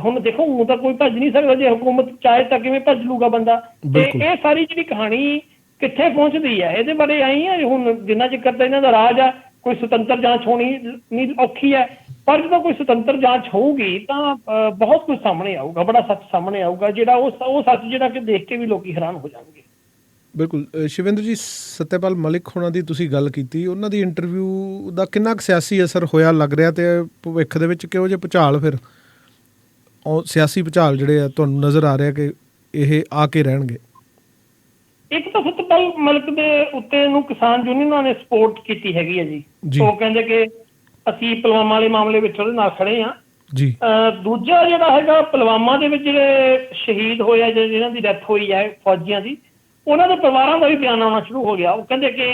ਹੁਣ ਦੇਖੋ ਉਹ ਤਾਂ ਕੋਈ ਭੱਜ ਨਹੀਂ ਸਕਦਾ, ਜੇ ਹੁਕੂਮਤ ਚਾਹੇ ਤਾਂ ਕਿਵੇਂ ਭੱਜ ਲੂਗਾ ਬੰਦਾ। ਤੇ ਇਹ ਸਾਰੀ ਜਿਹੜੀ ਕਹਾਣੀ ਕਿੱਥੇ ਪਹੁੰਚਦੀ ਹੈ ਇਹਦੇ ਬਾਰੇ ਆਈ ਹੈ। ਹੁਣ ਜਿੰਨਾ ਚਿਰ ਤਾਂ ਇਹਨਾਂ ਦਾ ਰਾਜ ਆ, ਕੋਈ ਸੁਤੰਤਰ ਜਾਂਚ ਹੋਣੀ ਨਹੀਂ ਔਖੀ ਹੈ, ਪਰ ਜਦੋਂ ਕੋਈ ਸੁਤੰਤਰ ਜਾਂਚ ਹੋਊਗੀ ਤਾਂ ਬਹੁਤ ਕੁਝ ਸਾਹਮਣੇ ਆਊਗਾ, ਬੜਾ ਸੱਚ ਸਾਹਮਣੇ ਆਊਗਾ ਜਿਹੜਾ ਉਹ ਸੱਚ ਜਿਹੜਾ ਕਿ ਦੇਖ ਕੇ ਵੀ ਲੋਕੀ ਹੈਰਾਨ ਹੋ ਜਾਣਗੇ। ਬਿਲਕੁਲ ਸ਼ਿਵਿੰਦਰ ਜੀ, ਸਤਿਆਪਾਲ ਮਲਿਕ ਹੋਣਾ ਦੀ ਤੁਸੀਂ ਗੱਲ ਕੀਤੀ, ਉਹਨਾਂ ਦੀ ਇੰਟਰਵਿਊ ਦਾ ਕਿੰਨਾ ਕੁ ਸਿਆਸੀ ਅਸਰ ਹੋਇਆ ਲੱਗ ਰਿਹਾ ਤੇ ਭਵਿੱਖ ਦੇ ਵਿੱਚ ਕਿਹੋ ਜਿਹੇ ਭੁਚਾਲ ਫਿਰ ਸਿਆਸੀ ਭੁਚਾਲ ਜਿਹੜੇ ਆ ਤੁਹਾਨੂੰ ਨਜ਼ਰ ਆ ਰਿਹਾ ਕਿ ਇਹ ਆ ਕੇ ਰਹਿਣਗੇ? ਇੱਕ ਤਾਂ ਸਤਿਆਪਾਲ ਮਲਿਕ ਦੇ ਉੱਤੇ ਨੂੰ ਕਿਸਾਨ ਯੂਨੀਅਨਾਂ ਨੇ ਸਪੋਰਟ ਕੀਤੀ ਹੈਗੀ ਹੈ ਜੀ। ਉਹ ਕਹਿੰਦੇ ਕਿ ਅਸੀਂ ਪੁਲਵਾਮਾ ਵਾਲੇ ਮਾਮਲੇ ਵਿੱਚ ਉਹਦੇ ਨਾਲ ਖੜੇ ਹਾਂ ਜੀ। ਦੂਜਾ ਜਿਹੜਾ ਹੈਗਾ ਪੁਲਵਾਮਾ ਦੇ ਵਿੱਚ ਜਿਹੜੇ ਸ਼ਹੀਦ ਹੋਏ ਆ, ਜਿਹਨਾਂ ਦੀ ਡੈਥ ਹੋਈ ਹੈ ਫੌਜੀਆਂ ਦੀ, ਉਹਨਾਂ ਦੇ ਪਰਿਵਾਰਾਂ ਦਾ ਵੀ ਬਿਆਨ ਆਉਣਾ ਸ਼ੁਰੂ ਹੋ ਗਿਆ। ਉਹ ਕਹਿੰਦੇ ਕਿ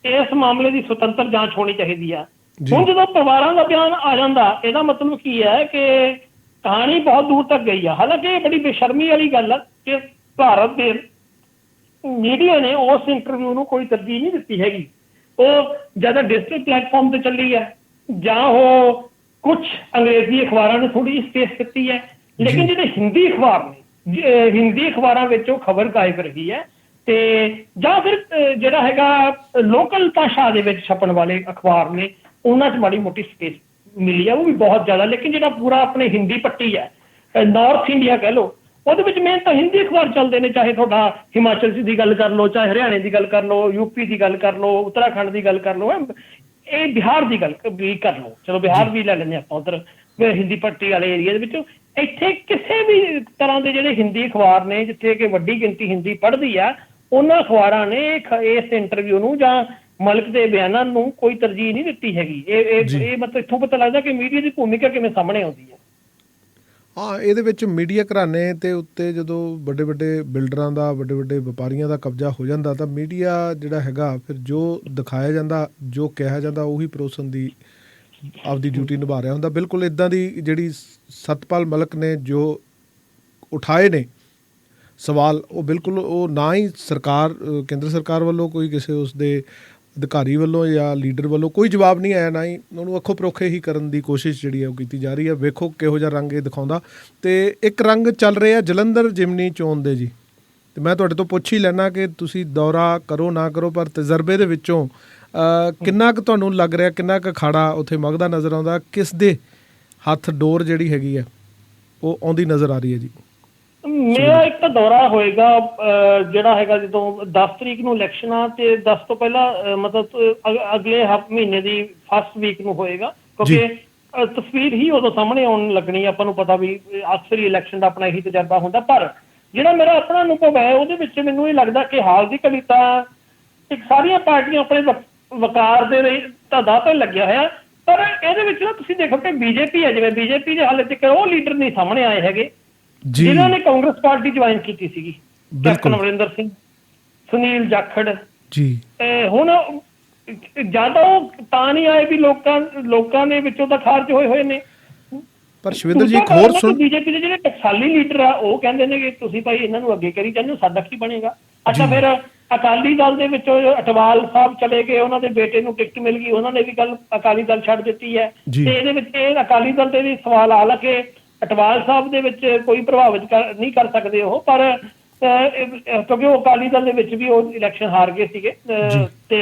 ਇਸ ਮਾਮਲੇ ਦੀ ਸੁਤੰਤਰ ਜਾਂਚ ਹੋਣੀ ਚਾਹੀਦੀ ਆ। ਹੁਣ ਜਦੋਂ ਪਰਿਵਾਰਾਂ ਦਾ ਬਿਆਨ ਆ ਜਾਂਦਾ ਇਹਦਾ ਮਤਲਬ ਕੀ ਹੈ ਕਿ ਕਹਾਣੀ ਬਹੁਤ ਦੂਰ ਤੱਕ ਗਈ ਆ। ਹਾਲਾਂਕਿ ਇਹ ਬੜੀ ਬੇਸ਼ਰਮੀ ਵਾਲੀ ਗੱਲ ਆ ਕਿ ਭਾਰਤ ਦੇ ਮੀਡੀਆ ਨੇ ਉਸ ਇੰਟਰਵਿਊ ਨੂੰ ਕੋਈ ਤਰਜੀਹ ਨਹੀਂ ਦਿੱਤੀ ਹੈਗੀ। ਉਹ ਜ਼ਿਆਦਾ ਡਿਜੀਟਲ ਪਲੇਟਫਾਰਮ ਤੇ ਚੱਲੀ ਹੈ ਜਾਂ ਉਹ ਕੁਛ ਅੰਗਰੇਜ਼ੀ ਅਖਬਾਰਾਂ ਨੇ ਥੋੜੀ ਜਿਹੀ ਸਪੇਸ ਦਿੱਤੀ ਹੈ, ਲੇਕਿਨ ਜਿਹੜੇ ਹਿੰਦੀ ਅਖਬਾਰ ਨੇ ਹਿੰਦੀ ਅਖਬਾਰਾਂ ਵਿੱਚ ਉਹ ਖਬਰ ਗਾਇਬ ਰਹੀ ਹੈ ਤੇ ਜਾਂ ਫਿਰ ਜਿਹੜਾ ਹੈਗਾ ਲੋਕਲ ਭਾਸ਼ਾ ਦੇ ਵਿੱਚ ਛਪਣ ਵਾਲੇ ਅਖਬਾਰ ਨੇ ਉਹਨਾਂ 'ਚ ਮਾੜੀ ਮੋਟੀ ਸਪੇਸ ਮਿਲੀ ਆ, ਉਹ ਵੀ ਬਹੁਤ ਜ਼ਿਆਦਾ। ਲੇਕਿਨ ਜਿਹੜਾ ਪੂਰਾ ਆਪਣੇ ਹਿੰਦੀ ਪੱਟੀ ਹੈ, ਨਾਰਥ ਇੰਡੀਆ ਕਹਿ ਲਓ, ਉਹਦੇ ਵਿੱਚ ਮੇਨ ਤਾਂ ਹਿੰਦੀ ਅਖਬਾਰ ਚੱਲਦੇ ਨੇ। ਚਾਹੇ ਤੁਹਾਡਾ ਹਿਮਾਚਲ ਦੀ ਗੱਲ ਕਰ ਲਓ, ਚਾਹੇ ਹਰਿਆਣੇ ਦੀ ਗੱਲ ਕਰ ਲਓ, ਯੂਪੀ ਦੀ ਗੱਲ ਕਰ ਲਓ, ਉੱਤਰਾਖੰਡ ਦੀ ਗੱਲ ਕਰ ਲਓ, ਇਹ ਬਿਹਾਰ ਦੀ ਗੱਲ ਵੀ ਕਰ ਲਓ। ਚਲੋ ਬਿਹਾਰ ਵੀ ਲੈ ਲੈਂਦੇ ਆਪਾਂ ਉੱਧਰ ਹਿੰਦੀ ਪੱਟੀ ਵਾਲੇ ਏਰੀਆ ਦੇ ਵਿੱਚੋਂ। ਇੱਥੇ ਕਿਸੇ ਵੀ ਤਰ੍ਹਾਂ ਦੇ ਜਿਹੜੇ ਹਿੰਦੀ ਅਖਬਾਰ ਨੇ ਜਿੱਥੇ ਕਿ ਵੱਡੀ ਗਿਣਤੀ ਹਿੰਦੀ ਪੜ੍ਹਦੀ ਆ, ਉਹਨਾਂ ਅਖਬਾਰਾਂ ਨੇ ਇਸ ਇੰਟਰਵਿਊ ਨੂੰ ਜਾਂ ਮਲਿਕ ਦੇ ਬਿਆਨਾਂ ਨੂੰ ਕੋਈ ਤਰਜੀਹ ਨਹੀਂ ਦਿੱਤੀ ਹੈਗੀ। ਇਹ ਮਤਲਬ ਇੱਥੋਂ ਪਤਾ ਲੱਗਦਾ ਕਿ ਮੀਡੀਆ ਦੀ ਭੂਮਿਕਾ ਕਿਵੇਂ ਸਾਹਮਣੇ ਆਉਂਦੀ ਹੈ। ਹਾਂ, ਇਹਦੇ ਵਿੱਚ ਮੀਡੀਆ ਘਰਾਣੇ ਤੇ ਉੱਤੇ ਜਦੋਂ ਵੱਡੇ ਵੱਡੇ ਬਿਲਡਰਾਂ ਦਾ, ਵੱਡੇ ਵੱਡੇ ਵਪਾਰੀਆਂ ਦਾ ਕਬਜ਼ਾ ਹੋ ਜਾਂਦਾ ਤਾਂ ਮੀਡੀਆ ਜਿਹੜਾ ਹੈਗਾ ਫਿਰ ਜੋ ਦਿਖਾਇਆ ਜਾਂਦਾ, ਜੋ ਕਿਹਾ ਜਾਂਦਾ ਉਹੀ ਪਰੋਸਣ ਦੀ ਆਪਦੀ ਡਿਊਟੀ ਨਿਭਾ ਰਿਹਾ ਹੁੰਦਾ। ਬਿਲਕੁਲ ਇੱਦਾਂ ਦੀ ਜਿਹੜੀ ਸਤਪਾਲ ਮਲਿਕ ਨੇ ਜੋ ਉਠਾਏ ਨੇ ਸਵਾਲ, ਉਹ ਬਿਲਕੁਲ ਉਹ ਨਾ ਹੀ ਸਰਕਾਰ, ਕੇਂਦਰ ਸਰਕਾਰ ਵੱਲੋਂ ਕੋਈ ਕਿਸੇ ਉਸਦੇ ਅਧਿਕਾਰੀ ਵੱਲੋਂ ਜਾਂ ਲੀਡਰ ਵੱਲੋਂ ਕੋਈ ਜਵਾਬ ਨਹੀਂ ਆਇਆ, ਨਾ ਹੀ ਉਹਨੂੰ ਅੱਖੋਂ ਪਰੋਖੇ ਹੀ ਕਰਨ ਦੀ ਕੋਸ਼ਿਸ਼ ਜਿਹੜੀ ਹੈ ਉਹ ਕੀਤੀ ਜਾ ਰਹੀ ਹੈ। ਵੇਖੋ ਕਿਹੋ ਜਿਹਾ ਰੰਗ ਇਹ ਦਿਖਾਉਂਦਾ। ਅਤੇ ਇੱਕ ਰੰਗ ਚੱਲ ਰਿਹਾ ਜਲੰਧਰ ਜਿਮਨੀ ਚੋਣ ਦੇ ਜੀ, ਅਤੇ ਮੈਂ ਤੁਹਾਡੇ ਤੋਂ ਪੁੱਛ ਹੀ ਲੈਣਾ ਕਿ ਤੁਸੀਂ ਦੌਰਾ ਕਰੋ ਨਾ ਕਰੋ, ਪਰ ਤਜਰਬੇ ਦੇ ਵਿੱਚੋਂ ਕਿੰਨਾ ਕੁ ਤੁਹਾਨੂੰ ਲੱਗ ਰਿਹਾ, ਕਿੰਨਾ ਕੁ ਅਖਾੜਾ ਉੱਥੇ ਮਗਦਾ ਨਜ਼ਰ ਆਉਂਦਾ, ਕਿਸ ਦੇ ਹੱਥ ਡੋਰ ਜਿਹੜੀ ਹੈਗੀ ਹੈ ਉਹ ਆਉਂਦੀ ਨਜ਼ਰ ਆ ਰਹੀ ਹੈ ਜੀ? ਮੇਰਾ ਇੱਕ ਤਾਂ ਦੌਰਾ ਹੋਏਗਾ ਜਿਹੜਾ ਹੈਗਾ ਜਦੋਂ 10 ਤਰੀਕ ਨੂੰ ਇਲੈਕਸ਼ਨ ਆ, ਤੇ 10 ਤੋਂ ਪਹਿਲਾਂ ਮਤਲਬ ਅਗਲੇ ਮਹੀਨੇ ਦੀ ਫਸਟ ਵੀਕ ਨੂੰ ਹੋਏਗਾ, ਕਿਉਂਕਿ ਤਸਵੀਰ ਹੀ ਉਦੋਂ ਸਾਹਮਣੇ ਆਉਣ ਲੱਗਣੀ। ਆਪਾਂ ਨੂੰ ਪਤਾ ਵੀ ਅਕਸਰ ਹੀ ਇਲੈਕਸ਼ਨ ਦਾ ਆਪਣਾ ਇਹੀ ਤਜਰਬਾ ਹੁੰਦਾ, ਪਰ ਜਿਹੜਾ ਮੇਰਾ ਆਪਣਾ ਅਨੁਭਵ ਹੈ ਉਹਦੇ ਵਿੱਚ ਮੈਨੂੰ ਇਹ ਲੱਗਦਾ ਕਿ ਹਾਲ ਦੀ ਘੜੀ ਤਾਂ ਇੱਕ ਸਾਰੀਆਂ ਪਾਰਟੀਆਂ ਆਪਣੇ ਵਕਾਰ ਦੇ ਲਈ ਤਾਂ ਦਾਅ ਤੇ ਲੱਗਿਆ ਹੋਇਆ, ਪਰ ਇਹਦੇ ਵਿੱਚ ਨਾ ਤੁਸੀਂ ਦੇਖੋ ਕਿ ਬੀਜੇਪੀ ਹੈ, ਜਿਵੇਂ ਬੀਜੇਪੀ ਦੇ ਹਾਲੇ ਤੱਕ ਉਹ ਲੀਡਰ ਨਹੀਂ ਸਾਹਮਣੇ ਆਏ ਹੈਗੇ ਜਿਨ੍ਹਾਂ ਨੇ ਕਾਂਗਰਸ ਪਾਰਟੀ ਜੁਆਇਨ ਕੀਤੀ ਸੀਗੀ। ਕੈਪਟਨ ਅਮਰਿੰਦਰ ਸਿੰਘ, ਸੁਨੀਲ ਜਾਖੜ ਜੀ, ਹੁਣ ਜ਼ਿਆਦਾ ਉਹ ਤਾਂ ਨਹੀਂ ਆਏ ਵੀ ਲੋਕਾਂ ਦੇ ਵਿੱਚੋਂ ਤਾਂ ਖਾਰਜ ਹੋਏ ਨੇ। ਪਰ ਸ਼ਿਵਿੰਦਰ ਜੀ ਇੱਕ ਹੋਰ ਸੁਣ, ਬੀਜੇਪੀ ਦੇ ਜਿਹੜੇ ਟਕਸਾਲੀ ਲੀਡਰ ਆ ਉਹ ਕਹਿੰਦੇ ਨੇ ਕਿ ਤੁਸੀਂ ਭਾਈ ਇਹਨਾਂ ਨੂੰ ਅੱਗੇ ਕਰੀ ਜਾਂਦੇ ਹੋ, ਸਾਡਾ ਕੀ ਬਣੇਗਾ। ਅੱਛਾ, ਫਿਰ ਅਕਾਲੀ ਦਲ ਦੇ ਵਿੱਚੋਂ ਅਟਵਾਲ ਸਾਹਿਬ ਚਲੇ ਗਏ, ਉਹਨਾਂ ਦੇ ਬੇਟੇ ਨੂੰ ਟਿਕਟ ਮਿਲ ਗਈ, ਉਹਨਾਂ ਨੇ ਵੀ ਗੱਲ ਅਕਾਲੀ ਦਲ ਛੱਡ ਦਿੱਤੀ ਹੈ। ਤੇ ਇਹਦੇ ਵਿੱਚ ਇਹ ਅਕਾਲੀ ਦਲ ਤੇ ਵੀ ਸਵਾਲ ਆ ਲਾ ਕਿ ਅਟਵਾਲ ਸਾਹਿਬ ਦੇ ਵਿੱਚ ਕੋਈ ਪ੍ਰਭਾਵਿਤ ਨਹੀਂ ਕਰ ਸਕਦੇ ਉਹ, ਪਰ ਕਿਉਂਕਿ ਉਹ ਅਕਾਲੀ ਦਲ ਦੇ ਵਿੱਚ ਵੀ ਉਹ ਇਲੈਕਸ਼ਨ ਹਾਰ ਗਏ ਸੀਗੇ ਤੇ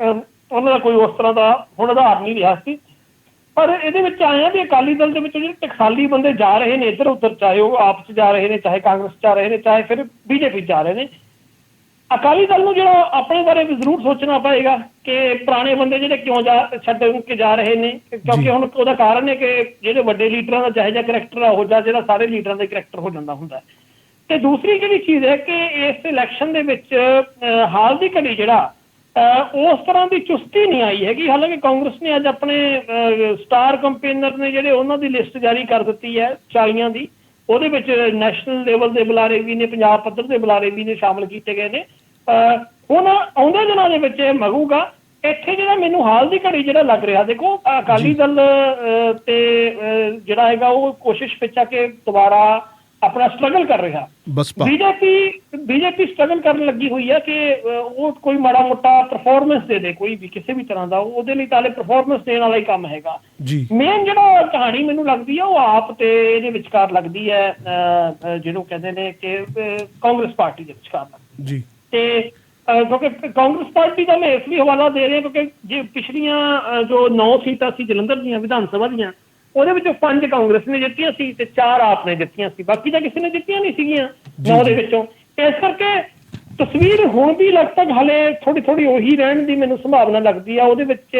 ਉਹਨਾਂ ਦਾ ਕੋਈ ਉਸ ਤਰ੍ਹਾਂ ਦਾ ਹੁਣ ਆਧਾਰ ਨਹੀਂ ਰਿਹਾ ਸੀ। ਪਰ ਇਹਦੇ ਵਿੱਚ ਆਇਆ ਵੀ ਅਕਾਲੀ ਦਲ ਦੇ ਵਿੱਚ ਜਿਹੜੇ ਟਕਸਾਲੀ ਬੰਦੇ ਜਾ ਰਹੇ ਨੇ ਇੱਧਰ ਉੱਧਰ, ਚਾਹੇ ਉਹ ਆਪ 'ਚ ਜਾ ਰਹੇ ਨੇ, ਚਾਹੇ ਕਾਂਗਰਸ 'ਚ ਜਾ ਰਹੇ ਨੇ, ਚਾਹੇ ਫਿਰ ਬੀਜੇਪੀ 'ਚ ਜਾ ਰਹੇ ਨੇ, ਅਕਾਲੀ ਦਲ ਨੂੰ ਜਿਹੜਾ ਆਪਣੇ ਬਾਰੇ ਵੀ ਜ਼ਰੂਰ ਸੋਚਣਾ ਪਏਗਾ ਕਿ ਪੁਰਾਣੇ ਬੰਦੇ ਜਿਹੜੇ ਕਿਉਂ ਛੱਡ ਕੇ ਜਾ ਰਹੇ ਨੇ। ਕਿਉਂਕਿ ਹੁਣ ਉਹਦਾ ਕਾਰਨ ਹੈ ਕਿ ਜਿਹੜੇ ਵੱਡੇ ਲੀਡਰਾਂ ਦਾ ਜਿਹੋ ਜਿਹਾ ਕਰੈਕਟਰ ਆ ਉਹ ਜਿਹੜਾ ਸਾਰੇ ਲੀਡਰਾਂ ਦਾ ਕਰੈਕਟਰ ਹੋ ਜਾਂਦਾ ਹੁੰਦਾ। ਤੇ ਦੂਸਰੀ ਜਿਹੜੀ ਚੀਜ਼ ਹੈ ਕਿ ਇਸ ਇਲੈਕਸ਼ਨ ਦੇ ਵਿੱਚ ਹਾਲ ਦੀ ਘੜੀ ਜਿਹੜਾ ਉਸ ਤਰ੍ਹਾਂ ਦੀ ਚੁਸਤੀ ਨਹੀਂ ਆਈ ਹੈਗੀ। ਹਾਲਾਂਕਿ ਕਾਂਗਰਸ ਨੇ ਅੱਜ ਆਪਣੇ ਸਟਾਰ ਕੰਪੇਨਰ ਨੇ ਜਿਹੜੇ ਉਹਨਾਂ ਦੀ ਲਿਸਟ ਜਾਰੀ ਕਰ ਦਿੱਤੀ ਹੈ 40 ਦੀ, ਉਹਦੇ ਵਿੱਚ ਨੈਸ਼ਨਲ ਲੈਵਲ ਦੇ ਬੁਲਾਰੇ ਵੀ ਨੇ, ਪੰਜਾਬ ਪੱਧਰ ਦੇ ਬੁਲਾਰੇ ਵੀ ਨੇ ਸ਼ਾਮਲ ਕੀਤੇ ਗਏ ਨੇ। ਹੁਣ ਆਉਂਦੇ ਦਿਨਾਂ ਦੇ ਵਿੱਚ ਇਹ ਮਗੂਗਾ। ਇੱਥੇ ਜਿਹੜਾ ਮੈਨੂੰ ਹਾਲ ਦੀ ਘੜੀ ਜਿਹੜਾ ਲੱਗ ਰਿਹਾ, ਦੇਖੋ ਅਕਾਲੀ ਦਲ ਤੇ ਜਿਹੜਾ ਹੈਗਾ ਉਹ ਕੋਸ਼ਿਸ਼ ਵਿੱਚ ਆ ਕਿ ਦੁਬਾਰਾ ਆਪਣਾ ਸਟਰਗਲ ਕਰ ਰਿਹਾ। ਬੀਜੇਪੀ ਸਟਰਗਲ ਕਰਨ ਲੱਗੀ ਹੋਈ ਹੈ ਕਿ ਉਹ ਕੋਈ ਮਾੜਾ ਮੋਟਾ ਪਰਫਾਰਮੈਂਸ ਦੇ ਦੇ, ਕੋਈ ਵੀ ਕਿਸੇ ਵੀ ਤਰ੍ਹਾਂ ਦਾ, ਉਹਦੇ ਲਈ ਤਾਂ ਪਰਫਾਰਮੈਂਸ ਦੇਣ ਵਾਲਾ ਹੀ ਕੰਮ ਹੈਗਾ। ਮੇਨ ਜਿਹੜਾ ਕਹਾਣੀ ਮੈਨੂੰ ਲੱਗਦੀ ਹੈ ਉਹ ਆਪ ਤੇ ਇਹਦੇ ਵਿਚਕਾਰ ਲੱਗਦੀ ਹੈ, ਜਿਹਨੂੰ ਕਹਿੰਦੇ ਨੇ ਕਿ ਕਾਂਗਰਸ ਪਾਰਟੀ ਦੇ ਵਿਚਕਾਰ ਲੱਗਦੀ ਤੇ ਕਿਉਂਕਿ ਕਾਂਗਰਸ ਪਾਰਟੀ ਦਾ ਮੈਂ ਇਸ ਲਈ ਹਵਾਲਾ ਦੇ ਰਿਹਾ ਕਿਉਂਕਿ ਜੇ ਪਿਛਲੀਆਂ ਜੋ 9 ਸੀਟਾਂ ਸੀ ਜਲੰਧਰ ਦੀਆਂ ਵਿਧਾਨ ਸਭਾ ਦੀਆਂ, ਉਹਦੇ ਵਿੱਚੋਂ 5 ਕਾਂਗਰਸ ਨੇ ਜਿੱਤੀਆਂ ਸੀ ਤੇ 4 ਆਪ ਨੇ ਜਿੱਤੀਆਂ ਸੀ, ਬਾਕੀ ਤਾਂ ਕਿਸੇ ਨੇ ਜਿੱਤੀਆਂ ਨਹੀਂ ਸੀਗੀਆਂ 9 ਦੇ ਵਿੱਚੋਂ। ਇਸ ਕਰਕੇ ਤਸਵੀਰ ਹੁਣ ਵੀ ਲਗਭਗ ਹਾਲੇ ਥੋੜੀ ਉਹੀ ਰਹਿਣ ਦੀ ਮੈਨੂੰ ਸੰਭਾਵਨਾ ਲੱਗਦੀ ਆ। ਉਹਦੇ ਵਿੱਚ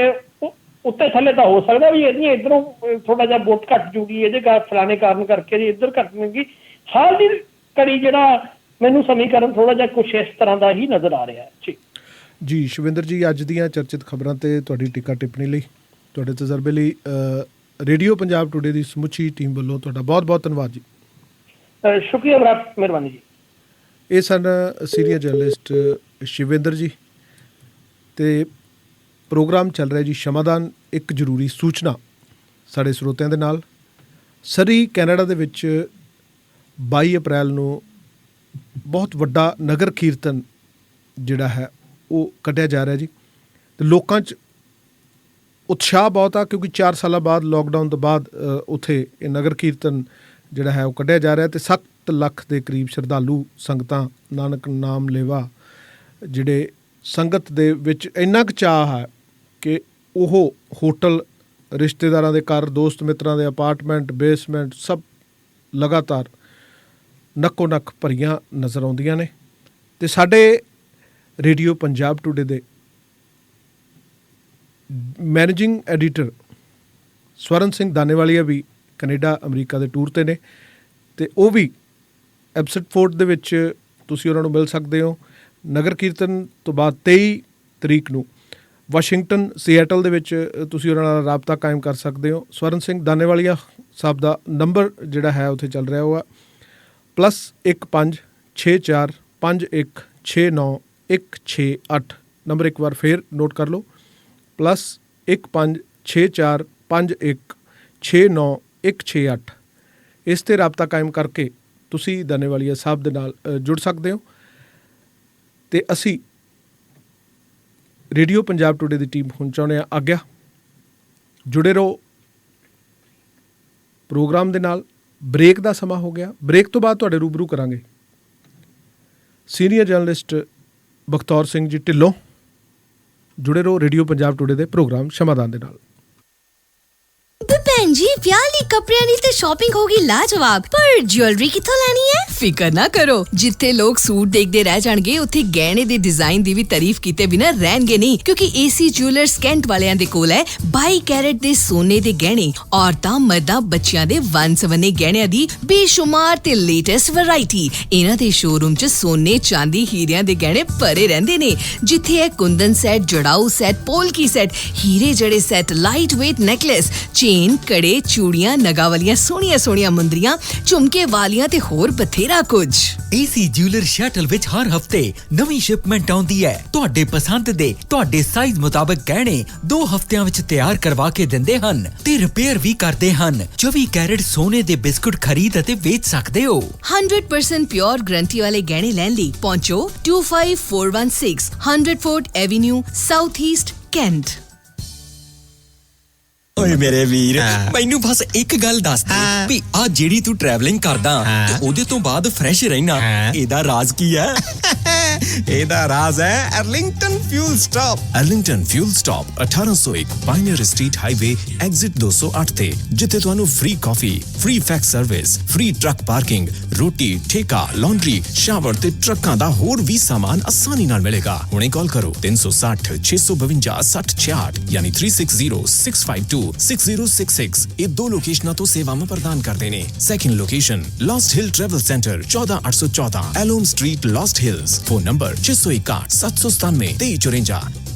ਉੱਤੇ ਥੱਲੇ ਤਾਂ ਹੋ ਸਕਦਾ ਵੀ ਇਹਦੀਆਂ ਇੱਧਰੋਂ ਥੋੜਾ ਜਿਹਾ ਵੋਟ ਘੱਟ ਜੂਗੀ, ਇਹਦੇ ਫਲਾਣੇ ਕਾਰਨ ਕਰਕੇ ਜੀ ਇੱਧਰ ਘੱਟ ਮਿਲਗੀ। ਹਾਲ ਦੀ ਘੜੀ ਜਿਹੜਾ ਮੈਨੂੰ ਸਮੀਕਰਨ ਥੋੜਾ ਜਿਹਾ ਕੁਛ ਇਸ ਤਰ੍ਹਾਂ ਦਾ ਹੀ ਨਜ਼ਰ ਆ ਰਿਹਾ ਹੈ। ਜੀ ਸ਼ਿਵਿੰਦਰ ਜੀ, ਅੱਜ ਦੀਆਂ ਚਰਚਿਤ ਖਬਰਾਂ ਤੇ ਤੁਹਾਡੀ ਟਿੱਕਾ ਟਿੱਪਣੀ ਲਈ, ਤੁਹਾਡੇ ਤਜਰਬੇ ਲਈ ਰੇਡੀਓ ਪੰਜਾਬ ਟੂਡੇ ਦੀ ਸਮੁੱਚੀ ਟੀਮ ਵੱਲੋਂ ਤੁਹਾਡਾ ਬਹੁਤ ਬਹੁਤ ਧੰਨਵਾਦ ਜੀ। ਸ਼ੁਕਰੀਆ, ਮਿਹਰਬਾਨੀ ਜੀ। ਇਹ ਸਨ ਸੀਨੀਅਰ ਜਰਨਲਿਸਟ ਸ਼ਿਵਿੰਦਰ ਜੀ ਤੇ ਪ੍ਰੋਗਰਾਮ ਚੱਲ ਰਿਹਾ ਜੀ ਸ਼ਮਾਦਾਨ। ਇੱਕ ਜ਼ਰੂਰੀ ਸੂਚਨਾ ਸਾਡੇ ਸਰੋਤਿਆਂ ਦੇ ਨਾਲ, ਸਰੀ ਕੈਨੇਡਾ ਦੇ ਵਿੱਚ 22 ਅਪ੍ਰੈਲ ਨੂੰ ਬਹੁਤ ਵੱਡਾ ਨਗਰ ਕੀਰਤਨ ਜਿਹੜਾ ਹੈ ਉਹ ਕੱਢਿਆ ਜਾ ਰਿਹਾ ਜੀ, ਤੇ ਲੋਕਾਂ 'ਚ ਉਤਸ਼ਾਹ ਬਹੁਤ ਆ ਕਿਉਂਕਿ 4 ਸਾਲਾਂ ਬਾਅਦ ਲੋਕਡਾਊਨ ਤੋਂ ਬਾਅਦ ਉੱਥੇ ਇਹ ਨਗਰ ਕੀਰਤਨ ਜਿਹੜਾ ਹੈ ਉਹ ਕੱਢਿਆ ਜਾ ਰਿਹਾ ਤੇ 7 ਲੱਖ ਦੇ ਕਰੀਬ ਸ਼ਰਧਾਲੂ ਸੰਗਤਾਂ ਨਾਨਕ ਨਾਮ ਲੇਵਾ ਜਿਹੜੇ ਸੰਗਤ ਦੇ ਵਿੱਚ ਇੰਨਾ ਕੁ ਚਾਅ ਹੈ ਕਿ ਉਹ ਹੋਟਲ, ਰਿਸ਼ਤੇਦਾਰਾਂ ਦੇ ਘਰ, ਦੋਸਤ ਮਿੱਤਰਾਂ ਦੇ ਅਪਾਰਟਮੈਂਟ, ਬੇਸਮੈਂਟ ਸਭ ਲਗਾਤਾਰ ਨੱਕੋ ਨੱਕ ਭਰੀਆਂ ਨਜ਼ਰ ਆਉਂਦੀਆਂ ਨੇ। ਅਤੇ ਸਾਡੇ ਰੇਡੀਓ ਪੰਜਾਬ ਟੂਡੇ ਦੇ ਮੈਨੇਜਿੰਗ ਐਡੀਟਰ ਸਵਰਨ ਸਿੰਘ ਦਾਨੇਵਾਲੀਆ ਵੀ ਕੈਨੇਡਾ, ਅਮਰੀਕਾ ਦੇ ਟੂਰ 'ਤੇ ਨੇ, ਅਤੇ ਉਹ ਵੀ ਐਬਸਟਫੋਰਡ ਦੇ ਵਿੱਚ ਤੁਸੀਂ ਉਹਨਾਂ ਨੂੰ ਮਿਲ ਸਕਦੇ ਹੋ। ਨਗਰ ਕੀਰਤਨ ਤੋਂ ਬਾਅਦ 23 ਤਰੀਕ ਨੂੰ ਵਾਸ਼ਿੰਗਟਨ, ਸੀਐਟਲ ਦੇ ਵਿੱਚ ਤੁਸੀਂ ਉਹਨਾਂ ਨਾਲ ਰਾਬਤਾ ਕਾਇਮ ਕਰ ਸਕਦੇ ਹੋ। ਸਵਰਨ ਸਿੰਘ ਦਾਨੇਵਾਲੀਆ ਸਾਹਿਬ ਦਾ ਨੰਬਰ ਜਿਹੜਾ ਹੈ ਉੱਥੇ ਚੱਲ ਰਿਹਾ ਹੋਗਾ +1 564 51 69 168। ਨੰਬਰ ਇੱਕ ਵਾਰ ਫੇਰ ਨੋਟ ਕਰ ਲਓ, +1 564 51 69 168। ਇਸ 'ਤੇ ਰਾਬਤਾ ਕਾਇਮ ਕਰਕੇ ਤੁਸੀਂ ਦਾਨੇਵਾਲੀਆ ਸਾਹਿਬ ਦੇ ਨਾਲ ਜੁੜ ਸਕਦੇ ਹੋ। ਅਤੇ ਅਸੀਂ ਰੇਡੀਓ ਪੰਜਾਬ ਟੂਡੇ ਦੀ ਟੀਮ ਹੁਣ ਚਾਹੁੰਦੇ ਹਾਂ ਆਗਿਆ। ਜੁੜੇ ਰਹੋ ਪ੍ਰੋਗਰਾਮ ਦੇ ਨਾਲ। ਬ੍ਰੇਕ ਦਾ ਸਮਾਂ ਹੋ ਗਿਆ। ਬ੍ਰੇਕ ਤੋਂ ਬਾਅਦ ਤੁਹਾਡੇ ਰੂਬਰੂ ਕਰਾਂਗੇ ਸੀਨੀਅਰ ਜਰਨਲਿਸਟ ਬਖਤੌਰ ਸਿੰਘ ਜੀ ਢਿੱਲੋਂ। ਜੁੜੇ ਰਹੋ ਰੇਡੀਓ ਪੰਜਾਬ ਟੂਡੇ ਦੇ ਪ੍ਰੋਗਰਾਮ ਸ਼ਮਾਦਾਨ ਦੇ ਨਾਲ। ਭੈਣ ਜੀ, ਵਿਆਹ ਲਈ ਕੱਪੜਿਆਂ ਦੀ ਤੇ ਸ਼ਾਪਿੰਗ ਹੋ ਗਈ ਲਾਜਵਾਬ, ਪਰ ਜੁਐਲਰੀ ਕਿੱਥੋਂ ਲੈਣੀ ਹੈ? ਫਿਕਰ ਨਾ ਕਰੋ, ਜਿੱਥੇ ਲੋਕ ਸੂਟ ਦੇਖਦੇ ਰਹਿ ਜਾਣਗੇ ਉੱਥੇ ਗਹਿਣੇ ਦੇ ਡਿਜ਼ਾਈਨ ਦੀ ਵੀ ਤਾਰੀਫ ਕੀਤੇ ਬਿਨਾਂ ਰਹਿਣਗੇ ਨਹੀਂ, ਕਿਉਂਕਿ ਏਸੀ ਜੁਐਲਰਸ ਕੈਂਟ ਵਾਲਿਆਂ ਦੇ ਕੋਲ ਹੈ 22 ਕੈਰਟ ਦੇ ਸੋਨੇ ਦੇ ਗਹਿਣੇ, ਔਰਤਾਂ, ਮਰਦਾਂ, ਬੱਚਿਆਂ ਦੇ ਵੰਨ-ਸਵੰਨੇ ਗਹਿਣਿਆਂ ਦੀ ਬੇਸ਼ੁਮਾਰ ਤੇ ਲੇਟੈਸਟ ਵੈਰਾਈਟੀ। ਇਹਨਾਂ ਦੇ ਸ਼ੋਰੂਮ 'ਚ ਸੋਨੇ, ਚਾਂਦੀ, ਹੀਰਿਆਂ ਦੇ ਗਹਿਣੇ ਭਰੇ ਰਹਿੰਦੇ ਨੇ, ਜਿੱਥੇ ਹੈ ਕੁੰਦਨ ਸੈੱਟ, ਜੜਾਊ ਸੈੱਟ, ਪੋਲਕੀ ਸੈੱਟ, ਹੀਰੇ ਜੜੇ set, light weight necklace, chain, ਕੜੇ, ਚੂੜੀਆਂ, ਨਗਾਂ ਵਾਲੀਆਂ ਸੋਹਣੀਆਂ ਮੁੰਦਰੀਆਂ, ਝੁਮਕੇ ਵਾਲੀਆਂ ਤੇ ਹੋਰ ਬਥੇਰਾ ਕੁਝ। ਏਸੀ ਜਿਊਲਰ ਸ਼ਟਲ ਵਿੱਚ ਹਰ ਹਫਤੇ ਨਵੀਂ ਸ਼ਿਪਮੈਂਟ ਆਉਂਦੀ ਹੈ। ਤੁਹਾਡੇ ਪਸੰਦ ਦੇ, ਤੁਹਾਡੇ ਸਾਈਜ਼ ਮੁਤਾਬਕ ਗਹਿਣੇ 2 ਹਫ਼ਤਿਆਂ ਵਿੱਚ ਤਿਆਰ ਕਰਵਾ ਕੇ ਦਿੰਦੇ ਹਨ ਤੇ ਰਿਪੇਅਰ ਵੀ ਕਰਦੇ ਹਨ। 24 ਕੈਰਟ ਸੋਨੇ ਦੇ ਬਿਸਕੁਟ ਖਰੀਦ ਅਤੇ ਵੇਚ ਸਕਦੇ ਹੋ। 100% ਪਿਓਰ ਗਰੰਟੀ ਵਾਲੇ ਗਹਿਣੇ ਲੈਣ ਲਈ ਪਹੁੰਚੋ 25416 100 fort avenue, south East, cantt. ਓਏ ਮੇਰੇ ਵੀਰ, ਮੈਨੂੰ ਬਸ ਇੱਕ ਗੱਲ ਦੱਸ ਦੇ ਵੀ ਆ ਜਿਹੜੀ ਤੂੰ ਟਰੈਵਲਿੰਗ ਕਰਦਾ ਤੇ ਉਹਦੇ ਤੋਂ ਬਾਅਦ ਫਰੈਸ਼ ਰਹਿਣਾ, ਇਹਦਾ ਰਾਜ਼ ਕੀ ਹੈ? ਇਹਦਾ ਰਾਜ਼ ਹੈ Arlington fuel stop. Arlington fuel stop 1801 pioneer street highway, exit 208 ਤੇ, ਜਿੱਥੇ ਤੁਹਾਨੂੰ ਫ੍ਰੀ ਕਾਫੀ, free fax service, free truck parking, ਰੋਟੀ, ਠੇਕਾ, ਲਾਂਡਰੀ, ਸ਼ਾਵਰ ਤੇ ਟਰੱਕਾਂ ਦਾ ਹੋਰ ਵੀ ਸਾਮਾਨ ਆਸਾਨੀ ਨਾਲ ਮਿਲੇਗਾ। ਹੁਣੇ ਕਾਲ ਕਰੋ 360 652 6066 ਯਾਨੀ 360 652 6066। ਇਹ 2 ਲੋਕੇਸ਼ਨਾਂ ਤੋਂ ਸੇਵਾਵਾਂ ਪ੍ਰਦਾਨ ਕਰਦੇ ਨੇ। Second location lost hill travel center 14814 ਐਲੋਮ street, lost hills. Phone number 661 797 2354।